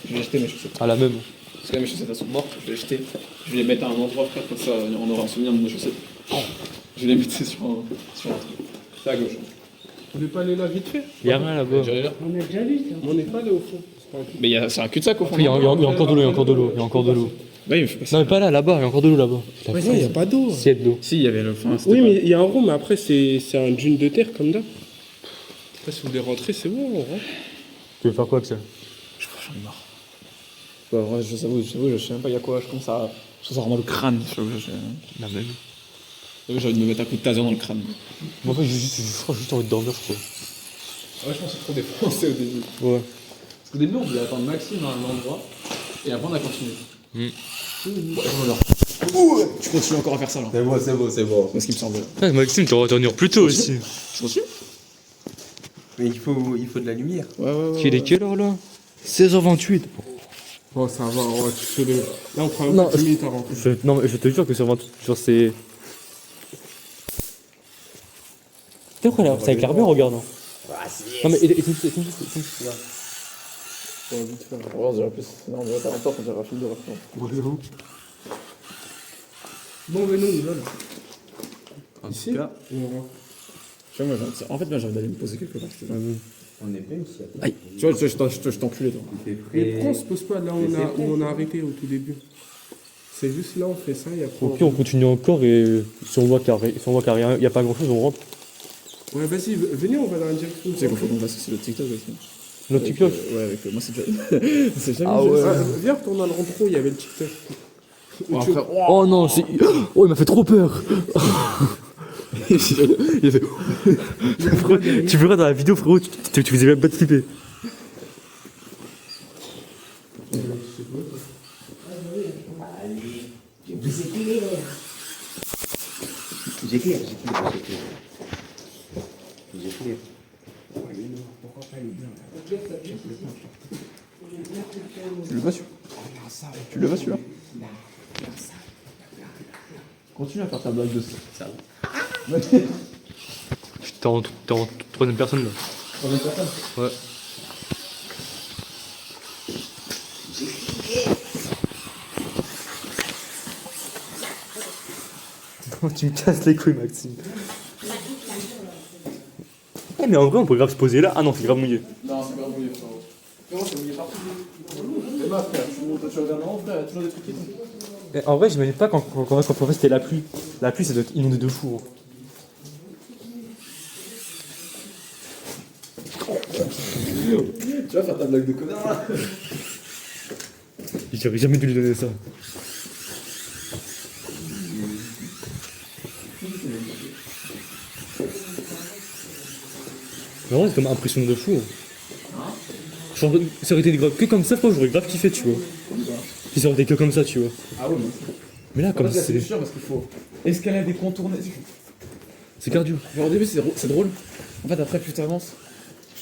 je vais acheter mes chaussettes.
Ah, la même.
Parce que là, mes chaussettes elles sont mortes, je vais les jeter. Je vais les mettre à un endroit, frère, comme ça on aura un souvenir de nos chaussettes. Je vais les mettre sur un truc. C'est à gauche.
Vous voulez pas aller là vite fait?
Il y a rien là-bas.
J'allais là.
On a déjà vu ça.
On n'est pas allé au fond. C'est pas un truc.
Mais c'est un cul-de-sac au fond.
Il y a encore de l'eau, il y a encore de l'eau, il y a encore de l'eau.
Bah, il me fait passer.
Non, mais pas là, là-bas, il y a encore de l'eau là-bas.
Ouais, il n'y a pas d'eau.
S'il y a de l'eau.
Si, il y avait le fond.
Oui, mais il y a un rond, mais après, c'est un dune de terre comme d'hab. Après, si vous voulez rentrer, c'est bon, on rentre.
Tu veux faire quoi, Axel?
J'en ai marre. Bah, ouais, je t'avoue, je sais même pas il y a quoi. Je commence à avoir mal au crâne.
La même.
J'ai envie de me mettre un coup de taser dans le crâne.
Moi, en fait, j'ai juste envie de dormir, je crois.
Ouais, je pense que c'est trop défoncé au début.
Ouais.
Parce qu'au début, on devait attendre Maxime à un endroit. Et après, on a continué. Ouais, voilà. Tu continues encore à faire ça là.
C'est bon, c'est bon, c'est bon.
C'est ce qui me semble.
Ah, Maxime, tu vas revenir plus tôt aussi.
Je continue.
Mais il faut de la lumière.
Il est quelle heure là? 16h28.
Bon, ça va, on va toucher le. Là, on prend un
Non,
peu de minutes à rentrer.
Non, mais je te jure que sur 28, genre c'est. T'es après là, ça éclaire bien en regardant. Non mais
On va vite faire.
Ouais, on dirait plus. Non, on dirait pas longtemps, on dirait un film de refrain.
Bon, mais non, il va là.
En
Ici
tout cas,
Ou on rentre?
Tu vois, moi, en fait, moi, j'ai envie d'aller me poser quelque part.
on est bien ici.
Aïe. Tu vois, je t'enculais, toi.
Il fait
Et
frais.
pourquoi on se pose pas là où on a arrêté au tout début? C'est juste là, on fait ça et après.
au pire on continue encore et si on voit qu'il n'y a pas grand chose, on rentre.
Ouais, vas-y, venez, on va dans la direction.
Tu sais qu'on faut qu'on fasse aussi le TikTok aussi.
Notre TikTok.
Ouais, avec moi, c'est déjà. C'est jamais.
Ah ouais.
Viens, retourne dans le rond-trop, il y avait le TikTok.
Ouais, frère,
Oh non, c'est. Oh, il m'a fait trop peur. Il a fait. Tu verras dans la vidéo, frérot, tu faisais même pas de flipper.
J'éclaire.
Tu le vois celui-là? Tu le vois celui-là? Continue à faire ta blague de ça.
T'es en 3ème personne là. Ouais. Tu me casses les couilles, Maxime. Eh, mais en vrai, on pourrait grave se poser là. Ah non, c'est grave mouillé.
Non, c'est pas mouillé, frérot. Frérot, c'est mouillé partout. Mais ma frère, tu regardes en frère, il y a toujours des trucs qui tombent.
Mais en vrai, j'imagine pas quand c'était la pluie. La pluie, ça doit être inondé de fou. Hein.
Tu vas faire ta blague de connard là.
J'aurais jamais dû lui donner ça. Mais en vrai, c'est comme impressionnant de fou. Genre, ça aurait été grave que comme ça, je crois que j'aurais grave kiffé, tu vois. Si ça aurait été que comme ça, tu vois.
Ah ouais,
Mais là,
en
comme
fait, là, c'est
c'est.
chiant parce qu'il faut escalader, contourner.
C'est cardio.
Genre, au début, c'est drôle. En fait, après, plus t'avances,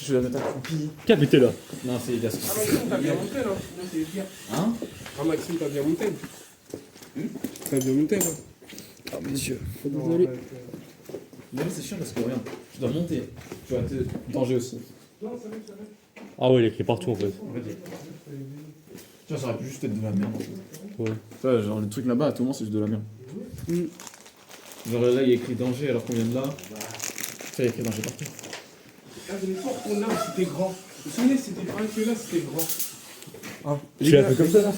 je vais la mettre accroupi.
Cap était là.
Non, c'est il a
Ah, Maxime, t'as bien monté, là. Là, c'est bien.
Hein?
Ah, Maxime, t'as bien monté. T'as bien monté, là.
Ah, messieurs.
Désolé.
Mais c'est chiant parce que regarde, tu dois monter. Tu vois, danger aussi.
Ah ouais, il est écrit partout en fait.
Tu vois, ça aurait pu juste être de la merde. En fait.
Ouais.
Tu vois, genre le truc là-bas, à tout moment, c'est juste de la merde. Genre là, il y a écrit danger alors qu'on vient de là. Ça, il y a écrit danger partout.
La dernière fois qu'on a, c'était grand. Vous vous souvenez, c'était pareil que là, c'était grand. Ah,
Tu l'as fait comme ça là?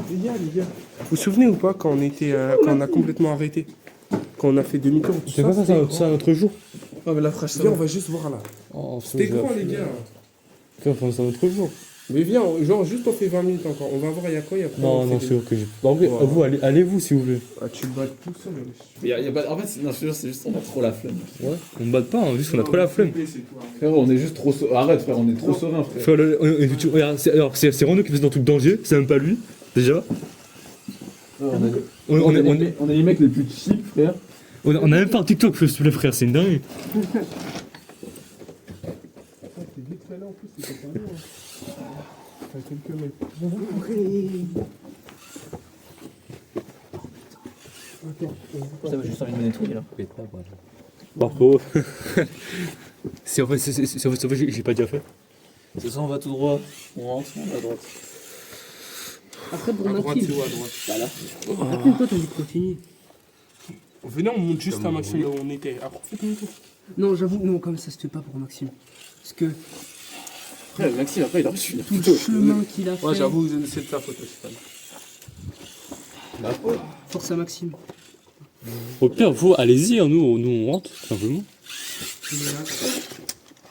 Les gars, vous vous souvenez ou pas quand on était, quand on a complètement arrêté? Quand on a fait demi-tour, tout
C'est pas ça,
c'était
ça un autre jour?
Ouais, mais la fraîche,
Viens, on va juste voir là.
Oh,
C'était grand, les gars.
Enfin, c'est un autre jour.
Mais viens, genre juste on fait 20 minutes encore. On va voir il y a quoi, il y a quoi.
Non, non, c'est ok. En vrai,
Voilà.
vous, allez-vous si vous voulez.
Ah, tu te bats tout seul.
Y a pas... En fait, non, je te jure, c'est juste on a trop la flemme.
Ouais. On ne batte pas, hein, juste qu'on a trop la flemme.
Frère, on est juste trop Arrête, frère, on est trop serein, frère.
Frère, regarde, c'est Renaud qui fait dans tout le danger, c'est même pas lui, déjà. On
est les mecs les plus cheap, frère.
a même pas un TikTok, s'il te plaît, frère, c'est une dingue.
C'est vite fait là en plus, c'était pas loin. T'as quelques mètres.
Ça va juste envie de mener truc là.
Par contre, c'est en fait, j'ai pas déjà fait.
C'est ça, on va tout droit. On rentre, on va à droite.
Après, pour
À droite,
Maxime.
c'est où à droite?
Après, toi, t'as envie de continuer.
Venez, on monte juste à Maxime là où on était. Après, faites demi-tour.
Non, j'avoue, non, comme ça se fait pas pour Maxime. Parce que
Frère, Maxime, après, il a reçu une
tout le chemin qu'il a fait.
Ouais, j'avoue, c'est de ta faute aussi.
Force à Maxime.
Au pire, vous, allez-y, hein, nous on rentre, tout simplement.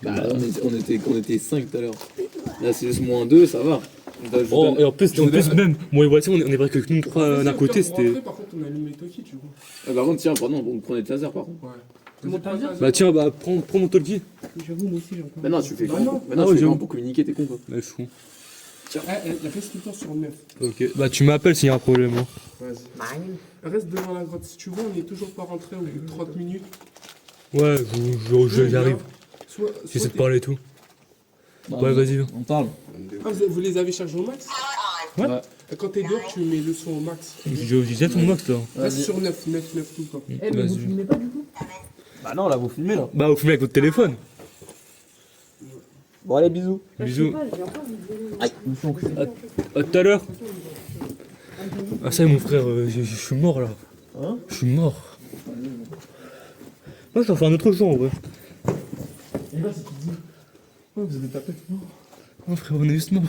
Bah, on était 5 tout à l'heure. Là, c'est juste moins 2, ça va.
Oh, et en plus, même, moi et Voiture, on est vrai que nous trois d'un côté, c'était.
Par contre, on allume les Toki, tu vois.
Par contre, tiens, pardon, on prenait le taser par contre.
Ouais.
Comment t'as dit
Bah tiens, bah prends mon talkie.
J'avoue, moi aussi, j'ai encore.
Bah non, tu fais
Bah
comment
non.
Bah non,
Ah
tu
ouais,
fais
j'avoue.
comment pour communiquer, t'es con quoi.
Ouais, je suis con.
La fesse tout le temps sur 9.
Ok. Bah tu m'appelles s'il y a un problème. Hein.
Vas-y. Reste devant la grotte. Si tu vois, on est toujours pas rentré au bout de 30 minutes.
Ouais, j'arrive.
Soit
J'essaie de
t'es-
parler et tout. Ouais, vas-y.
On parle.
Ah, vous les avez chargés au max?
Ouais.
Et quand t'es dehors, tu mets le son au max.
J'ai ton max là.
Reste sur 9 tout le temps.
Eh, mais vous filmez pas du coup?
Bah non, là, vous filmez là.
Bah vous filmez avec votre téléphone.
Bon, allez, bisous.
Bisous. À tout à l'heure. Ah ça y est mon frère, je suis mort là.
Hein?
Je suis mort. Moi je vais faire un autre jour en vrai.
Et là, c'est qui dit. Ouais, vous avez tapé.
Oh frère, on est juste mort.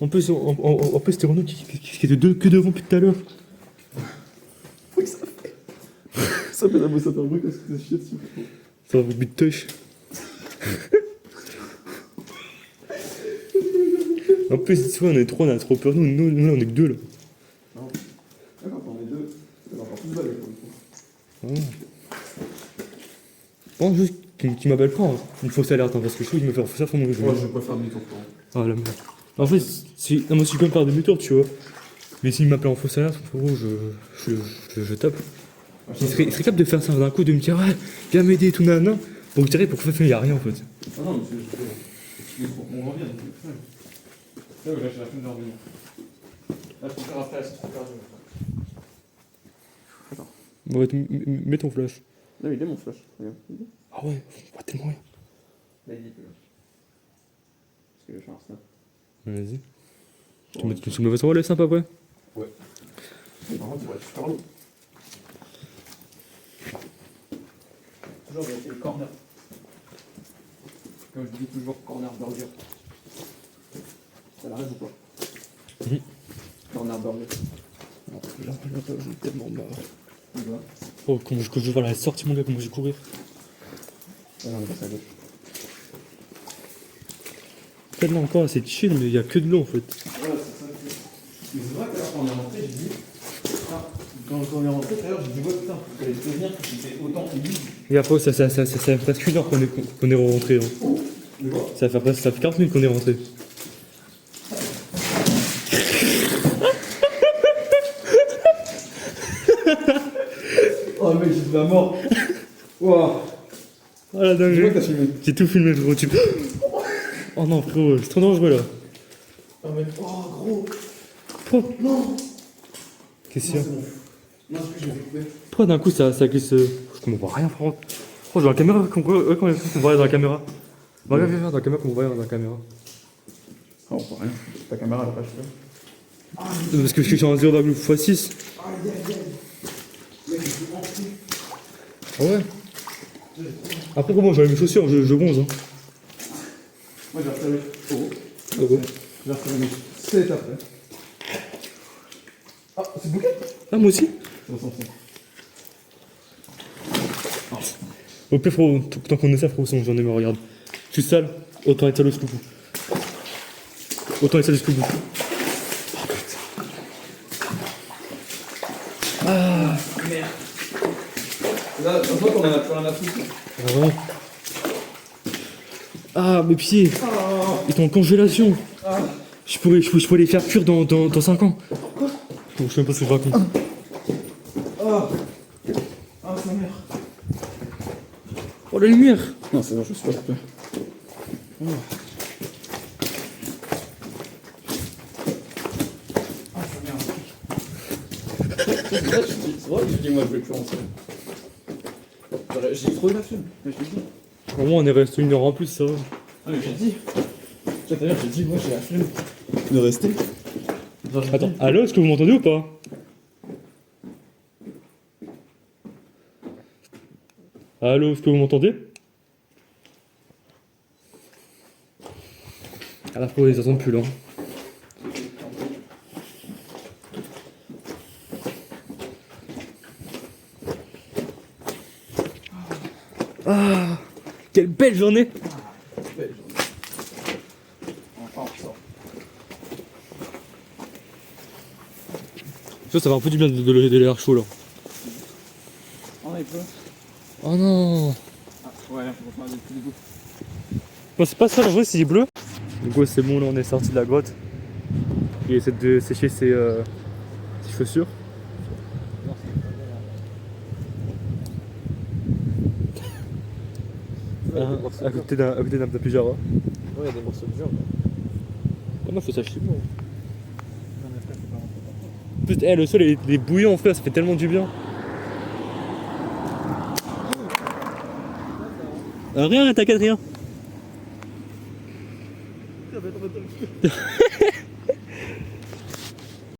En plus, en plus c'était Renaud qui était que devant depuis tout à l'heure.
Ça fait la bosse à un bruit parce que c'est chier dessus.
Ça va but de touch. En plus, tu vois, on est trois, on a trop peur. Nous, on est que deux là.
D'accord, on est deux. On a encore plus de balles.
Bon, juste qu'il m'appelle pas. Hein. Une fausse alerte, hein, parce que je suis, il me fait ça pour mon jeu.
Ouais, je vais pas faire demi-tour.
Ah la merde. En fait, non, moi, je suis quand même faire demi-tour, tu vois. Mais s'il m'appelle en fausse alerte, frérot, je tape. Il serait capable de faire ça d'un coup, de me dire, ouais, viens m'aider et tout, nanana. Pour que tu arrives, pour que il n'y a rien en fait.
Ah non, mais c'est pour qu'on revienne. Là, j'ai la flemme de revenir. Là, faut faire un flash, c'est super dur.
Bon, mets ton flash.
Là, il est mon flash. Regarde.
Ah ouais, on voit tellement rien.
Là, il dit que. Parce que je vais faire un snap.
Vas-y. Tu me fais savoir les simple après?
Par contre, il va être super lourd. Toujours avec le corner. Comme je dis toujours, corner burger. Ça l'arrête ou pas?
Mhm.
Corner burger.
Là, j'ai tellement marre.
Tu vois?
Oh, quand je vois la sortie, mon gars, comment je vais courir.
Ah non, on est passé à gauche.
Peut-être là encore, c'est chill, mais il y a que de l'eau en fait.
Ouais, c'est ça. Mais c'est vrai que quand on est rentré, j'ai dit. Ah, quand on est rentré, d'ailleurs, j'ai dit, ouais, putain, il fallait prévenir que c'était autant humide.
Et après, ça fait presque 1 heure qu'on est rentré. Hein.
Mais quoi
Ça fait 40 minutes qu'on est rentré.
Oh mec, j'ai de la mort. Waouh.
Oh la
Je vois que
dingue.
t'as filmé.
J'ai tout filmé, frérot. Oh non, frérot, c'est trop dangereux là.
Oh mec, oh gros.
Pourquoi
Non.
Qu'est-ce qu'il y a?
C'est bon. Non, c'est que je vais couper.
Pourquoi d'un coup ça glisse Je comprends rien, frérot. Oh, j'ai la caméra qu'on voit rien dans la caméra. Bah, regarde, dans la caméra qu'on voit rien dans la caméra.
Ah, on voit rien. Ta caméra, elle a pas acheté.
Parce que je suis en 0,6.
Aïe aïe aïe. Mec, je suis rentré.
Ah ouais. Après, comment j'avais mes chaussures, je bronze. Hein.
Moi, j'ai retiré. Oh.
Ah ouais.
J'ai retiré mes. C'est après. Ah, c'est bouquet.
Ah, moi aussi.
C'est ressenti.
Au pire, frérot, tant qu'on est ça, frérot, j'en ai marre, regarde. Je suis sale, autant être sale jusqu'au bout. Autant être sale jusqu'au bout.
Là, je vois qu'on en a plus rien à foutre.
Ah ouais. Ah, mes pieds. Ils sont en congélation. Je pourrais les faire cuire dans 5 ans. Quoi? Je sais même pas ce que je raconte.
Ah, sa mère.
Oh, la lumière.
Non, c'est bon, je suis pas coupé. Ah, sa mère. C'est vrai que je dis, moi, je vais plus rentrer. J'ai trouvé la flemme, mais je l'ai dit.
Au moins, on est resté 1 heure en plus, ça va.
Ah, mais j'ai dit. D'ailleurs, j'ai dit, moi, j'ai la flemme de rester. Genre, j'ai
Attends,
dit-
allô, est-ce que vous m'entendez ou pas? Allô, est-ce que vous m'entendez? Ah la fois, ils attendent plus là. Ah, quelle belle journée!
Belle journée. Enfin, on sort.
Ça fait un peu du bien de l'air chaud là.
On est peu.
Oh non!
Ah, ouais, on va faire des petits goûts.
Bon, c'est pas ça, en vrai, c'est bleu. Du coup, c'est bon, là, on est sorti de la grotte. Il essaie de sécher ses chaussures. À côté d'un pyjama.
Ouais, il y a des morceaux de viande.
Oh non, faut s'acheter bon. Putain, le sol est bouillant, frère, ça fait tellement du bien. Rien, t'inquiète, rien.